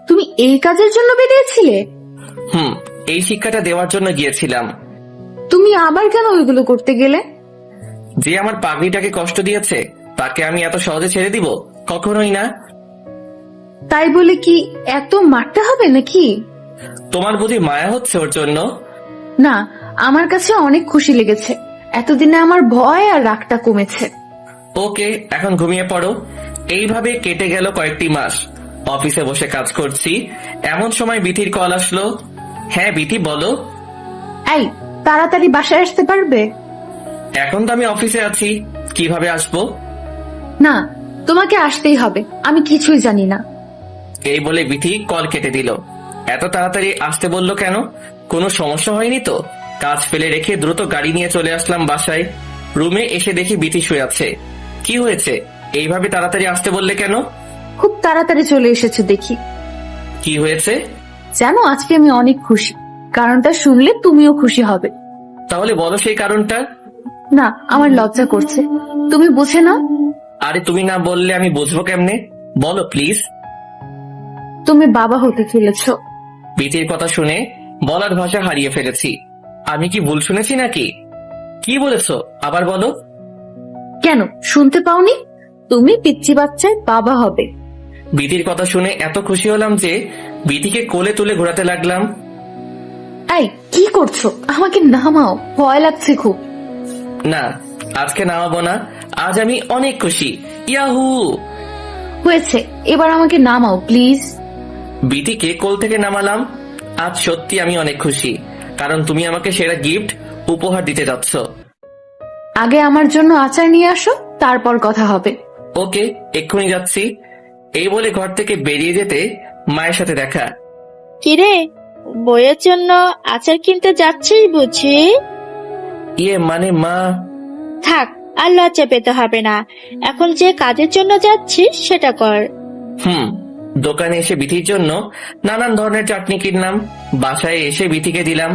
S5: তুমি এই কাজের জন্য বেরিয়েছিলে?
S1: এই শিক্ষাটা দেওয়ার জন্য গিয়েছিলাম।
S5: তুমি আবার কেন ওইগুলো করতে গেলে?
S1: যে আমার পাগড়িটাকে কষ্ট দিয়েছে তাকে আমি এত সহজে ছেড়ে দিব? কখনোই না।
S5: তাই বলে কি এত মারতে হবে নাকি?
S1: তোমার বুঝি মায়া হচ্ছে ওর জন্য?
S5: না, আমার কাছে অনেক খুশি লেগেছে। এতদিনে আমার ভয় আর রাগটা কমেছে।
S1: ওকে, এখন ঘুমিয়ে পড়ো। এইভাবে কেটে গেল কয়েকটি মাস। অফিসে বসে কাজ করছি, এমন সময় বিথির কল আসলো। হ্যাঁ বিথি বলো।
S5: এই, তাড়াতাড়ি বাসায় আসতে পারবে?
S1: এখন তো আমি অফিসে আছি, কিভাবে আসবো?
S5: না, তোমাকে আসতেই হবে, আমি কিছুই জানি না।
S1: এই বলে বিথি কল কেটে দিল। এত তাড়াতাড়ি আসতে বললো কেন? কোনো সমস্যা হয়নি তো? কাজ ফেলে রেখে দ্রুত গাড়ি নিয়ে চলে আসলাম বাসায়। রুমে এসে দেখি বিথি শুয়ে আছে। কি হয়েছে? এইভাবে তাড়াতাড়ি আসতে বললে কেন?
S5: খুব তাড়াতাড়ি চলে এসেছো দেখি।
S1: কি হয়েছে?
S5: জানো, আজকে আমি অনেক খুশি। কারণটা শুনলে তুমিও খুশি হবে।
S1: তাহলে বলো সেই কারণটা।
S5: না, আমার লজ্জা করছে, তুমি বুঝে নাও।
S1: আরে তুমি না বললে আমি বুঝবো কেমনে? বলো প্লিজ।
S5: তুমি বাবা হতে চলেছো।
S1: বিথির কথা শুনে বলার ভাষা হারিয়ে ফেলেছি। আমি কি ভুল শুনেছি নাকি? কি বলেছো আবার বলো।
S5: কেন, শুনতে পাওনি? তুমি পিচ্চি বাচ্চায় বাবা হবে।
S1: বিথির কথা শুনে এত খুশি হলাম যে বিথিকে কোলে তুলে ঘোরাতে লাগলাম।
S5: এই, কি করছো? আমাকে নামাও, ভয় লাগছে খুব।
S1: না, আজকে নামাবো না। আজ আমি অনেক খুশি। ইয়াহু!
S5: হয়েছে, এবার আমাকে নামাও প্লিজ।
S1: বিথিকে কোল থেকে নামালাম। আজ সত্যি আমি অনেক খুশি, কারণ তুমি আমাকে সেরা গিফট উপহার দিতে যাচ্ছ।
S5: আগে আমার জন্য আচার নিয়ে আসো, তারপর কথা হবে।
S1: ওকে, এক্ষুনি যাচ্ছি। এই বলে ঘর থেকে বেরিয়ে যেতে মায়ের সাথে দেখা।
S9: কিরে, বইয়ের জন্য আচার কিনতে যাচ্ছিস বুঝি?
S1: মানে মা।
S9: থাক, আর লজ্জা পেতে হবে না। এখন যে কাজের জন্য যাচ্ছিস সেটা কর।
S1: দোকানে এসে বিথির জন্য নানান ধরনের চাটনি কিনলাম, বাসায় এসে বিথিকে দিলাম।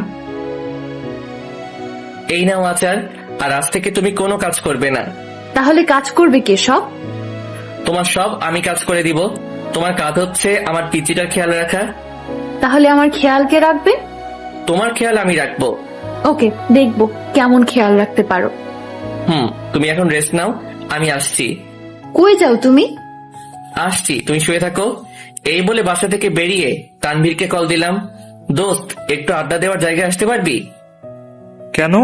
S1: এই নাও আচার, আর আজ থেকে তুমি কোনো কাজ করবে না।
S5: তাহলে কাজ করবে কে সব?
S1: তোমার সব আমি কাজ করে দিব। তোমার কাজ হচ্ছে আমার পিচিটার খেয়াল রাখা।
S5: তাহলে আমার খেয়াল কে রাখবে?
S1: তোমার খেয়াল আমি রাখবো।
S5: ওকে, দেখবো কেমন খেয়াল রাখতে পারো।
S1: তুমি এখন রেস্ট নাও, আমি আসছি।
S5: কই যাও তুমি?
S1: আসছি, তুমি শুয়ে থাকো। এই বলে বাসা থেকে বেরিয়ে তানভীরকে কল দিলাম। দোস্ত, একটু আড্ডা দেওয়ার জায়গায় আসতে পারবি?
S2: কেন?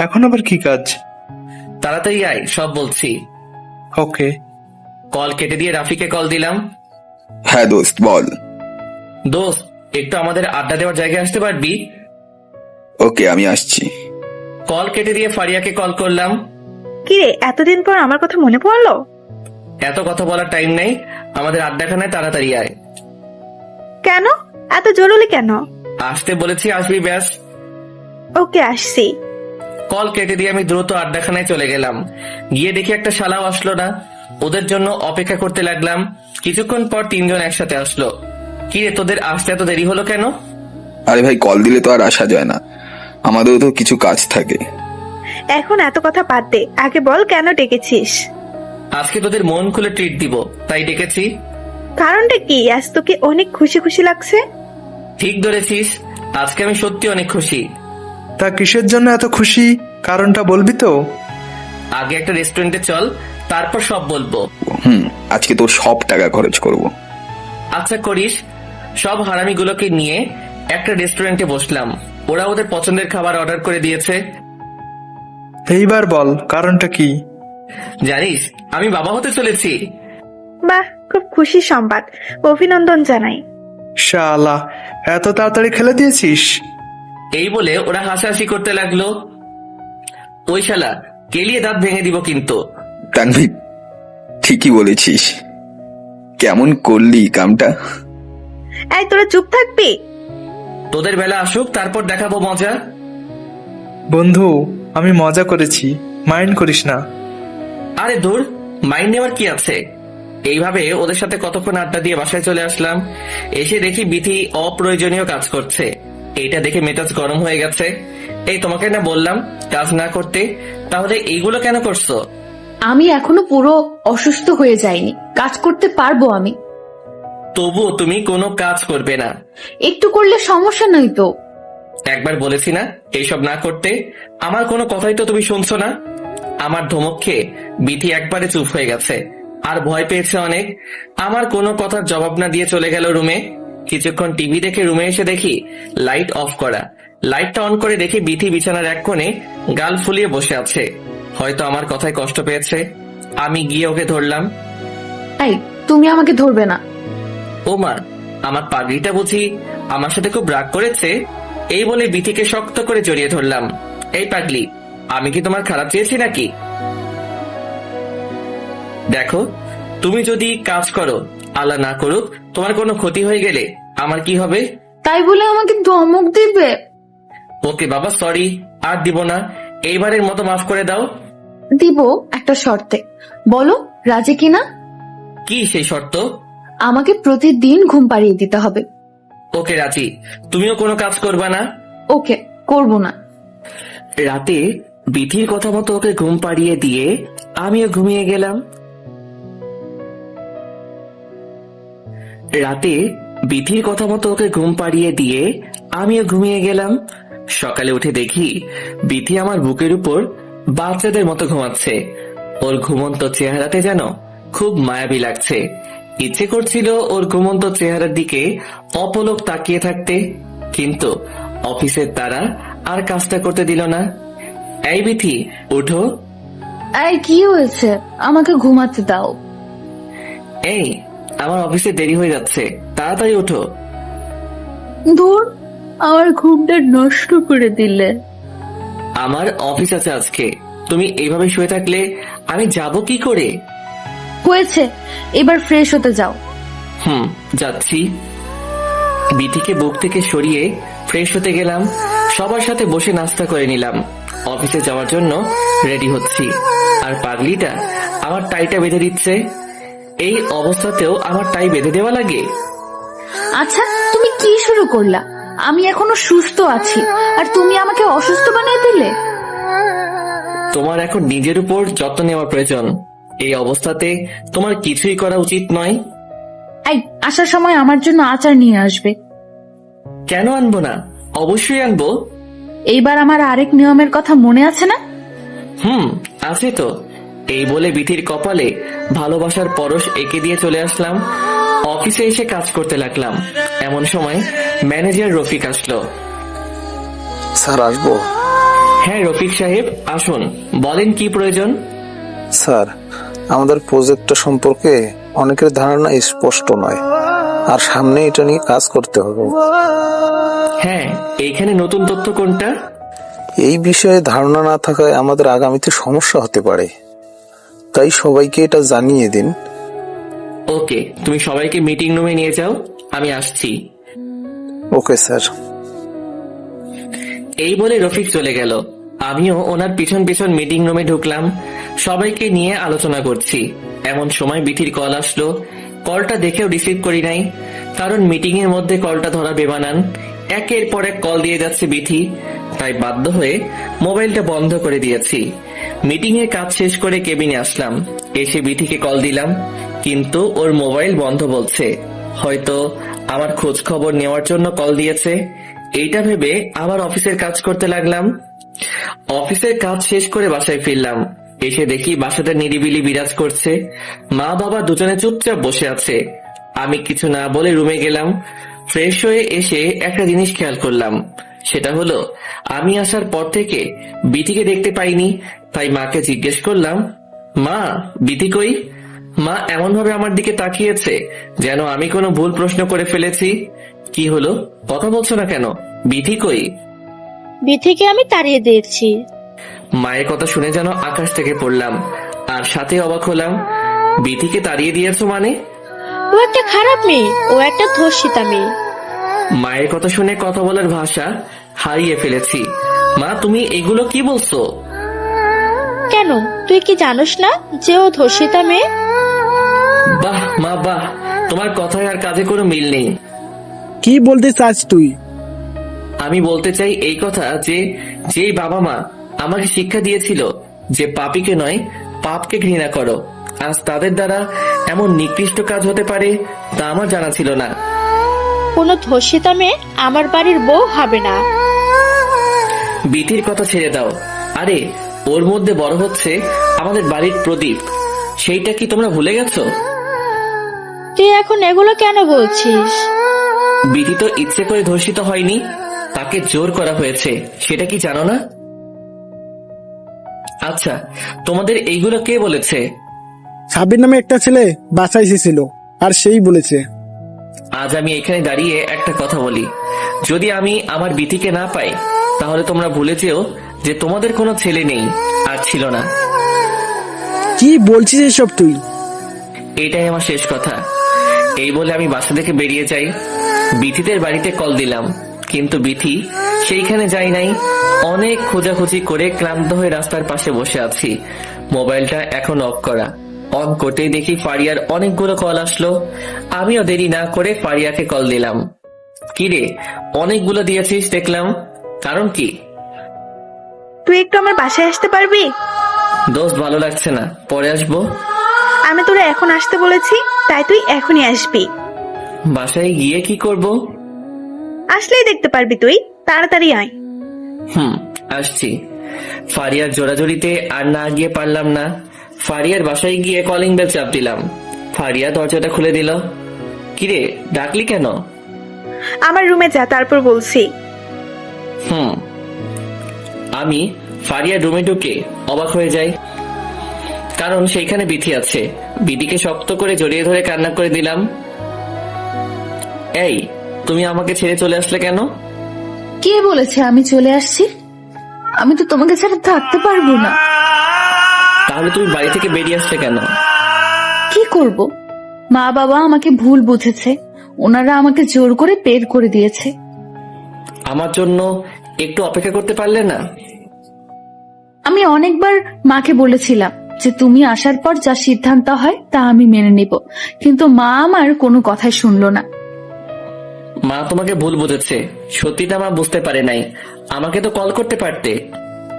S2: এখন আবার কি কাজ?
S1: তাড়াতাড়ি আয়, সব বলছি।
S2: ওকে।
S1: কল কেটে দিয়ে রাফিকে কল দিলাম।
S3: হ্যাঁ দোস্ত, বল।
S1: দোস্ত, একটু আমাদের আড্ডা দেওয়ার জায়গায় আসতে পারবি?
S3: ওকে, আমি আসছি।
S1: কল কেটে দিয়ে ফারিয়াকে কল করলাম।
S10: কিরে, এতদিন পর আমার কথা মনে পড়লো?
S1: এত কথা বলার টাইম নেই, আমাদের আড্ডাখানায় তাড়াতাড়ি আয়।
S10: কেন এত জরুরি কেন?
S1: আসতে বলেছি, আসবি ব্যাস।
S10: ওকে, আসছি।
S1: কল কেটে দিয়ে আমি দ্রুত আড্ডাখানায় চলে গেলাম। গিয়ে দেখি একটা শালাও আসলো না। ওদের জন্য অপেক্ষা করতে লাগলাম। কিছুক্ষণ পর তিনজন একসাথে আসলো। কি রে, তোদের আসতে এত দেরি হলো কেন?
S3: আরে ভাই, কল দিলে তো আর আসা যায় না, আমাদেরও তো কিছু কাজ থাকে।
S10: এখন এত কথা বাদ দে, আগে বল কেন ডেকেছিস?
S1: আজকে তোদের মন খুলে ট্রিট দিব, তাই ডেকেছি।
S10: কারণটা কি? আজ তোকে অনেক খুশি খুশি লাগছে।
S1: ঠিক ধরেছিস, আজকে আমি সত্যি অনেক খুশি।
S2: তা কিসের জন্য এত খুশি, কারণটা বলবি তো?
S1: আগে একটা রেস্টুরেন্টে চল, তারপর সব বলবো।
S3: আজকে তোর সব টাকা খরচ করব।
S1: আচ্ছা করিস। সব হারামিগুলোকে নিয়ে একটা রেস্টুরেন্টে বসলাম। ওরা ওদের পছন্দের খাবার অর্ডার করে দিয়েছে।
S2: এইবার বল কারণটা কি?
S1: জানিস, আমি বাবা হতে চলেছি।
S10: বাহ, খুব খুশি সংবাদ, অভিনন্দন জানাই।
S2: শালা, এত তাড়াতাড়ি খেলে দিয়েছিস?
S1: এই বলে ওরা হাসাহাসি করতে লাগলো। ওই শালা, কেলিয়ে দাঁত ভেঙে দিব কিন্তু।
S3: তানভীর, ঠিকই বলেছিস। কেমন করলি কামটা?
S10: এই, তোরা চুপ থাকবি?
S1: তোদের বেলা আসুক, তারপর দেখাবো মজা।
S2: বন্ধু, আমি মজা করেছি, মাইন্ড করিস না।
S1: আরে দূর, মাইন্ড নেওয়ার কি আছে। এইভাবে ওদের সাথে কতক্ষণ আড্ডা দিয়ে বাসায় চলে আসলাম। এসে দেখি বিথি অপ্রয়োজনীয় কাজ করছে। এইটা দেখে মেজাজ গরম হয়ে গেছে। এই তোমাকে না বললাম কাজ না করতে, তাহলে এইগুলো কেন করছো?
S5: আমি এখনো পুরো অসুস্থ হয়ে যাইনি, কাজ করতে পারবো আমি।
S1: তবুও তুমি কোনো কাজ করবে না?
S5: একটু করলে সমস্যা নাই তো।
S1: একবার বলেছি না এইসব না করতে। আমার কোনো কথাই তো তুমি শুনছো না। আমার ধমক খেয়ে বিথি একবারে চুপ হয়ে গেছে, আর ভয় পেয়েছে অনেক। আমার কোনো কথার জবাব না দিয়ে চলে গেল রুমে। কিছুক্ষণ টিভি দেখে রুমে এসে দেখি লাইট অফ করা। লাইটটা অন করে দেখি বিথি বিছানার এক কোণে গাল ফুলিয়ে বসে আছে। হয়তো আমার কথায় কষ্ট পেয়েছে। আমি গিয়ে ওকে ধরলাম।
S5: এই, তুমি আমাকে ধরবে না।
S1: ও মা, আমার পাগড়িটা বুঝি আমার সাথে খুব রাগ করেছে। এই বলে বিথিকে শক্ত করে জড়িয়ে ধরলাম। এই পাগলি, আমি কি তোমার খারাপ চেয়েছি নাকি? দেখো, তুমি যদি কাজ করো, আল্লাহ না করুক তোমার কোনো ক্ষতি হয়ে গেলে আমার কি হবে?
S5: তাই বলে আমাকে ধমক দিবে?
S1: ওকে বাবা, সরি, আর দিব না। এইবারের মতো মাফ করে দাও।
S5: দিব, একটা শর্তে। বলো রাজি কিনা?
S1: কি সেই শর্ত?
S5: আমাকে প্রতিদিন ঘুম পাড়িয়ে দিতে হবে।
S1: ওকে রাজি। তুমিও কোনো কাজ করবা না?
S5: ওকে, করব না।
S1: রাতে বিথির কথা মতো ওকে ঘুম পাড়িয়ে দিয়ে আমিও ঘুমিয়ে গেলাম। রাতে বিথির কথা মতো ওকে ঘুম পাড়িয়ে দিয়ে আমিও ঘুমিয়ে গেলাম। সকালে উঠে দেখি বিথি আমার বুকের উপর বাচ্চাদের মতো ঘুমাচ্ছে। ওর ঘুমন্ত চেহারাতে যেন খুব মায়াবী লাগছে। ইচ্ছে করছিল ওর ঘুমন্ত চেহারার দিকে অপলক তাকিয়ে থাকতে, কিন্তু অফিসের তারা আর কাজটা করতে দিল না। এই বিথি, উঠো।
S5: এই, কি হয়েছে? আমাকে ঘুমাতে দাও।
S1: এই, আমার অফিসে দেরি হয়ে যাচ্ছে, তাড়াতাড়ি উঠো।
S5: দূর, আমার ঘুমটা নষ্ট করে দিলে।
S1: আমার অফিস আছে আজকে, তুমি এইভাবে শুয়ে থাকলে আমি যাব কি করে?
S5: হয়েছে, এবার ফ্রেশ হতে যাও।
S1: যাচ্ছি। বিথিকে বুক থেকে সরিয়ে ফ্রেশ হতে গেলাম। সবার সাথে বসে নাস্তা করে নিলাম। অফিসে যাওয়ার জন্য রেডি হচ্ছি, আর পাগলিটা আমার টাইটা বেঁধে দিচ্ছে। এই অবস্থাতেও আমার টাই বেঁধে দেওয়া লাগে?
S5: আচ্ছা, তুমি কি শুরু করলা? আমি এখনো সুস্থ আছি আর তুমি আমাকে অসুস্থ বানিয়ে দিলে।
S1: তোমার এখন নিজের উপর যত্ন নেওয়া প্রয়োজন। এই অবস্থাতে তোমার কিছুই করা উচিত নয়।
S5: এই, আসার সময় আমার জন্য আচার নিয়ে আসবে।
S1: কেন আনবো না? অবশ্যই আনবো।
S5: এইবার আমার আরেক নিয়মের কথা মনে আছে না?
S1: আছে তো। এই বলে বিথির কপালে ভালোবাসার পরশ এঁকে দিয়ে চলে আসলাম। অফিসে এসে কাজ করতে লাগলাম। এমন সময় ম্যানেজার রফিক আসলো।
S13: স্যার আসবো?
S1: হ্যাঁ রফিক সাহেব, আসুন, বলেন কি প্রয়োজন।
S13: স্যার, আমাদের প্রজেক্টটা সম্পর্কে অনেকের ধারণা স্পষ্ট নয়, আর সামনে এটা নিয়ে কাজ করতে হবে।
S1: হ্যাঁ, এইখানে নতুন তথ্য কোনটা?
S13: এই বিষয়ে ধারণা না থাকায় আমাদের আগামীতে সমস্যা হতে পারে, তাই সবাইকে এটা জানিয়ে দিন।
S1: ওকে, তুমি সবাইকে মিটিং রুমে নিয়ে যাও, আমি আসছি।
S13: Okay sir.
S1: এই বলে রফিক চলে গেল। আমিও ওনার পিছন পিছন মিটিং রুমে ঢুকলাম। সবাইকে নিয়ে আলোচনা করছি। এমন সময় বিথির কল আসলো। কলটা দেখেও রিসিভ করি নাই, কারণ মিটিং এর মধ্যে কলটা ধরা বেমানান। একের পর এক কল দিয়ে যাচ্ছে বিথি, তাই বাধ্য হয়ে মোবাইলটা বন্ধ করে দিয়েছি। মিটিং এর কাজ শেষ করে কেবিনে আসলাম। এসে বিথিকে কল দিলাম, কিন্তু ওর মোবাইল বন্ধ বলছে। হয়তো আমার খোঁজ খবর নেওয়ার জন্য কল দিয়েছে। এইটা ভেবে আবার অফিসের কাজ করতে লাগলাম। অফিসের কাজ শেষ করে বাসায় ফিরলাম। এসে দেখি বাসাটা নিরিবিলি বিরাজ করছে। মা বাবা দুজনে চুপচাপ বসে আছে। আমি কিছু না বলে রুমে গেলাম। ফ্রেশ হয়ে এসে একটা জিনিস খেয়াল করলাম। সেটা হলো, আমি আসার পর থেকে বিথিকে দেখতে পাইনি। তাই মাকে জিজ্ঞেস করলাম, মা, বিথি কই? মা এমন ভাবে আমার দিকে তাকিয়েছে যেন আমি কোনো ভুল প্রশ্ন করে ফেলেছি। কি হলো, কথা বলছো না কেন? বিথি কই?
S9: বিথিকে আমি তাড়িয়ে দিয়েছি।
S1: মায়ের কথা শুনে যেন আকাশ থেকে পড়লাম, আর সাথে অবাক হলাম। বিথিকে তাড়িয়ে দিয়েছো মানে?
S9: ও একটা খারাপ মেয়ে, ও একটা ধর্ষিতা মেয়ে।
S1: মায়ের কথা শুনে কথা বলার ভাষা হারিয়ে ফেলেছি। মা, তুমি এগুলো কি বলছো?
S9: কেন, তুই কি জানোস না যে ও ধর্ষিতা মেয়ে?
S1: বাহ মা বাহ, তোমার কথায় আর কাজে কোনো মিল নেই।
S4: কি বলতে চাস তুই?
S1: আমি বলতে চাই এই কথা যে, যেই বাবা মা আমাকে শিক্ষা দিয়েছিল যে পাপীকে নয় পাপকে ঘৃণা করো, আজ তাদের দ্বারা এমন নিকৃষ্ট কাজ হতে পারে তা আমার জানা ছিল না।
S9: কোনো ধর্ষিতা মেয়ে আমার বাড়ির বউ হবে না।
S1: বিথির কথা ছেড়ে দাও। আরে, ওর মধ্যে বড় হচ্ছে আমাদের বাড়ির প্রদীপ। সেইটা কি তোমরা ভুলে গেছো?
S9: তুই এখন এগুলো কেন বলছিস?
S1: বিথি তো ইচ্ছে করে ধর্ষিত হয়নি, তাকে জোর করা হয়েছে। সেটা কি জানো না? আচ্ছা, তোমাদের এইগুলো কে বলেছে?
S4: সাবির নামে একটা ছেলে বাসায় এসেছিল, আর সেই বলেছে।
S1: আজ আমি এখানে দাঁড়িয়ে একটা কথা বলি, যদি আমি আমার বিথিকে না পাই তাহলে তোমরা ভুলে যেও যে তোমাদের কোনো ছেলে নেই আর ছিল না।
S4: কি বলছিস এসব তুই?
S1: এটাই আমার শেষ কথা। এই বলে আমি বাসা থেকে বেরিয়ে যাই। বিথিদের বাড়িতে কল দিলাম, কিন্তু বিথি সেইখানে যাই নাই। অনেক খোঁজাখুঁজি করে ক্লান্ত হয়ে রাস্তার পাশে বসে আছি। মোবাইলটা এখন অফ করা। অন করতেই দেখি ফারিয়ার অনেকগুলো কল আসলো। আমিও দেরি না করে ফারিয়াকে কল দিলাম। কিরে, অনেকগুলো দিয়েছিস দেখলাম, কারণ কি?
S10: তুই একটু আমার বাসায় আসতে পারবি?
S1: দোস্ত, ভালো লাগছে না, পরে আসবো।
S10: আমি তোরা এখন আসতে বলেছি, তাই তুই এখনই আসবি।
S1: বাসায় গিয়ে কি করব?
S10: আসলেই দেখতে পারবি তুই, তাড়াতাড়ি আয়।
S1: আসছি। ফারিয়ার জোরাজোরিতে আর না গিয়ে পারলাম না। ফারিয়ার বাসায় গিয়ে কলিং বেল চাপ দিলাম। ফারিয়া দরজাটা খুলে দিল। কিরে, ডাকলি কেন?
S10: আমার রুমে যা, তারপর বলছি।
S1: আমি ফারিয়ার রুমে ঢুকে অবাক হয়ে যাই, কারণ সেইখানে বিথি আছে। বিথিকে শক্ত করে জড়িয়ে ধরে কান্না করে দিলাম। এই, তুমি আমাকে ছেড়ে চলে আসলে কেন?
S5: কে বলেছে আমি চলে আসছি? আমি তো তোমাকে ছাড়া থাকতে পারবো না।
S1: তাহলে তুমি বাড়ি থেকে বেরিয়ে আসলে কেন?
S5: কি করব? মা বাবা আমাকে ভুল বুঝেছে। ওনারা আমাকে জোর করে বের করে দিয়েছে।
S1: আমার জন্য একটু অপেক্ষা করতে পারলে না?
S5: আমি অনেকবার মাকে বলেছিলাম যে তুমি আসার পর যা সিদ্ধান্ত হয় তা আমি মেনে নিব, কিন্তু মা আমার কোনো কথাই শুনলো না।
S1: মা তোমাকে ভুল বুঝেছে, সত্যিটা মা বুঝতে পারে নাই। আমাকে তো কল করতে পারতে।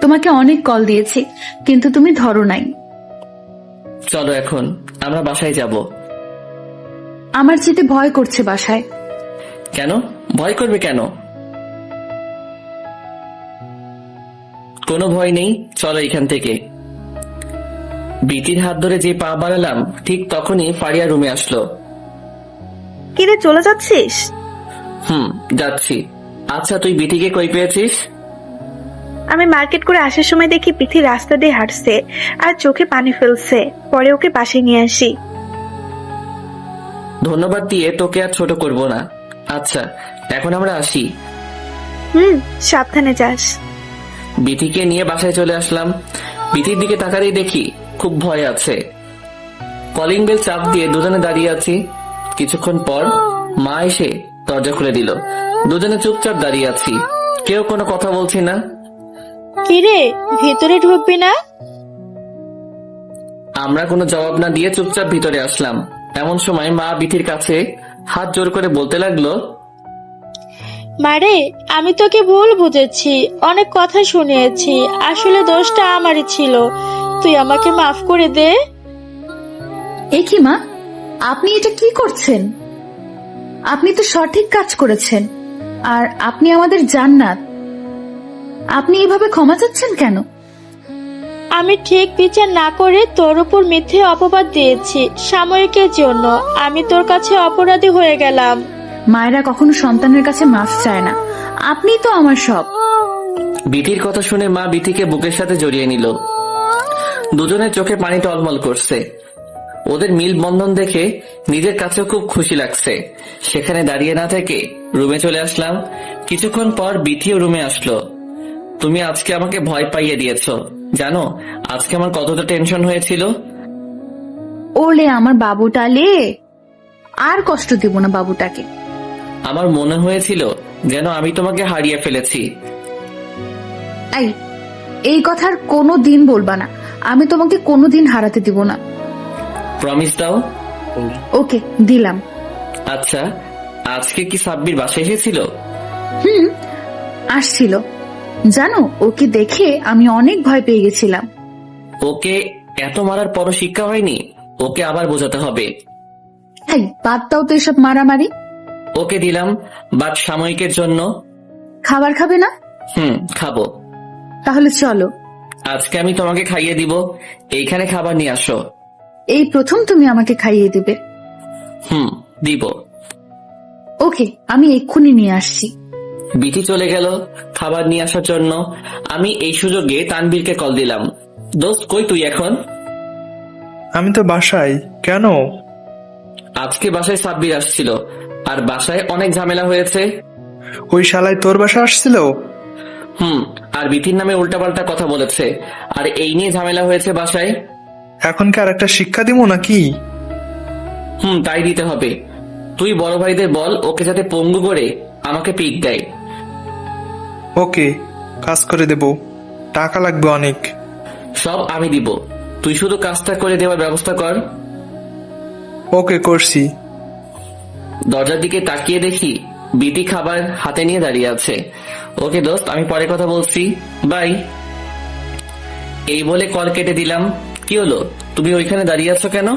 S5: তোমাকে অনেক কল দিয়েছি, কিন্তু তুমি ধরো নাই।
S1: চলো এখন আমরা বাসায় যাব।
S5: আমার যেতে ভয় করছে বাসায়।
S1: কেন ভয় করবে কেন? কোনো ভয় নেই, চলো এখান থেকে। বিতির হাত ধরে যে পা বাড়ালাম ঠিক তখনই ফারিয়া রুমে আসলো।
S10: কিরে চলে যাচ্ছিস?
S1: যাচ্ছি। আচ্ছা তুই বিটিকে কই পেয়েছিস?
S10: আমি মার্কেট করে আসার সময় দেখি পিথি রাস্তা দিয়ে হাঁটছে আর চোখে পানি ফেলছে, পরে ওকে পাশে নিয়ে আসি।
S1: ধন্যবাদ দিয়ে তোকে আর ছোট করব না। আচ্ছা এখন আমরা আসি।
S10: সাবধানে যাস।
S1: বিথিকে নিয়ে বাসায় চলে আসলাম। বিথির দিকে তাকাতেই দেখি খুব ভয় আছে। কলিং বেল চাপ দিয়ে দুজনে দাঁড়িয়ে আছি। কিছুক্ষণ পর মা এসে দরজা খুলে দিল। দুজনে চুপচাপ দাঁড়িয়ে আছি, কেউ কোনো কথা বলছি না।
S9: কিরে ভেতরে ঢুকবি না?
S1: আমরা কোনো জবাব না দিয়ে চুপচাপ ভিতরে আসলাম। এমন সময় মা বিথির কাছে হাত জোর করে বলতে লাগলো,
S9: মারে আমি তোকে ভুল বুঝেছি, অনেক কথা শুনিয়েছি, আসলে দোষটা আমারই ছিল, তুই আমাকে মাফ করে দে।
S5: এ কি মা, আপনি এটা কি করছেন? আপনি তো সঠিক কাজ করেছেন, আর আপনি আমাদের জান্নাত। আপনি এভাবে ক্ষমা চাচ্ছেন কেন?
S9: আমি ঠিক বিচার না করে তোর উপর মিথ্যে অপবাদ দিয়েছি সাময়িকের জন্য। আমি তোর কাছে অপরাধী হয়ে গেলাম।
S5: মায়েরা কখনো সন্তানের কাছে মাফ চায় না, আপনি তো আমার সব।
S1: বিথির কথা শুনে মা বিথিকে বুকের সাথে জড়িয়ে নিল। দুজনের চোখে পানি টলমল করছে। ওদের মিল বন্ধন দেখে নিজের কাছেও খুব খুশি লাগছে। সেখানে দাঁড়িয়ে না থেকে রুমে চলে আসলাম। কিছুক্ষণ পর বিথিও রুমে আসলো। তুমি আজকে আমাকে ভয় পাইয়ে দিয়েছো, জানো আজকে আমার কতটা টেনশন হয়েছিল।
S5: ওলে আমার বাবুটা লে, আর কষ্ট দেব না বাবুটাকে।
S1: আমার মনে হয়েছিল যেন আমি তোমাকে হারিয়ে ফেলেছি।
S5: এই কথা আর কোনো দিন বলবা না, আমি তোমাকে কোনোদিন হারাতে দিব না।
S1: প্রমিস দাও।
S5: ওকে দিলাম।
S1: আচ্ছা আজকে কি সাব্বির বাসায় এসেছিল?
S5: আসছিল। জানো ওকে দেখে আমি অনেক ভয় পেয়ে গেছিলাম।
S1: ওকে এত মারার পরও শিক্ষা হয়নি? ওকে আবার বোঝাতে হবে।
S5: বাদ দাও তো এসব মারামারি।
S1: ওকে দিলাম, বাট সাময়িকের জন্য।
S5: খাবার খাবে না?
S1: খাবো।
S5: তাহলে চলো।
S1: আজকে আমি তোমাকে খাইয়ে দিব, এইখানে খাবার নিয়ে আসো।
S5: এই প্রথম তুমি আমাকে খাইয়ে দিবে?
S1: দিব।
S5: ওকে, আমি এক্ষুনি নিয়ে আসছি।
S1: বিথি চলে গেল খাবার নিয়ে আসার জন্য। আমি এই সুযোগে তানভীরকে কল দিলাম। দোস্ত কই তুই এখন?
S2: আমি তো বাসায়। কেন?
S1: আজকে বাসায় সাব্বির আসছিল, আর বাসায় অনেক ঝামেলা হয়েছে।
S2: ওই শালায় তোর বাসা আসছিল?
S1: আর বিথির নামে উল্টাপাল্টা কথা বলেছে, আর এই নিয়ে ঝামেলা হয়েছে বাসায়।
S2: এখন কি আর একটা শিক্ষা দিব নাকি?
S1: তাই দিতে হবে। তুই বড় ভাইদের বল ওকে যাতে পঙ্গু করে আমাকে পিক দেয়।
S2: ওকে, কাজ করে দেব, টাকা লাগবে অনেক।
S1: সব আমি দিব, তুই শুধু কাজটা করে দেওয়ার ব্যবস্থা কর।
S2: ওকে, করছি।
S1: দরজার দিকে তাকিয়ে দেখি বিথি খাবার হাতে নিয়ে দাঁড়িয়ে আছে। ওকে দোস্ত, আমি পরে কথা বলছি, বাই। এই বলে কল কেটে দিলাম। কি হলো, তুমি ওইখানে দাঁড়িয়ে আছো কেন?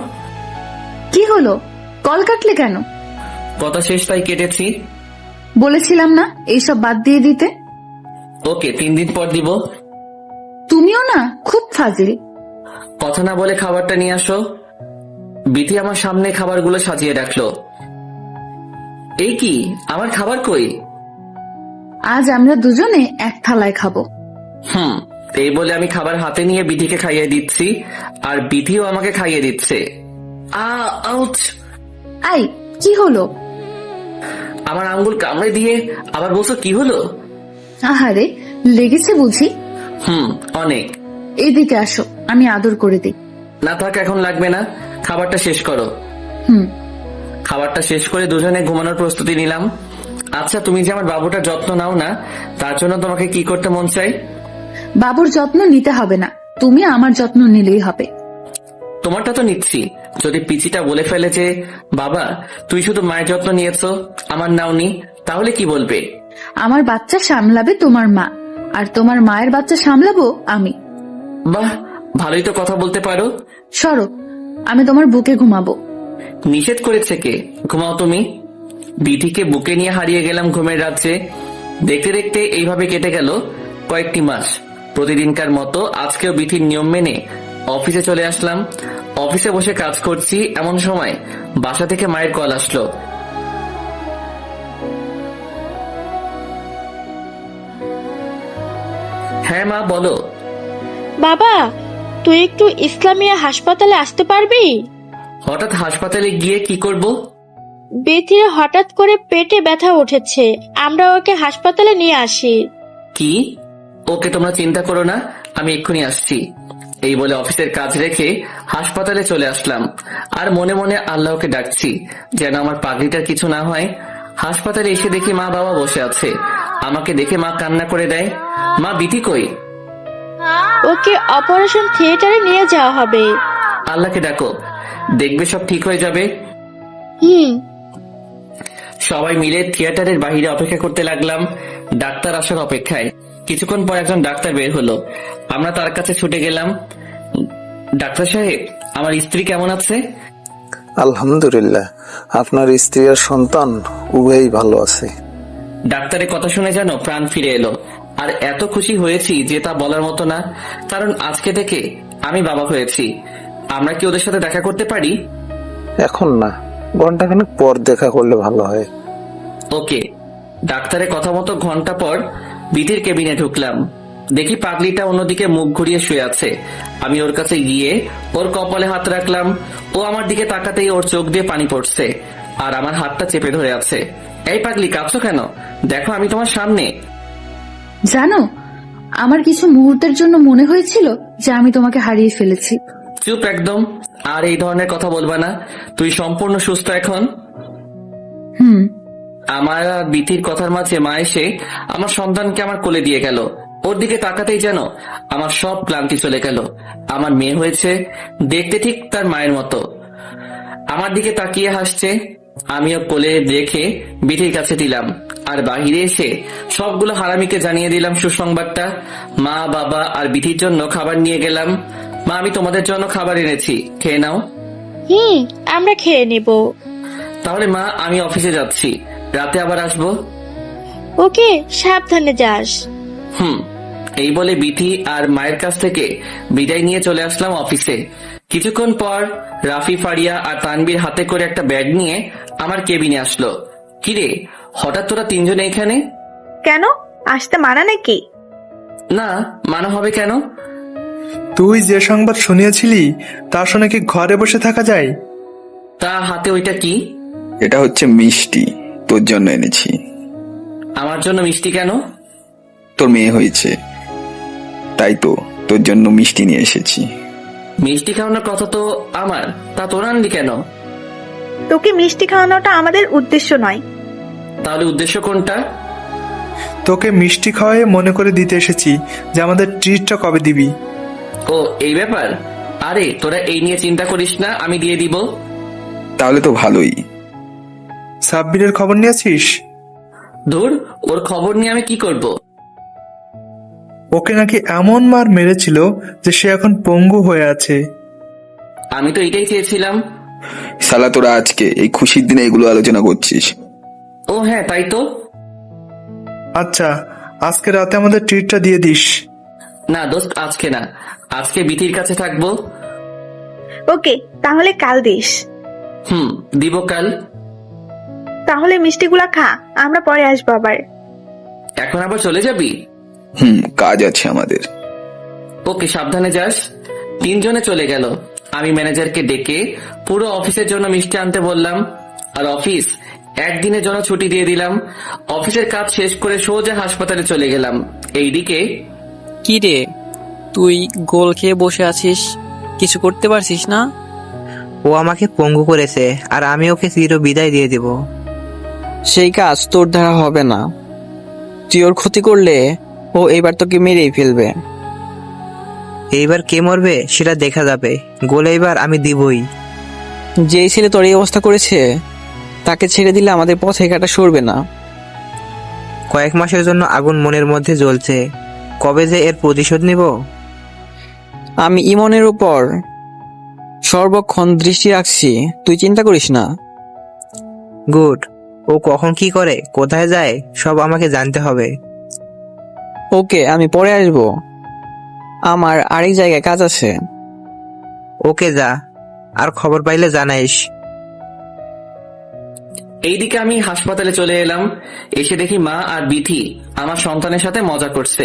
S5: কি হলো, কল কাটলে কেন?
S1: কথা শেষ তাই কেটেছি।
S5: বলেছিলাম না এইসব বাদ দিয়ে দিতে।
S1: ওকে, 3 দিন পর দিব।
S5: তুমিও না খুব ফাজিল।
S1: কথা না বলে খাবারটা নিয়ে আসো। বিথি আমার সামনে খাবারগুলো সাজিয়ে রাখলো। এই কি, আমার খাবার কই?
S5: আজ আমরা দুজনে এক থালায় খাবো।
S1: এই বলে আমি খাবার হাতে নিয়ে বিথিকে খাইয়ে দিচ্ছি, আর বিথিও আমাকে খাইয়ে দিচ্ছে। আউচ!
S5: কি হলো?
S1: আমার আঙ্গুল কামড়ে দিয়ে আবার বলছো কি হলো?
S5: আহারে, লেগেছে বুঝি?
S1: অনেক।
S5: এদিকে আসো, আমি আদর করে দিই।
S1: না থাক, এখন লাগবে না, খাবারটা শেষ করো। খাবারটা শেষ করে দুজনে ঘুমানোর প্রস্তুতি নিলাম। আচ্ছা, তুমি যে আমার বাবুটার যত্ন নাও না, তার জন্য তোমাকে কি করতে মন চাই?
S5: বাবুর যত্ন নিতে হবে না, তুমি আমার যত্ন নিলেই হবে।
S1: তোমারটা তো নিচ্ছি। যদি পিচিটা বলে ফেলে যে বাবা তুই শুধু মায়ের যত্ন নিয়েছো, আমার নাওনি, তাহলে কি বলবে?
S5: আমার বাচ্চা সামলাবে তোমার মা, আর তোমার মায়ের বাচ্চা সামলাবো আমি।
S1: বাহ, ভালোই তো কথা বলতে পারো।
S5: সরো, আমি তোমার বুকে ঘুমাবো।
S1: নিষেধ করেছে কে? ঘুমাও তুমি। বিধিকে বুকে নিয়ে হারিয়ে গেলাম ঘুমের রাজ্যে। দেখতে দেখতে এইভাবে কেটে গেল কয়েকটি মাস। প্রতিদিনকার মতো আজকেও বিধির নিয়ম মেনে অফিসে চলে আসলাম। অফিসে বসে কাজ করছি, এমন সময় বাসা থেকে মায়ের কল আসলো। হ্যাঁ মা, বলো।
S9: বাবা, তুই একটু ইসলামিয়া হাসপাতালে আসতে পারবি?
S1: হঠাৎ হাসপাতালে গিয়ে কি করব?
S9: বেতির হঠাৎ করে পেটে ব্যথা উঠেছে, আমরা ওকে হাসপাতালে নিয়ে আসি।
S1: কি? ওকে, তোমরা চিন্তা করো না, আমি এক্ষুনি আসছি। এই বলে অফিসের কাজ রেখে হাসপাতালে চলে আসলাম। আর মনে মনে আল্লাহকে ডাকছি যেন আমার পাগড়িটার কিছু না হয়। হাসপাতালে এসে দেখি মা বাবা বসে আছে। আমাকে দেখে মা কান্না করে দেয়। মা, বিথি কই?
S9: ওকে অপারেশন থিয়েটারে নিয়ে যাওয়া হবে।
S1: আল্লাহকে ডাকো, দেখবে সব ঠিক হয়ে যাবে। সবাই মিলে থিয়েটারের বাইরে অপেক্ষা করতে লাগলাম, ডাক্তার আসার অপেক্ষায়। কিছুক্ষণ পর একজন ডাক্তার বের হলো। আমরা তার কাছে ছুটে গেলাম। ডাক্তার সাহেব, আমার স্ত্রী কেমন আছে?
S13: আলহামদুলিল্লাহ, আপনার স্ত্রী আর সন্তান উভয়ই ভালো আছে।
S1: ডাক্তারের কথা শুনে যেন প্রাণ ফিরে এলো। আর এত খুশি হয়েছি যে তা বলার মতো না, কারণ আজকে থেকে আমি বাবা হয়েছি। আমরা কি ওদের সাথে দেখা করতে পারি?
S13: এখন না, ঘন্টাখানেক পর দেখা করলে ভালো হয়।
S1: ওকে। ডাক্তারের কথা মতো ঘন্টা পর বিধির কেবিনে ঢুকলাম। দেখি পাগলিটা অন্যদিকে মুখ ঘুরিয়ে শুয়ে আছে। আমি ওর কাছে গিয়ে ওর কপালে হাত রাখলাম। ও আমার দিকে তাকাতেই ওর চোখ দিয়ে পানি পড়ছে, আর আমার হাতটা চেপে ধরে আছে। এই পাগলি, কাঁদছো কেন? দেখো, আমি তোমার সামনে।
S5: জানো, আমার কিছু মুহূর্তের জন্য মনে হয়েছিল যে আমি তোমাকে হারিয়ে ফেলেছি।
S1: চুপ একদম। আর এই ধরনের কথা বলবা না। তুই সম্পূর্ণ সুস্থ এখন। আমার আর বিধির কথার মাঝে মা এসে আমার সন্তানকে আমার কোলে দিয়ে গেল। ওর দিকে তাকাতেই যেন আমার সব ক্লান্তি চলে গেল। আমার মেয়ে হয়েছে, দেখতে ঠিক তার মায়ের মতো। আমার দিকে তাকিয়ে হাসছে। আমিও কোলে রেখে বিধির কাছে দিলাম। আর বাহিরে এসে সবগুলো হারামিকে জানিয়ে দিলাম সুসংবাদটা। মা, বাবা আর বিধির জন্য খাবার নিয়ে গেলাম। মা, আমি তোমাদের জন্য খাবার এনেছি, খেয়ে নাও।
S9: আমরা খেয়ে নিব।
S1: তাহলে মা, আমি অফিসে যাচ্ছি, রাতে আবার আসবো।
S9: ওকে, সাবধানে যাস।
S1: এই বলে বিথি আর মায়ের কাছ থেকে বিদায় নিয়ে চলে আসলাম অফিসে। কিছুক্ষণ পর রাফি, ফারিয়া আর তানবীর হাতে করে একটা ব্যাগ নিয়ে আমার কেবিনে আসলো। কিরে, হঠাৎ তোরা তিনজন এখানে?
S10: কেন, আসতে মানা নাকি?
S1: না, মানা হবে কেন?
S2: তুই যে সংবাদ শুনিয়েছিলি তা শুনে কি ঘরে বসে থাকা যায়?
S1: তা হাতে ওইটা কি?
S3: এটা হচ্ছে মিষ্টি, তোর জন্য এনেছি।
S1: আমার জন্য মিষ্টি কেন?
S3: তোর মেয়ে হয়েছে, তাই তো তোর জন্য মিষ্টি নিয়ে এসেছি।
S1: মিষ্টি খাওয়ানোর কথা তো আমার, তা তোর আনলি কেন?
S10: তোকে মিষ্টি খাওয়ানোটা আমাদের উদ্দেশ্য নয়।
S1: তাহলে উদ্দেশ্য কোনটা?
S2: তোকে মিষ্টি খাওয়াই মনে করে দিতে এসেছি যে আমাদের ট্রিটটা কবে দিবি।
S1: ও, এই ব্যাপার। আরে তোরা এই নিয়ে চিন্তা করিস না, আমি দিয়ে দিব।
S3: তাহলে তো ভালোই।
S2: সাব্বিরের খবর নিয়েছিস?
S1: ধুর, ওর খবর নিয়ে আমি কি করব?
S2: ওকে নাকি এমন মার মেরেছিল যে সে এখন পঙ্গু হয়ে আছে।
S1: আমি তো এটাই চেয়েছিলাম।
S3: শালা, তোরা আজকে এই খুশির দিনে এগুলো আলোচনা করছিস?
S1: ও হ্যাঁ, তাই তো।
S2: আচ্ছা, আজকে রাতে আমাদের ট্রিটটা দিয়ে দিস।
S1: না দোস্ত, আজকে না, আজকে বিথির কাছে থাকবো।
S10: ওকে, তাহলে কাল দিস।
S1: দিব কাল।
S10: তাহলে মিষ্টিগুলা খা, আমরা পরে আসবো আবার।
S1: এখন আবার চলে যাবি?
S3: কাজ আছে আমাদের।
S1: ওকে, সাবধানে যাস। তিনজনে চলে গেল। আমি ম্যানেজারকে ডেকে পুরো অফিসের জন্য মিষ্টি আনতে বললাম, আর অফিস একদিনের জন্য ছুটি দিয়ে দিলাম। অফিসের কাজ শেষ করে সোজা হাসপাতালে চলে গেলাম। এইদিকে
S7: কি রে, তুই গোল খেয়ে বসে আছিস, কিছু করতে পারছিস না?
S14: ও আমাকে পঙ্গু করেছে আর আমি ওকে চির বিদায় দিয়ে দেব।
S7: সেই কাজ তোর দ্বারা হবে না। তুই ওর ক্ষতি করলে ও এবার তোকে মেরেই ফেলবে।
S14: এইবার কে মরবে সেটা দেখা যাবে, গোল এইবার আমি দিবই।
S7: যেই ছেলে তোর এই অবস্থা করেছে তাকে ছেড়ে দিলে আমাদের পথে কাটা সরবে না।
S14: কয়েক মাসের জন্য আগুন মনের মধ্যে জ্বলছে, কবে যে এর প্রতিশোধ নিব।
S7: আমি ইমনের উপর সর্বক্ষণ দৃষ্টি রাখছি, তুই চিন্তা করিস না।
S14: গুড। ও কখন কি করে, কোথায় যায়, সব আমাকে জানতে হবে।
S7: ওকে, আমি পরে আসবো, আমার আরেক জায়গায় কাজ আছে।
S14: ওকে যা, আর খবর পাইলে জানাইস।
S1: এইদিকে আমি হাসপাতালে চলে এলাম। এসে দেখি মা আর বিথি আমার সন্তানের সাথে মজা করছে।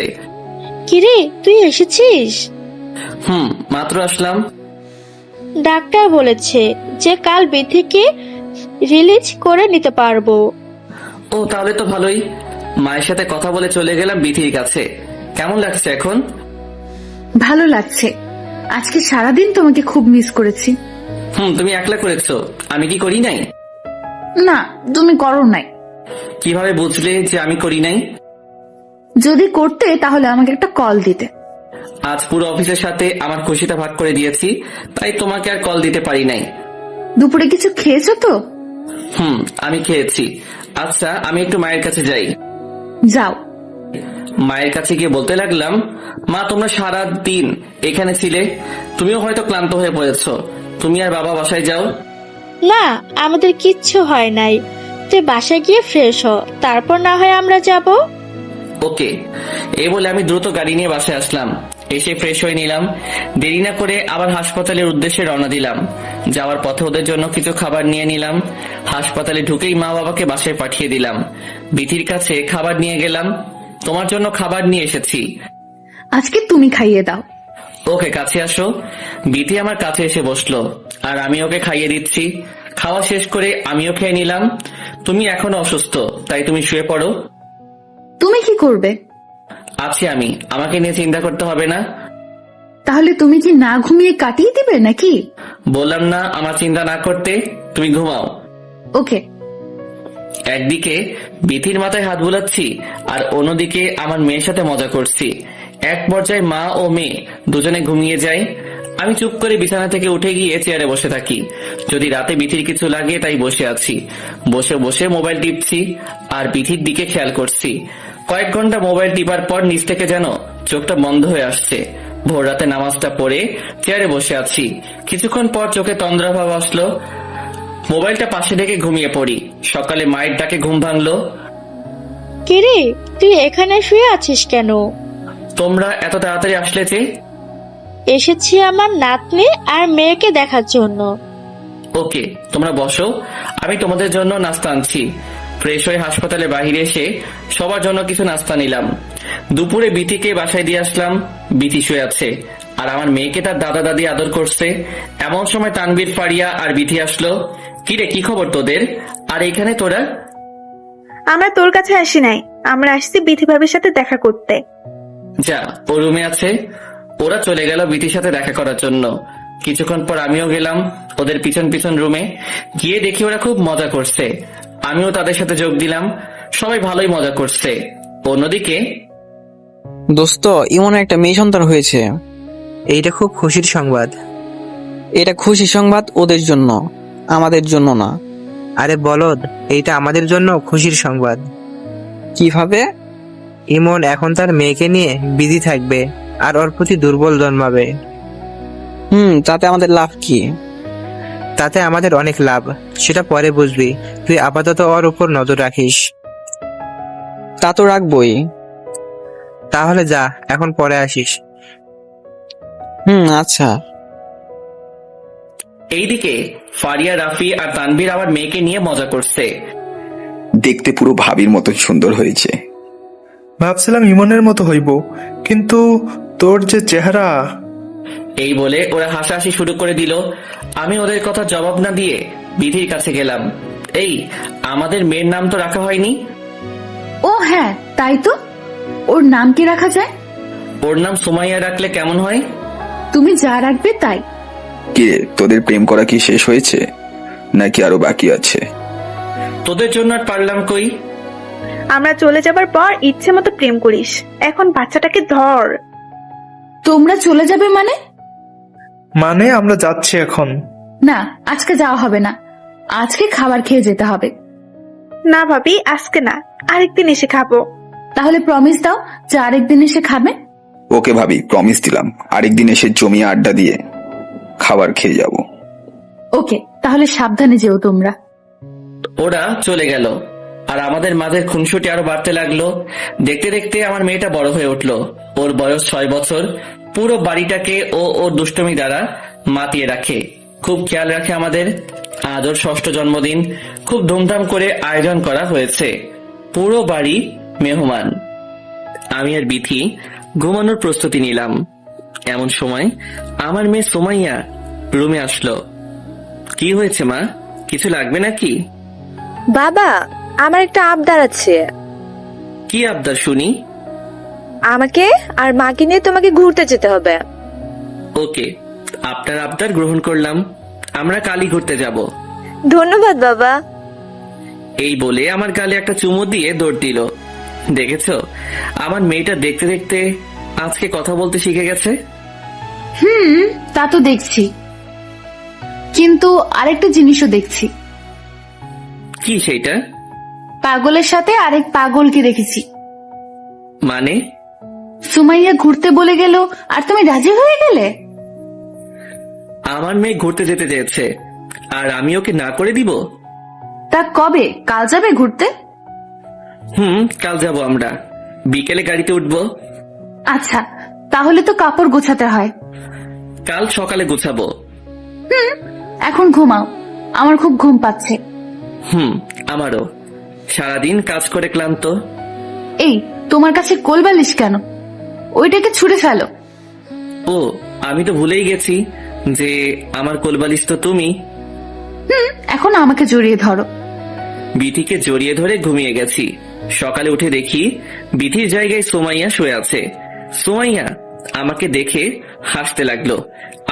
S9: কিরে, তুই এসেছিস?
S1: মাত্র আসলাম।
S9: ডাক্তার বলেছে যে কাল বিথিকে রিলিজ করে নিতে পারবো।
S1: ও, তাহলে তো ভালোই। মায়ের সাথে কথা বলে চলে গেলাম বিথির কাছে। কেমন লাগছে এখন?
S5: ভালো লাগছে। আজকে সারাদিন তোমাকে খুব মিস করেছি।
S1: তুমি একলা করেছো, আমি কি করি নাই?
S5: না, তুমি করো নাই।
S1: কিভাবে বুঝলে যে আমি করি নাই?
S5: যদি করতে তাহলে আমাকে একটা কল দিতে।
S1: আজ পুরো অফিসের সাথে আমার খুশিটা ভাগ করে দিয়েছি, তাই তোমাকে আর কল দিতে পারি নাই।
S5: দুপুরে কিছু খেয়েছো তো?
S1: আমি খেয়েছি। আচ্ছা, আমি একটু মায়ের কাছে যাই।
S5: যাও।
S1: মায়ের কাছে গিয়ে বলতে লাগলাম, মা তোমরা সারা দিন এখানে ছিলে, তুমিও হয়তো ক্লান্ত হয়ে পড়েছো, তুমি আর বাবা বাসায় যাও।
S9: না, আমাদের কিচ্ছু হয় নাই, তুই বাসায় গিয়ে ফ্রেশ হ, তারপর না হয় আমরা যাব।
S1: ওকে। এই বলে আমি দ্রুত গাড়ি নিয়ে বাসায় আসলাম। এসে ফ্রেশ হয়ে নিলাম। দেরি না করে আবার হাসপাতালের উদ্দেশ্যে রওনা দিলাম। যাওয়ার পথে ওদের জন্য কিছু খাবার নিয়ে নিলাম। হাসপাতালে ঢুকেই মা বাবাকে বাসায় পাঠিয়ে দিলাম। বিথির কাছে খাবার নিয়ে গেলাম। তোমার জন্য খাবার নিয়ে এসেছি,
S5: আজকে তুমি খাইয়ে দাও।
S1: ওকে, কাছে আসো। বিথি আমার কাছে এসে বসলো আর আমি ওকে খাইয়ে দিচ্ছি। খাওয়া শেষ করে আমিও খেয়ে নিলাম। তুমি এখনো অসুস্থ, তাই তুমি শুয়ে পড়ো।
S5: তুমি কি করবে?
S1: আছি আমি, আমাকে নিয়ে চিন্তা করতে হবে না।
S5: তাহলে তুমি কি না ঘুমিয়ে কাটিয়ে দিবে নাকি?
S1: বললাম না আমার চিন্তা না করতে, তুমি ঘুমাও।
S5: ওকে।
S1: একদিকে বিথির মাথায় হাত বুলাচ্ছি আর অন্যদিকে আমার মেয়ের সাথে মজা করছি। এক পর্যায়ে মা ও মেয়ে দুজনে ঘুমিয়ে যায়। আমি চুপ করে বিছানা থেকে উঠে গিয়ে চেয়ারে বসে থাকি। যদি রাতে বিথির কিছু লাগে তাই বসে আছি। বসে বসে মোবাইল টিপছি আর বিথির দিকে খেয়াল করছি। কয়েক ঘন্টা মোবাইল টিপার পর নিচ থেকে যেন চোখটা বন্ধ হয়ে আসছে। ভোর রাতে নামাজটা পড়ে চেয়ারে বসে আছি। কিছুক্ষণ পর চোখে তন্দ্রাভাব আসলো। মোবাইলটা পাশে রেখে ঘুমিয়ে পড়ি। সকালে মায়ের ডাকে ঘুম ভাঙলো।
S9: কিরে, তুই এখানে শুয়ে আছিস কেন?
S1: তোমরা এত তাড়াতাড়ি আসলে যে?
S9: এসেছি আমার নাতনি আর মেয়েকে দেখার জন্য।
S1: ওকে, তোমরা বসো, আমি তোমাদের জন্য নাস্তা আনছি। ফ্রেশ হয়ে হাসপাতালে বাইরে এসে সবার জন্য কিছু নাস্তা নিলাম। দুপুরে বিথিকে বাসায় দিয়ে আসলাম। বিথি শুয়ে আছে আর আমার মেয়েকে তার দাদা দাদি আদর করছে। এমন সময় তানভীর, ফারিয়া আর বিথি আসলো। কিরে, কি খবর তোদের? আর এখানে তোরা?
S10: আমরা তোর কাছে আসি নাই, আমরা আসছি বিথি ভাবির সাথে দেখা করতে।
S1: যা, ও রুমে আছে। ওরা চলে গেল বিথির সাথে দেখা করার জন্য। কিছুক্ষণ পর আমিও গেলাম ওদের পিছন পিছন রুমে। গিয়ে দেখি ওরা খুব মজা করছে। আমিও তাদের সাথে যোগ দিলাম। সবাই ভালোই মজা করছে। অন্যদিকে,
S7: দোস্ত, ইমনের একটা মেয়ে সন্তান হয়েছে।
S14: এইটা খুব খুশির সংবাদ।
S7: এটা খুশি সংবাদ ওদের জন্য, আমাদের জন্য না।
S14: আরে বলদ, এইটা আমাদের জন্য খুশির সংবাদ।
S7: কিভাবে?
S14: ইমন এখন তার মেয়েকে নিয়ে বিজি থাকবে আর ওর প্রতি দুর্বল জন্মাবে।
S7: তাতে আমাদের লাভ কি?
S14: তাতে আমাদের অনেক লাভ, সেটা পরে বুঝবি। তুই আপাতত ওর উপর নজর রাখিস।
S7: তা তো রাখবই।
S14: তাহলে যা, এখন পরে আসিস।
S7: আচ্ছা।
S1: এইদিকে ফারিয়া, রাফি আর তানভীর আমার মেয়েকে নিয়ে মজা করছে।
S3: দেখতে পুরো ভাবির মতন সুন্দর হয়েছে।
S2: ভাবছিলাম ইমনের মতো হইব, কিন্তু তোর যে চেহারা।
S1: এই বলে ওরা হাসাহাসি শুরু করে দিল। আমি ওদের কথা জবাব না দিয়ে বিধির কাছে গেলাম। এই, আমাদের মেয়ের নাম তো রাখা হয়নি।
S5: ও হ্যাঁ, তাই তো। ওর নাম কি রাখা যায়?
S1: ওর নাম সুমাইয়া রাখলে কেমন হয়?
S5: তুমি যা রাখবে তাই।
S3: কি রে, তোদের প্রেম করা কি শেষ হয়েছে নাকি আরো বাকি আছে?
S1: তোদের জন্য আর পারলাম কই।
S10: আমরা চলে যাবার পর ইচ্ছে মতো প্রেম করিস, এখন বাচ্চাটাকে ধর।
S5: তোমরা চলে যাবে মানে?
S2: মানে আমরা যাচ্ছি এখন।
S5: না, আজকে যাওয়া হবে না, আজকে খাবার খেয়ে যেতে হবে।
S10: না ভাবি, আজকে না, আরেকদিন এসে খাবো।
S5: তাহলে প্রমিস দাও যে আরেকদিন এসে খাবে।
S3: ওকে ভাবি, প্রমিস দিলাম, আরেকদিন এসে জমিয়ে আড্ডা দিয়ে খাবার খেয়ে যাব।
S5: ওকে, তাহলে সাবধানে যেও তোমরা।
S1: ওরা চলে গেল আর আমাদের মাঝের খুনসুটি আরো বাড়তে লাগলো। দেখতে দেখতে আমার মেয়েটা বড় হয়ে উঠলো। ওর বয়স 6 বছর। পুরো বাড়িটাকে ও ওর দুষ্টুমি দ্বারা মাতিয়ে রাখে, খুব খেয়াল রাখে আমাদের। আজ ওর 6ষ্ঠ জন্মদিন, খুব ধুমধাম করে আয়োজন করা হয়েছে। পুরো বাড়ি মেহমান। আমি আর বিথি ঘুমানোর প্রস্তুতি নিলাম। এমন সময় আমার মেয়ে সুমাইয়া রুমে আসলো। কি হয়েছে মা, কিছু লাগবে নাকি?
S15: বাবা, আমার একটা আবদার আছে।
S1: কি আবদার শুনি?
S15: আমাকে আর মাকে নিয়ে তোমাকে ঘুরতে যেতে হবে।
S1: ওকে, আপনার আবদার গ্রহণ করলাম। আমরা কালই ঘুরতে যাব।
S15: ধন্যবাদ বাবা।
S1: এই বলে আমার গালে একটা চুমু দিয়ে দৌড় দিল। দেখেছো, আমার মেয়েটা দেখতে দেখতে আজকে কথা বলতে শিখে গেছে।
S5: তা তো দেখছি, কিন্তু আরেকটা জিনিসও দেখছি।
S1: কি সেইটা?
S5: পাগলের সাথে আরেক পাগলকে দেখেছি।
S1: মানে?
S5: সুমাইয়া ঘুরতে বলে গেল আর তুমি রাজি হয়ে গেলে?
S1: আমার মেয়ে ঘুরতে যেতে চেয়েছে আর আমি ওকে না করে দিব?
S5: তা কবে? কাল যাবে ঘুরতে?
S1: কাল যাব আমরা, বিকেলে গাড়িতে উঠবো।
S5: আচ্ছা, তাহলে তো কাপড় গোছাতে হয়।
S1: কাল সকালে গোছাবো।
S5: এখন ঘুমাও, আমার খুব ঘুম পাচ্ছে।
S1: আমারও, সারাদিন কাজ করে ক্লান্ত।
S5: এই, তোমার কাছে কোলবালিশ কেন? ওইটাকে ছুঁড়ে ফেলো।
S1: ও, আমি তো ভুলেই গেছি যে আমার কোলবালিশ তো তুমি।
S5: এখন আমাকে জড়িয়ে ধরো।
S1: বিথিকে জড়িয়ে ধরে ঘুমিয়ে গেছি। সকালে উঠে দেখি বিথির জায়গায় সুমাইয়া শুয়ে আছে। সুমাইয়া আমাকে দেখে হাসতে লাগলো।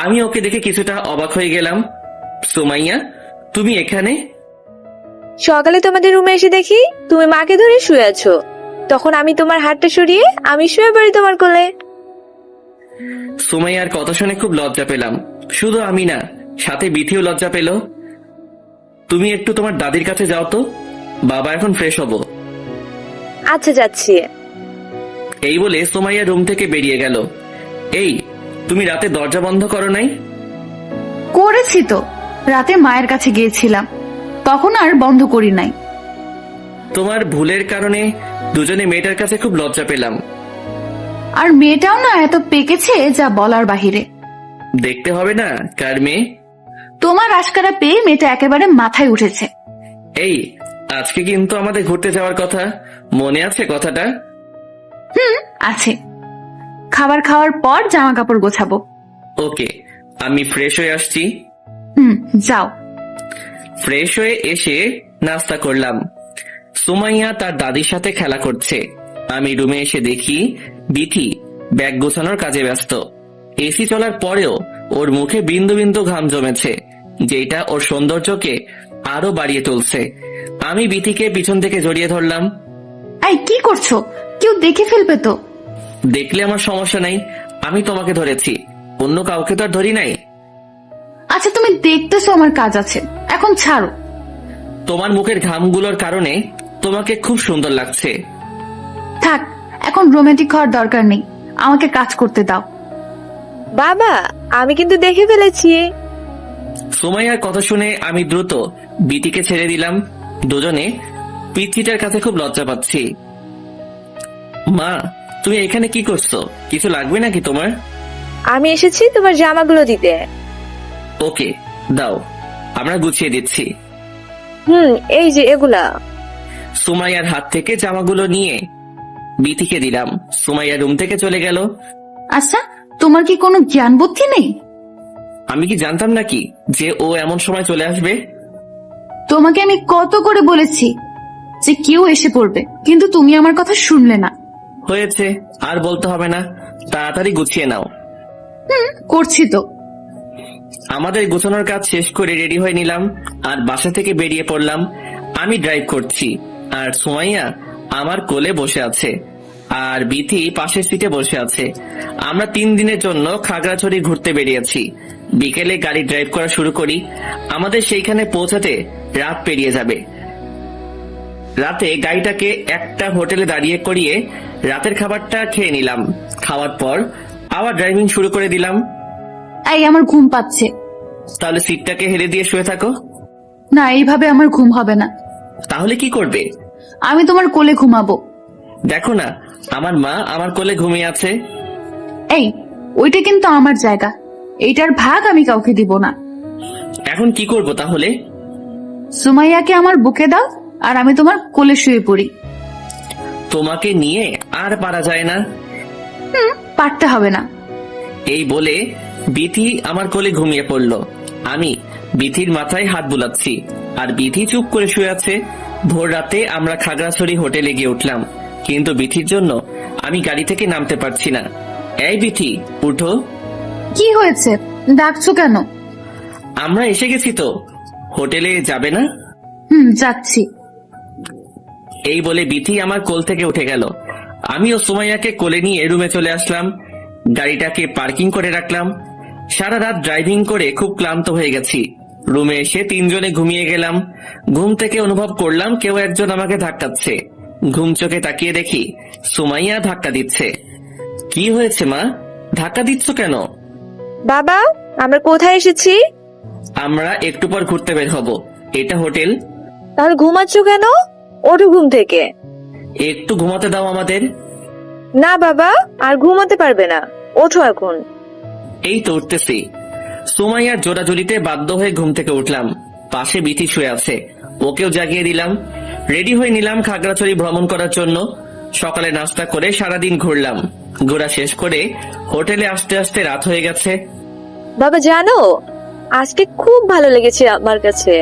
S1: আমি ওকে দেখে কিছুটা অবাক হয়ে গেলাম। সুমাইয়া, তুমি এখানে?
S15: সকালে তোমাদের রুমে এসে দেখি তুমি মাকে ধরে শুয়ে আছো। তখন আমি তোমার হাতটা সরিয়ে আমি শুয়ে পড়ি তোমার কোলে।
S1: সুমাইয়ার কথা শুনে খুব লজ্জা পেলাম। শুধু আমি না, সাথে বিথিও লজ্জা পেল। তুমি একটু তোমার দাদির কাছে যাও তো, বাবা এখন ফ্রেশ হবো।
S15: আচ্ছা, যাচ্ছি।
S1: এই বলে সুমাইয়া রুম থেকে বেরিয়ে গেল। এই, তুমি রাতে দরজা বন্ধ করো নাই?
S5: করেছি তো, রাতে মায়ের কাছে গিয়েছিলাম, তখন আর বন্ধ করি নাই।
S1: তোমার ভুলের কারণে দুজনে মেয়েটার কাছে খুব লজ্জা পেলাম।
S5: আর মেয়েটাও না এত পেকেছে যা বলার বাহিরে।
S1: দেখতে হবে না কার মেয়ে?
S5: তোমার আশকারা পেয়ে মেয়েটা একেবারে মাথায় উঠেছে।
S1: এই, আজকে কিন্তু আমাদের ঘুরতে যাওয়ার কথা, মনে আছে কথাটা?
S5: আছে। খাবার খাওয়ার পর জামা কাপড় গোছাবো।
S1: ওকে, আমি ফ্রেশ হয়ে আসছি।
S5: যাও।
S1: ফ্রেশ হয়ে এসে নাস্তা করলাম। সুমাইয়া তার দাদির সাথে খেলা করছে। আমি রুমে এসে দেখি বিথি ব্যাগ গোছানোর কাজে ব্যস্ত। এসি চলার পরেও ওর মুখে বিন্দু বিন্দু ঘাম জমেছে, যেটা ওর সৌন্দর্যকে আরো বাড়িয়ে তুলছে। আমি বিথিকে পিছন থেকে জড়িয়ে ধরলাম।
S5: এই, কি করছো? কেউ দেখে ফেলবে তো।
S1: দেখলে আমার সমস্যা নাই, আমি তোমাকে ধরেছি, অন্য কাউকে তো আর ধরি নাই।
S5: আচ্ছা, তুমি দেখতেছো আমার কাজ আছে, এখন ছাড়ো।
S1: তোমার মুখের ঘামগুলোর কারণে তোমাকে খুব সুন্দর লাগছে।
S5: থাক, এখন রোমান্টিক হওয়ার দরকার নেই, আমাকে কাজ করতে দাও।
S15: বাবা, আমি কিন্তু দেখে ফেলেছি।
S1: সুমাইয়ার কথা শুনে আমি দ্রুত বিথিকে ছেড়ে দিলাম। দুজনে পিচ্চিটার কাছে খুব লজ্জা পাচ্ছি। মা, তুমি এখানে কি করছো? কিছু লাগবে নাকি তোমার?
S15: আমি এসেছি তোমার জামাগুলো দিতে।
S1: ওকে, দাও, আমরা গুছিয়ে দিচ্ছি।
S15: এই যে এগুলা।
S1: সুমাইয়ার হাত থেকে জামাগুলো নিয়ে বিথিকে দিলাম। সুমাইয়া রুম থেকে চলে গেল।
S5: আচ্ছা, তোমার কি কোনো জ্ঞান বুদ্ধি নেই?
S1: আমি কি জানতাম নাকি যে ও এমন সময় চলে আসবে?
S5: তোমাকে আমি কত করে বলেছি যে কেউ এসে পড়বে, কিন্তু তুমি আমার কথা শুনলে না।
S1: হয়েছে, আর বলতে হবে না, তাড়াতাড়ি গুছিয়ে নাও।
S5: করছি তো।
S1: আমাদের গোছানোর কাজ শেষ করে রেডি হয়ে নিলাম আর বাসা থেকে বেরিয়ে পড়লাম। আমি ড্রাইভ করছি আর সুমাইয়া আমার কোলে বসে আছে আর বিথি পাশের সিটে বসে আছে। আমরা 3 দিনের জন্য খাগড়াছড়ি ঘুরতে বেরিয়েছি। বিকেলে গাড়ি ড্রাইভ করা শুরু করি। আমাদের সেইখানে পৌঁছাতে রাত পেরিয়ে যাবে। রাতে গাড়িটাকে একটা হোটেলে দাঁড়িয়ে করিয়ে রাতের খাবারটা খেয়ে নিলাম। খাওয়ার পর আবার ড্রাইভিং শুরু করে দিলাম।
S5: এই আমার ঘুম পাচ্ছে।
S1: তাহলে সিটটাকে হেলে দিয়ে শুয়ে থাকো।
S5: না, এইভাবে আমার ঘুম হবে না।
S1: তাহলে কি করবে?
S5: আমি তোমার কোলে ঘুমাবো।
S1: দেখো না, আমার মা আমার কোলে ঘুমিয়ে আছে।
S5: এই, ওইটা কিন্তু আমার জায়গা, এইটার ভাগ আমি কাউকে দিব না।
S1: এখন কি করব তাহলে?
S5: সুমাইয়াকে আমার বুকে দাও আর আমি তোমার কোলে শুয়ে পড়ি।
S1: তোমাকে নিয়ে আর পারা যায় না।
S5: পারতে হবে না।
S1: এই বলে বিথি আমার কোলে ঘুমিয়ে পড়ল। আমি বিথির মাথায় হাত বুলাচ্ছি আর বিথি চুপ করে শুয়ে আছে। ভোর রাতে আমরা খাগড়াছড়ি হোটেলে গিয়ে উঠলাম, কিন্তু বিথির জন্য আমি গাড়ি থেকে নামতে পারছি না। এই বিথি, উঠো।
S5: কি হয়েছে? ডাকছো কেন?
S1: আমরা এসে গেছি তো, হোটেলে যাবে না?
S5: যাচ্ছি।
S1: এই বলে বিথি আমার কোল থেকে উঠে গেল। আমিও সুমাইয়াকে কোলে নিয়ে রুমে চলে আসলাম। গাড়িটাকে পার্কিং করে রাখলাম। সারা রাত ড্রাইভিং করে খুব ক্লান্ত হয়ে গেছি। রুমে এসে 3 জনে ঘুমিয়ে গেলাম। ঘুম থেকে অনুভব করলাম কেউ একজন আমাকে ধাক্কাচ্ছে। ঘুম চোখে তাকিয়ে দেখি সুমাইয়া ধাক্কা দিচ্ছে। কি হয়েছে মা, ধাক্কা দিচ্ছ কেন?
S15: বাবা, আমরা কোথায় এসেছি?
S1: আমরা একটু পর ঘুরতে বের হব। এটা হোটেল।
S15: তাহলে ঘুমাচ্ছ কেন? ওঠো ঘুম থেকে।
S1: একটু ঘুমাতে দাও আমাদের।
S15: না বাবা, আর ঘুমাতে পারবে না, ওঠো এখন।
S1: এই তো উঠতেছি। সুমাইয়ার জোড়াজুড়িতে বাধ্য হয়ে ঘুম থেকে উঠলাম। পাশে বিথি শুয়ে আছে, ওকেও জাগিয়ে দিলাম। রেডি হয়ে নিলাম খাগড়াছড়ি ভ্রমণ করার জন্য। সকালে নাস্তা করে সারাদিন ঘুরলাম। ঘোরা শেষ করে হোটেলে আসতে আসতে রাত হয়ে গেছে।
S15: বাবা জানো, আজকে খুব ভালো লেগেছে আমার কাছে।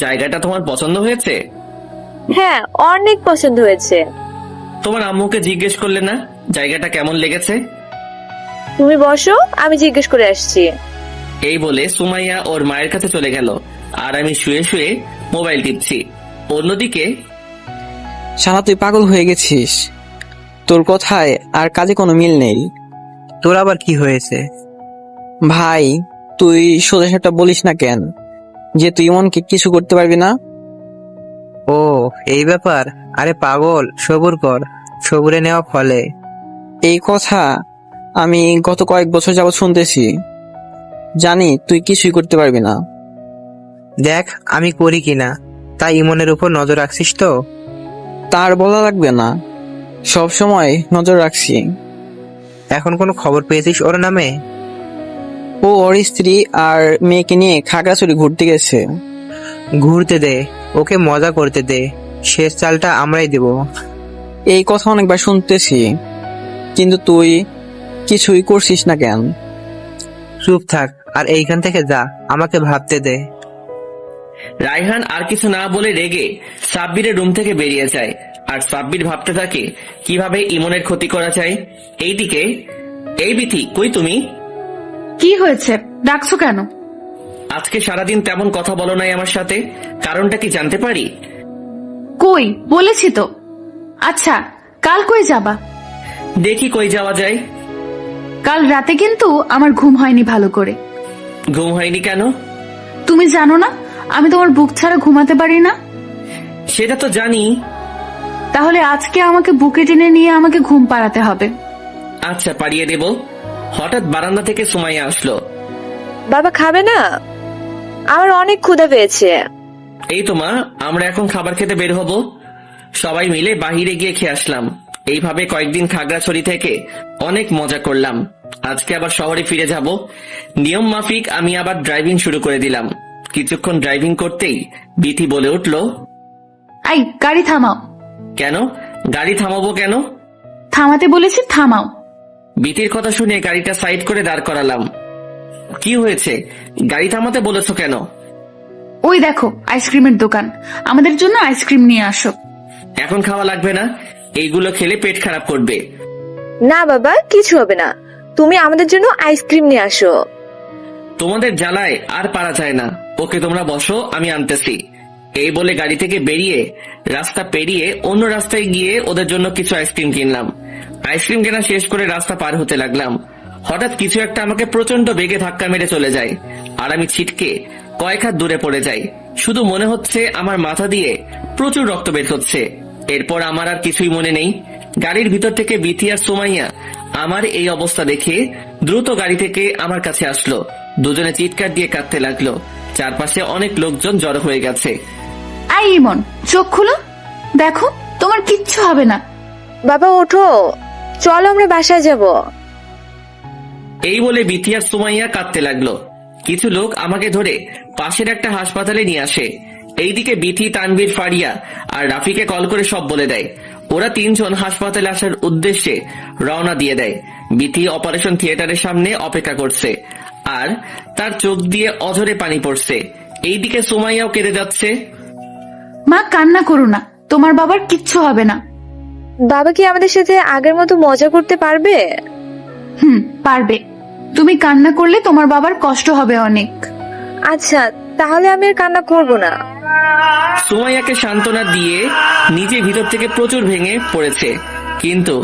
S1: জায়গাটা তোমার পছন্দ হয়েছে?
S15: হ্যাঁ, অনেক পছন্দ হয়েছে।
S1: তোমার আম্মুকে জিজ্ঞেস করলে না জায়গাটা কেমন লেগেছে?
S15: তুমি বসো, আমি জিজ্ঞেস করে আসছি।
S1: এই বলে সুমাইয়া ওর মায়ের কাছে চলে গেল আর আমি শুয়ে শুয়ে মোবাইল টিপছি। অন্যদিকে
S7: শালা, তুই পাগল হয়ে গেছিস। তোর কথায় আর কাজে কোনো মিল নেই।
S14: তোর আবার কি হয়েছে?
S7: ভাই, তুই সোজা সাপটা বলিস না কেন যে তুই ইমনকে কিছু করতে পারবি না?
S14: ও, এই ব্যাপার। আরে পাগল, সবুর কর, সবুরে নেওয়া ফলে।
S7: এই কথা আমি গত কয়েক বছর যাবত শুনতেছি। জানি তুই কিছুই করতে পারবি না।
S14: দেখ আমি করি কিনা, তাই ইমনের উপর নজর রাখছিস তো?
S7: তার বলা লাগবে না, সব সময় নজর রাখছি।
S14: এখন কোনো খবর পেয়েছিস ওর নামে?
S7: ও ওর স্ত্রী আর মেয়েকে নিয়ে খাগড়াছড়ি ঘুরতে গেছে।
S14: ঘুরতে দে, ওকে মজা করতে দে, শেষ চালটা আমরাই দেব।
S7: এই কথা অনেকবার শুনতেছি, কিন্তু তুই কিছুই করছিস না কেন?
S14: চুপ থাক আর এইখান থেকে যা, আমাকে ভাবতে দে।
S1: রায়হান আর কিছু না বলে রেগে সাব্বিরের রুম থেকে বেরিয়ে যায় আর সাব্বির ভাবতে থাকে কিভাবে ইমনের ক্ষতি করা যায়। এইদিকে, এই বিথি, কই তুমি?
S5: কি হয়েছে? ডাকছো কেন?
S1: আজকে সারাদিন তেমন কথা বলো নাই আমার সাথে, কারণটা কি জানতে পারি?
S5: কই, বলেছি তো। আচ্ছা, কাল কই যাবা?
S1: দেখি কই যাওয়া যায়।
S5: কাল রাতে কিন্তু আমার ঘুম হয়নি ভালো করে।
S1: ঘুম হয়নি কেন?
S5: তুমি জানো না আমি তোমার বুক ছাড়া ঘুমাতে পারি না?
S1: সেটা তো জানি।
S5: তাহলে আজকে আমাকে বুকে টেনে নিয়ে আমাকে ঘুম পাড়াতে হবে।
S1: আচ্ছা, পাড়িয়ে দেব। হঠাৎ বারান্দা থেকে সুমাইয়া আসলো।
S15: বাবা খাবে না? আমার অনেক ক্ষুধা পেয়েছে।
S1: এই তো মা, আমরা এখন খাবার খেতে বের হব। সবাই মিলে বাহিরে গিয়ে খেয়ে আসলাম। এইভাবে কয়েকদিন খাগড়াছড়ি থেকে অনেক মজা করলাম। আজকে আবার শহরে ফিরে যাব। নিয়ম মাফিক আমি আবার ড্রাইভিং শুরু করে দিলাম। কিছুক্ষণ ড্রাইভিং করতেই বিথি বলে উঠল,
S5: এই গাড়ি থামাও।
S1: কেন? গাড়ি থামাবো কেন?
S5: থামাতে বলেছি, থামাও।
S1: বিথির কথা শুনে গাড়িটা সাইড করে দাঁড় করালাম। কি হয়েছে, গাড়ি থামাতে বলেছো কেন?
S5: ওই দেখো আইসক্রিমের দোকান, আমাদের জন্য আইসক্রিম নিয়ে আসো।
S1: এখন খাওয়া লাগবে না, এইগুলো খেলে পেট খারাপ করবে।
S15: না বাবা, কিছু হবে না, তুমি আমাদের জন্য আইসক্রিম নিয়ে আসো।
S1: তোমাদের জ্বালায় আর পারা যায় না। ওকে তোমরা বসো, আমি আনতেছি। এই বলে গাড়ি থেকে বেরিয়ে রাস্তা পেরিয়ে অন্য রাস্তায় গিয়ে ওদের জন্য কিছু আইসক্রিম কিনলাম। আইসক্রিম কেনা শেষ করে রাস্তা পার হতে লাগলাম। হঠাৎ কিছু একটা আমাকে প্রচন্ড বেগে ধাক্কা মেরে চলে যায়, আর আমি ছিটকে কয়েক হাত দূরে পড়ে যাই। শুধু মনে হচ্ছে আমার মাথা দিয়ে প্রচুর রক্ত বের হচ্ছে। এরপর আমার আর কিছুই মনে নেই। গাড়ির ভিতর থেকে বিথি আর সুমাইয়া আমার এই অবস্থা দেখে দ্রুত গাড়ি থেকে আমার কাছে আসলো। দুজনে চিৎকার দিয়ে কাঁদতে লাগলো। চারপাশে অনেক লোকজন জড়ো হয়ে গেছে।
S5: আই ইমন, চোখ খুলো, দেখো তোমার কিচ্ছু হবে না।
S15: বাবা ওঠো, চলো আমরা বাসায় যাব।
S1: এই বলে বিথি আর সুমাইয়া কাঁদতে লাগলো। কিছু লোক আমাকে ধরে পাশের একটা হাসপাতালে নিয়ে আসে। এইদিকে বিথি, তানভীর, ফারিয়া আর রাফিকে কল করে সব বলে দেয়। ওরা তিনজন হাসপাতালে আসার উদ্দেশ্যে রওনা দিয়ে দেয়। বিথি অপারেশন থিয়েটারের সামনে অপেক্ষা করছে, আর তার চোখ দিয়ে অঝরে পানি পড়ছে। এইদিকে সুমাইয়াও কেঁদে যাচ্ছে।
S5: মা কান্না করো না, তোমার বাবার কিচ্ছু হবে না।
S15: বাবা কি আমাদের সাথে আগের মতো মজা করতে পারবে?
S5: পারবে। তুমি কান্না করলে তোমার বাবার কষ্ট হবে অনেক।
S15: আচ্ছা, তাহলে আমি আর কান্না করব না।
S1: সুমাইয়াকে সান্ত্বনা দিয়ে নিজে ভিতর থেকে প্রচুর ভেঙে পড়েছে, কিন্তু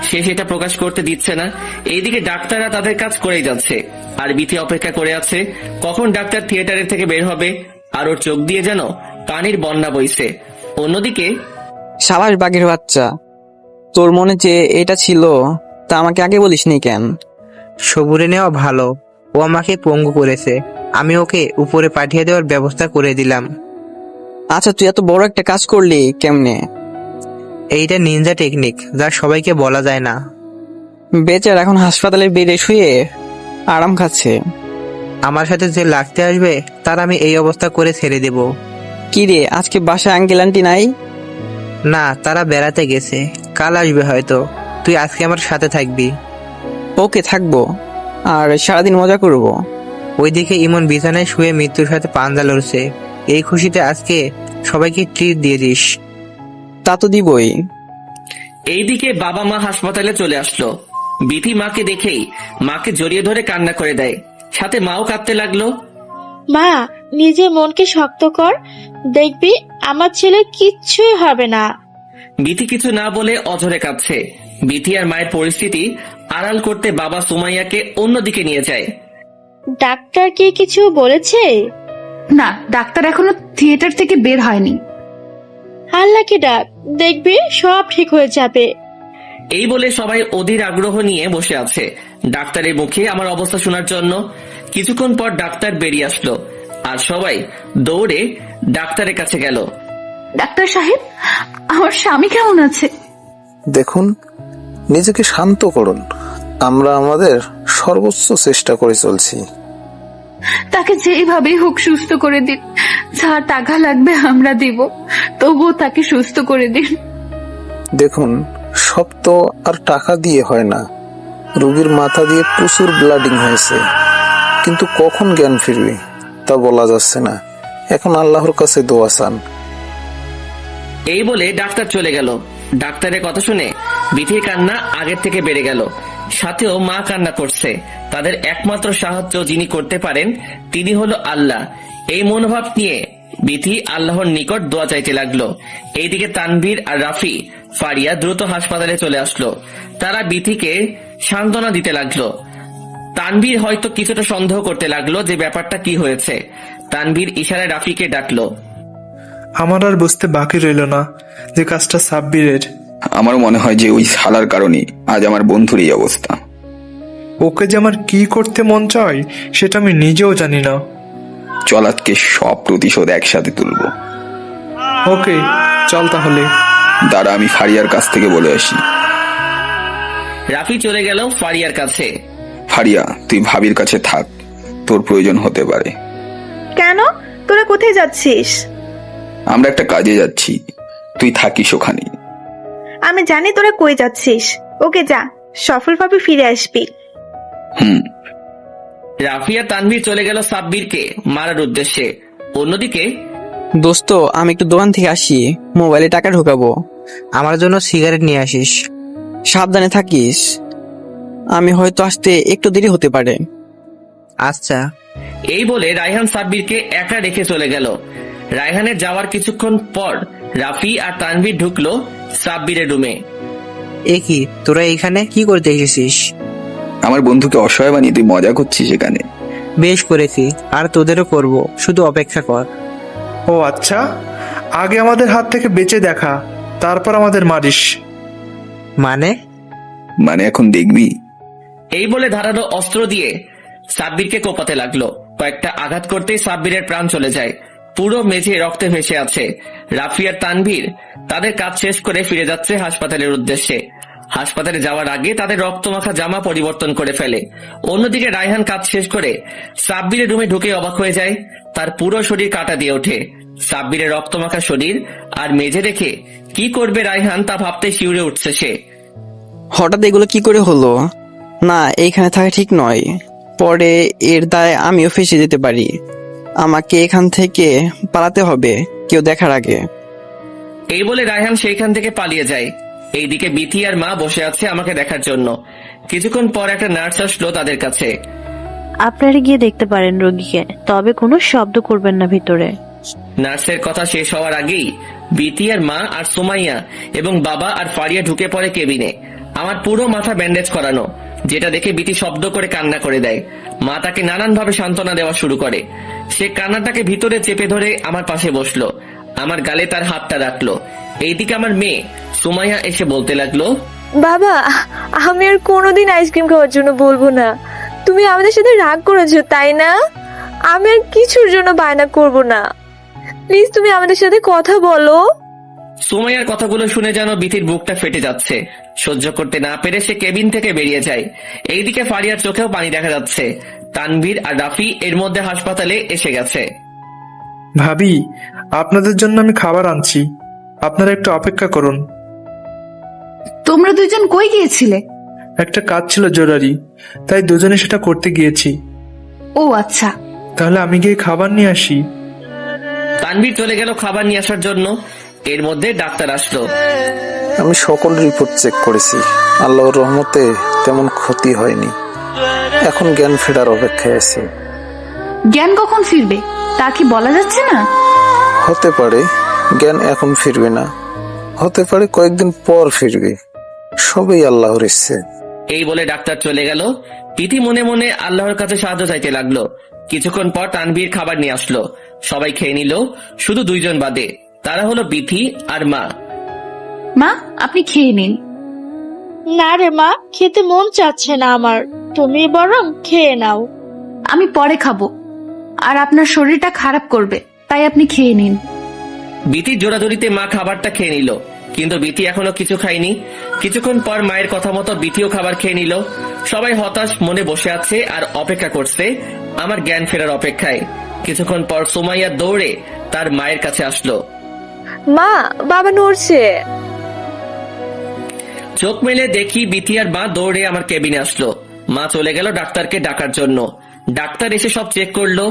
S1: সে সেটা প্রকাশ করতে দিচ্ছে না। এইদিকে ডাক্তাররা তাদের কাজ করেই যাচ্ছে, আর বিথি অপেক্ষা করে আছে কখন ডাক্তার থিয়েটারের থেকে বের হবে। আর ওর চোখ দিয়ে যেন পানির বন্যা বইছে। অন্যদিকে
S7: সাবাস বাঘের বাচ্চা, তোর মনে যে এটা ছিল তা আমাকে আগে বলিসনি কেন?
S14: সবুরে নেওয়া ভালো, ও আমাকে পঙ্গু করেছে, আমি ওকে উপরে পাঠিয়ে দেওয়ার ব্যবস্থা করে দিলাম।
S7: আচ্ছা, তুই এত বড় একটা কাজ করলি কেমনে?
S14: এইটা নিনজা টেকনিক, যা সবাইকে বলা যায় না।
S7: বেচার এখন হাসপাতালের বেডে শুয়ে আরাম খাচ্ছে।
S14: আমার সাথে যে লাগতে আসবে তার আমি এই অবস্থা করে ছেড়ে দেব।
S7: কি রে, আজকে বাসায় আঙ্কেল আন্টি নাই?
S14: না, তারা বেড়াতে গেছে, কাল আসবে হয়তো। তুই আজকে আমার সাথে থাকবি।
S7: ওকে, থাকবো, আর সারাদিন মজা করব।
S14: ওইদিকে ইমন বিছানায় শুয়ে মৃত্যুর সাথে পাঞ্জা লড়ছে। এই খুশিতে আজকে সবাইকে ট্রিট দিয়ে দিস।
S7: তা তো দিবই।
S1: এইদিকে বাবা মা হাসপাতালে চলে আসলো। বিথি মাকে দেখেই মাকে জড়িয়ে ধরে কান্না করে দেয়, সাথে মাও কাঁদতে লাগলো।
S9: মা, নিজের মনকে শক্ত কর, দেখবি আমার ছেলে কিচ্ছুই হবে না।
S1: বিথি কিছু না বলে অঝরে কাঁদছে। বিথি আর মায়ের পরিস্থিতি আড়াল করতে বাবা সুমাইয়াকে অন্যদিকে নিয়ে যায়।
S9: ডাক্তার কি কিছু বলেছে?
S5: না, ডাক্তার এখনো থিয়েটার থেকে বের হয়নি।
S9: আল্লাহকে ডাক, দেখবি সব ঠিক হয়ে যাবে।
S1: এই বলে সবাই অধীর আগ্রহ নিয়ে বসে আছে ডাক্তারের মুখে আমার অবস্থা শোনার জন্য। কিছুক্ষণ পর ডাক্তার বেরিয়ে আসলো, আর সবাই দৌড়ে ডাক্তারের কাছে গেল।
S5: ডাক্তার সাহেব, আমার স্বামী কেমন আছে?
S13: দেখুন, নিজেকে শান্ত করুন। আমরা আমাদের সর্বোচ্চ চেষ্টা করে চলছি।
S5: তাকে যেভাবেই হোক সুস্থ করে দিন। যা টাকা লাগবে আমরা দিব, তবুও তাকে সুস্থ করে দিন।
S13: দেখুন, সব তো আর টাকা দিয়ে হয় না। রোগীর মাথা দিয়ে প্রচুর ব্লাডিং হয়েছে, কিন্তু কখন জ্ঞান ফিরবে তা বলা যাচ্ছে না। এখন আল্লাহর কাছে দোয়া চান।
S1: এই বলে ডাক্তার চলে গেল। ডাক্তারের কথা শুনে বিথির কান্না আগের থেকে বেড়ে গেল, সাথেও মা কান্না করছে। তাদের একমাত্র সাহায্য যিনি করতে পারেন তিনি হলো আল্লাহ। এই মনোভাব নিয়ে বিথি আল্লাহর নিকট দোয়া চাইতে লাগলো। এইদিকে তানভীর আর রাফি, ফারিয়া দ্রুত হাসপাতালে চলে আসলো। তারা বিথিকে সান্ত্বনা দিতে লাগলো। তানভীর হয়তো কিছুটা সন্দেহ করতে লাগলো যে ব্যাপারটা কি হয়েছে। তানভীর ইশারায় রাফিকে ডাকলো।
S2: আমার আর বুঝতে বাকি রইল না যে কাজটা সাব্বিরের।
S3: আমারও মনে হয় যে ওই শালার কারণে আজ আমার বন্ধুর এই অবস্থা।
S2: ওকে যে আমার কি করতে মন চায় সেটা আমি নিজেও জানি না।
S3: চল আজকে সব প্রতিশোধ একসাথে তুলবো।
S2: ওকে, চল তাহলে।
S3: দাঁড়া, আমি ফারিয়ার কাছ থেকে বলে আসি।
S1: রাফি চলে গেল ফারিয়ার কাছে।
S3: ফারিয়া, তুই ভাবির কাছে থাক, তোর প্রয়োজন হতে পারে।
S10: কেন? তোরা কোথায় যাচ্ছিস?
S3: আমরা একটা কাজে যাচ্ছি, তুই থাকিস ওখানে।
S10: আমি জানি তোরা কই যাচ্ছিস। ওকে, যা, সফলভাবে ফিরে আসবি।
S1: রাফি আর তানভীর চলে গেল সাব্বিরকে মারার উদ্দেশ্যে। অন্যদিকে,
S7: দোস্ত, আমি একটু দোকান থেকে আসি, মোবাইলে টাকা ঢোকাবো।
S14: আমার জন্য সিগারেট নিয়ে আসিস।
S7: সাবধানে থাকিস, আমি হয়তো আসতে একটু দেরি হতে পারে।
S14: আচ্ছা।
S1: এই বলে রায়হান সাব্বিরকে একা রেখে চলে গেল। রায়হানের যাওয়ার কিছুক্ষণ পর রাফি আর তানভীর ঢুকলো সাব্বিরের রুমে।
S14: এ কি, তোরা এখানে কি করতে এসেছিস?
S3: আমার বন্ধুকে অসহায় বানিয়ে তুই মজা করছিস এখানে।
S14: বেশ করেছি, আর তোদেরও করব, শুধু অপেক্ষা কর।
S2: ও আচ্ছা, আগে আমাদের হাত থেকে বেঁচে দেখা, তারপর আমাদের মারিস।
S3: মানে এখন দেখবি।
S1: এই বলে ধারালো অস্ত্র দিয়ে সাব্বিরকে কোপাতে লাগলো। কয়েকটা আঘাত করতেই সাব্বিরের প্রাণ চলে যায়। পুরো মেঝে রক্তে ভেসে আছে। রাফি আর তানভীর তাদের কাজ শেষ করে ফিরে যাচ্ছে হাসপাতালের উদ্দেশ্যে। হাসপাতালে যাওয়ার আগে তাদের রক্তমাখা জামা পরিবর্তন করে ফেলে। অন্যদিকে রায়হান কাজ শেষ করে সাব্বিরের রুমে ঢুকে অবাক হয়ে যায়। তার পুরো শরীর কাটা দিয়ে ওঠে। সাব্বিরের রক্তমাখা শরীর আর মেঝে দেখে কি করবে রায়হান তা ভাবতে শিউরে উঠছে সে।
S7: হঠাৎ এগুলো কি করে হলো? না, এইখানে থাকা ঠিক নয়। পরে এর দায় আমিও ফেঁসে যেতে পারি। আমাকে এখান থেকে পালাতে হবে কেউ দেখার আগে।
S1: এই বলে রায়হান সেইখান থেকে পালিয়ে যায়। এইদিকে বিথি আর মা বসে আছে আমাকে দেখার জন্য। কিছুক্ষণ পর একটা নার্স আসলো তাদের কাছে।
S16: আপনারা গিয়ে দেখতে পারেন রোগীকে, তবে কোনো শব্দ করবেন না ভিতরে।
S1: নার্সের কথা শেষ হওয়ার আগেই বিথি আর মা আর সুমাইয়া এবং বাবা আর ফারিয়া ঢুকে পড়ে কেবিনে। আমার পুরো মাথা ব্যান্ডেজ করানো, যেটা দেখে বিথি শব্দ করে কান্না করে দেয়। মা তাকে নানান ভাবে সান্ত্বনা দেওয়া শুরু করে। সে কান্নাটাকে ভিতরে চেপে ধরে আমার পাশে বসলো, আমার গালে তার হাতটা রাখলো। এইদিকে আমার মেয়ে সুমাইয়া এসে বলতে লাগলো,
S15: বাবা, আমি আর কোনোদিন আইসক্রিম খাওয়ার জন্য বলবো না। তুমি আমাদের সাথে রাগ করেছো তাই না? আমি আর কিছুর জন্য বায়না করব না। প্লিজ তুমি আমাদের সাথে কথা বলো।
S1: সুমাইয়ার কথাগুলো শুনে যেন বিথির বুকটা ফেটে যাচ্ছে। সহ্য করতে না পেরে সে কেবিন থেকে বেরিয়ে যায়। এইদিকে ফারিয়ার চোখেও পানি দেখা যাচ্ছে। তানভীর আর রাফি এর মধ্যে হাসপাতালে এসে গেছে।
S2: ভাবি, আপনাদের জন্য আমি খাবার আনছি, আপনারা একটু অপেক্ষা করুন।
S5: তোমরা দুইজন কই গিয়েছিলে?
S2: একটা কাজ ছিল জরুরি, তাই দুজনে সেটা করতে গিয়েছি।
S5: ও আচ্ছা,
S2: তাহলে আমি গিয়ে খাবার নিয়ে আসি।
S1: তানভীর চলে গেল খাবার নিয়ে আসার জন্য। এর মধ্যে ডাক্তার আসলো।
S13: আমি সকল রিপোর্ট চেক করেছি, আল্লাহর রহমতে তেমন ক্ষতি হয়নি। এখন জ্ঞান ফেরার অপেক্ষায় আছে।
S5: জ্ঞান কখন ফিরবে তা কি বলা যাচ্ছে না?
S13: হতে পারে জ্ঞান এখন ফিরবে না, হতে পারে কয়েকদিন পর ফিরবে। সবই আল্লাহর ইচ্ছে।
S1: এই বলে ডাক্তার চলে গেল। বিথি মনে মনে আল্লাহর কাছে সাহায্য চাইতে লাগলো। কিছুক্ষণ পর তানভীর খাবার নিয়ে আসলো। সবাই খেয়ে নিল, শুধু দুইজন বাদে। তারা হলো বিথি আর মা।
S5: মা, আপনি খেয়ে নিন।
S9: না রে মা, খেতে মন চাচ্ছে না আমার, তুমি বরং খেয়ে নাও।
S5: আমি পরে খাবো, আর আপনার শরীরটা খারাপ করবে, তাই আপনি খেয়ে নিন।
S1: বিথির জোরাজোরিতে মা খাবারটা খেয়ে নিল, কিন্তু বিথি এখনো কিছু খায়নি। কিছুক্ষণ পর মায়ের কথা মতো বিথিও খাবার খেয়ে নিল। সবাই হতাশ মনে বসে আছে আর অপেক্ষা করছে আমার জ্ঞান ফেরার অপেক্ষায়। কিছুক্ষণ পর সুমাইয়া দৌড়ে তার মায়ের কাছে আসলো।
S15: মা, বাবা নড়ছে।
S1: চোখ মেলে দেখি বিথি আর মা দৌড়ে আমার কেবিনে আসলো। মা চলে গেল ডাক্তারকে ডাকার জন্য। ডাক্তার এসে সব চেক করলো।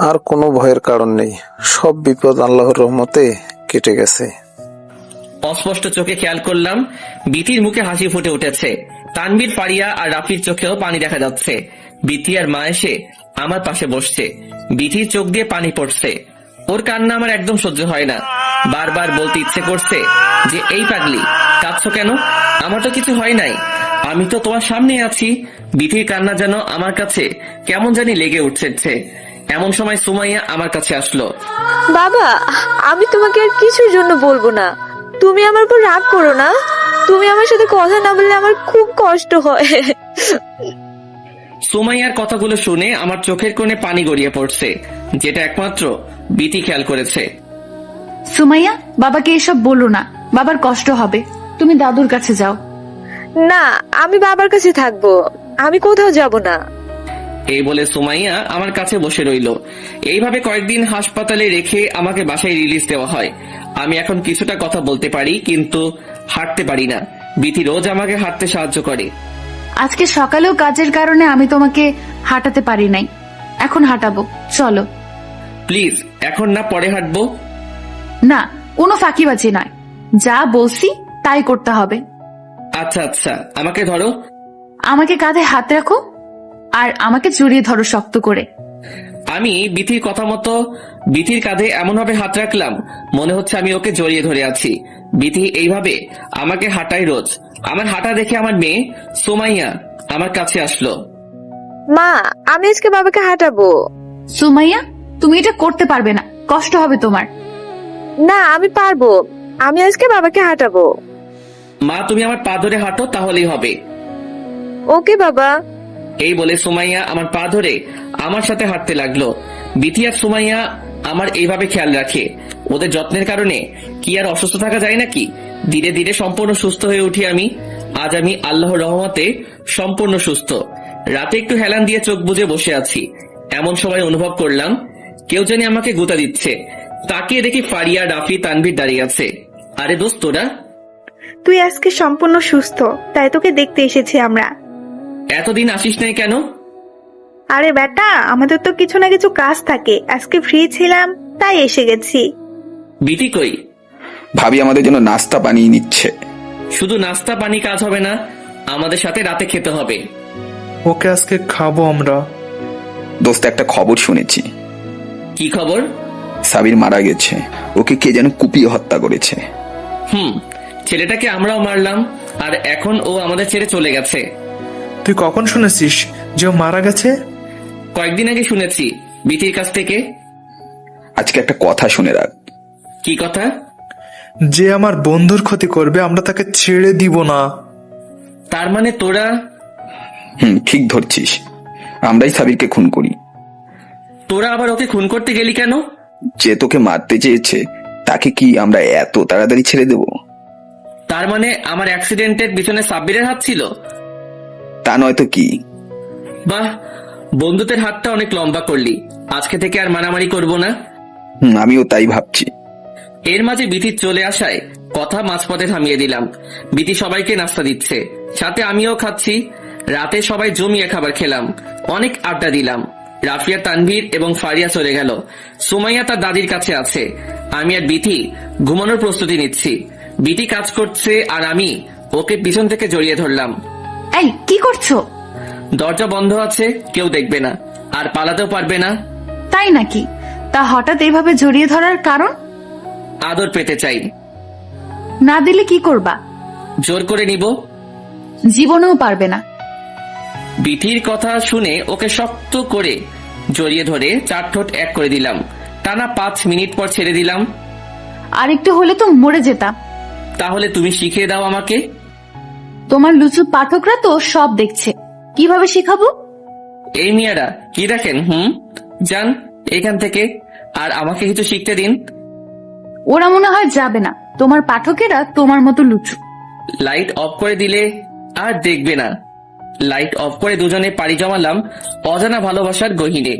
S13: আর কোনো ভয়ের কারণ নেই, সব বিপদ আল্লাহর রহমতে কেটে গেছে।
S1: অস্পষ্ট চোখে খেয়াল করলাম বিথির মুখে হাসি ফুটে উঠেছে। তানভীর, ফারিয়া আর রাফির চোখেও পানি দেখা যাচ্ছে। বিথি আর মা এসে আমার পাশে বসছে। বিথির চোখ দিয়ে পানি পড়ছে। ওর কান্না আমার একদম সহ্য হয় না। বারবার বলতে ইচ্ছে করছে যে, এই পাগলি, কাঁদছো কেন? আমার তো কিছু হয় নাই, আমি তো তোমার সামনে আছি। বিথির কান্না যেন আমার কাছে কেমন জানি লেগে উঠছে। এমন সময় সুমাইয়া আমার কাছে আসলো।
S15: বাবা, আমি তোমাকে আর কিছুর জন্য বলবো না। তুমি আমার উপর রাগ করো না। তুমি আমার সাথে কথা না বললে আমার খুব কষ্ট হয়।
S1: সুমাইয়ার কথাগুলো শুনে আমার চোখের কোণে পানি গড়িয়ে পড়ছে, যেটা একমাত্র বিথি খেয়াল করেছে।
S5: সুমাইয়া, বাবাকে এসব বলো না, বাবার কষ্ট হবে। তুমি দাদুর কাছে যাও।
S15: না, আমি বাবার কাছে থাকবো, আমি কোথাও যাব না।
S1: এই বলে সুমাইয়া আমার কাছে বসে রইল। এইভাবে কয়েকদিন হাসপাতালে রেখে আমাকে বাসায় রিলিজ দেওয়া হয়। আমি এখন কিছুটা কথা বলতে পারি, কিন্তু হাঁটতে পারি না। বিথি রোজ আমাকে হাঁটতে সাহায্য করে।
S5: আজকে সকালেও কাজের কারণে আমি তোমাকে হাঁটাতে পারি নাই, এখন হাঁটাবো, চলো।
S1: প্লিজ, এখন না, পরে হাঁটবো।
S5: না, কোনো ফাঁকিবাজি নয়, যা বলছি তাই করতে হবে।
S1: আচ্ছা আচ্ছা, আমাকে ধরো।
S5: আমাকে কাঁধে হাত রাখো আর আমাকে জড়িয়ে ধরো শক্ত করে।
S1: আমি বিথির কথা মতো বিথির কাঁধে এমনভাবে হাত রাখলাম মনে হচ্ছে আমি ওকে জড়িয়ে ধরে আছি। বিথি এইভাবে আমাকে হাঁটায় রোজ। আমার হাঁটা দেখে আমার মেয়ে সুমাইয়া আমার কাছে আসলো।
S15: মা, আমি আজকে বাবাকে হাঁটাবো।
S5: সুমাইয়া, তুমি এটা করতে পারবে না, কষ্ট হবে তোমার।
S15: না, আমি পারবো। আমি আজকে বাবাকে হাঁটাবো।
S1: মা, তুমি আমার পা ধরে হাঁটো, তাহলেই হবে।
S15: ওকে বাবা।
S1: এই বলে সুমাইয়া আমার পা ধরে আমার সাথে হাঁটতে লাগলো। বিথি আর সুমাইয়া আমার এইভাবে খেয়াল রাখে। ওদের যত্নের কারণে কি আর অসুস্থ থাকা যায় নাকি? ধীরে ধীরে সম্পূর্ণ সুস্থ হয়ে উঠি আমি। আজ আমি আল্লাহর রহমতে সম্পূর্ণ সুস্থ। রাতে একটু হেলান দিয়ে চোখ বুজে বসে আছি। এমন সময় অনুভব করলাম কেউ জানি আমাকে গুঁতা দিচ্ছে। তাকিয়ে দেখি ফারিয়া, রাফি, তানভীর দাঁড়িয়ে আছে। আরে দোস্ত, তোরা?
S10: তুই আজকে সম্পূর্ণ সুস্থ, তাই তোকে দেখতে এসেছি আমরা।
S1: এতদিন আসিস নাই কেন?
S10: আরে বেটা, আমাদের তো কিছু না কিছু কাজ থাকে, আজকে ফ্রি ছিলাম তাই এসে গেছি।
S1: বিথি কই?
S3: ভাবি আমাদের জন্য নাস্তা বানিয়ে নিচ্ছে।
S1: শুধু নাস্তা পানি কাজ হবে না, আমাদের সাথে রাতে খেতে হবে।
S2: ওকে আজকে খাবো আমরা।
S3: দোস্ত, একটা খবর শুনেছি।
S1: কি খবর?
S3: সাবির মারা গেছে। ওকে কে যেন কুপিয়ে হত্যা করেছে।
S1: ছেলেটাকে আমরাও মারলাম, আর এখন ও আমাদের ছেড়ে চলে গেছে।
S2: তুই কখন শুনেছিস যে ও মারা গেছে?
S1: কয়েকদিন আগে শুনেছি বিথির কাছ থেকে।
S3: আজকে একটা কথা শুনে রাখ।
S1: কি কথা?
S2: যে আমার বন্ধুর ক্ষতি করবে আমরা তাকে ছেড়ে দিব না।
S1: তার মানে তোরা?
S3: ঠিক ধরছিস, আমরাই সাবিরকে খুন করি।
S1: তোরা আবার ওকে খুন করতে গেলি কেন?
S3: যে তোকে মারতে চেয়েছে তাকে কি আমরা এত তাড়াতাড়ি ছেড়ে দেব?
S1: তার মানে আমার অ্যাক্সিডেন্টের পিছনে সাব্বিরের হাত ছিল?
S3: তা নয় তো কি।
S1: বাহ, বন্ধুদের হাতটা অনেক লম্বা করলি। আজকে থেকে আর মারামারি করব না।
S3: আমিও তাই ভাবছি।
S1: এর মাঝে বিথি চলে আসায় কথা মাঝপথে থামিয়ে দিলাম। বিথি সবাইকে নাস্তা দিচ্ছে, সাথে আমিও খাচ্ছি। রাতে সবাই জমিয়ে খাবার খেলাম, অনেক আড্ডা দিলাম। রাফিয়া, তানভীর এবং ফারিয়া চলে গেল। সুমাইয়া তার দাদির কাছে আছে। আমি আর বিথি ঘুমানোর প্রস্তুতি নিচ্ছি। বিথি কাজ করছে আর আমি ওকে পিছন থেকে জড়িয়ে ধরলাম।
S5: এই, কি করছো?
S1: দরজা বন্ধ আছে, কেউ দেখবে না, আর পালাতেও পারবে না।
S5: তাই নাকি? তা হঠাৎ এইভাবে জড়িয়ে ধরার কারণ?
S1: আদর পেতে চাই।
S5: না দিলে কি করবা?
S1: জোর করে নিব।
S5: জীবনেও পারবে না।
S1: বিথির কথা শুনে ওকে শক্ত করে জড়িয়ে ধরে 4 ঠোঁট এক করে দিলাম। টানা 5 মিনিট পর ছেড়ে দিলাম।
S5: আর একটু হলে তো মরে যেতাম।
S1: তাহলে তুমি শিখিয়ে দাও আমাকে।
S5: তোমার লুচু পাঠকরা তো সব দেখছে, কিভাবে শেখাবো?
S1: এই মিয়ারা কি দেখেন? যান এখান থেকে, আর আমাকে কিছু শিখতে দিন।
S5: ওরা মনে হয় যাবে না, তোমার পাঠকেরা তোমার মতো লুচু।
S1: লাইট অফ করে দিলে আর দেখবে না। লাইট অফ করে দুজনে পাড়ি জমালাম অজানা ভালোবাসার গহীনে।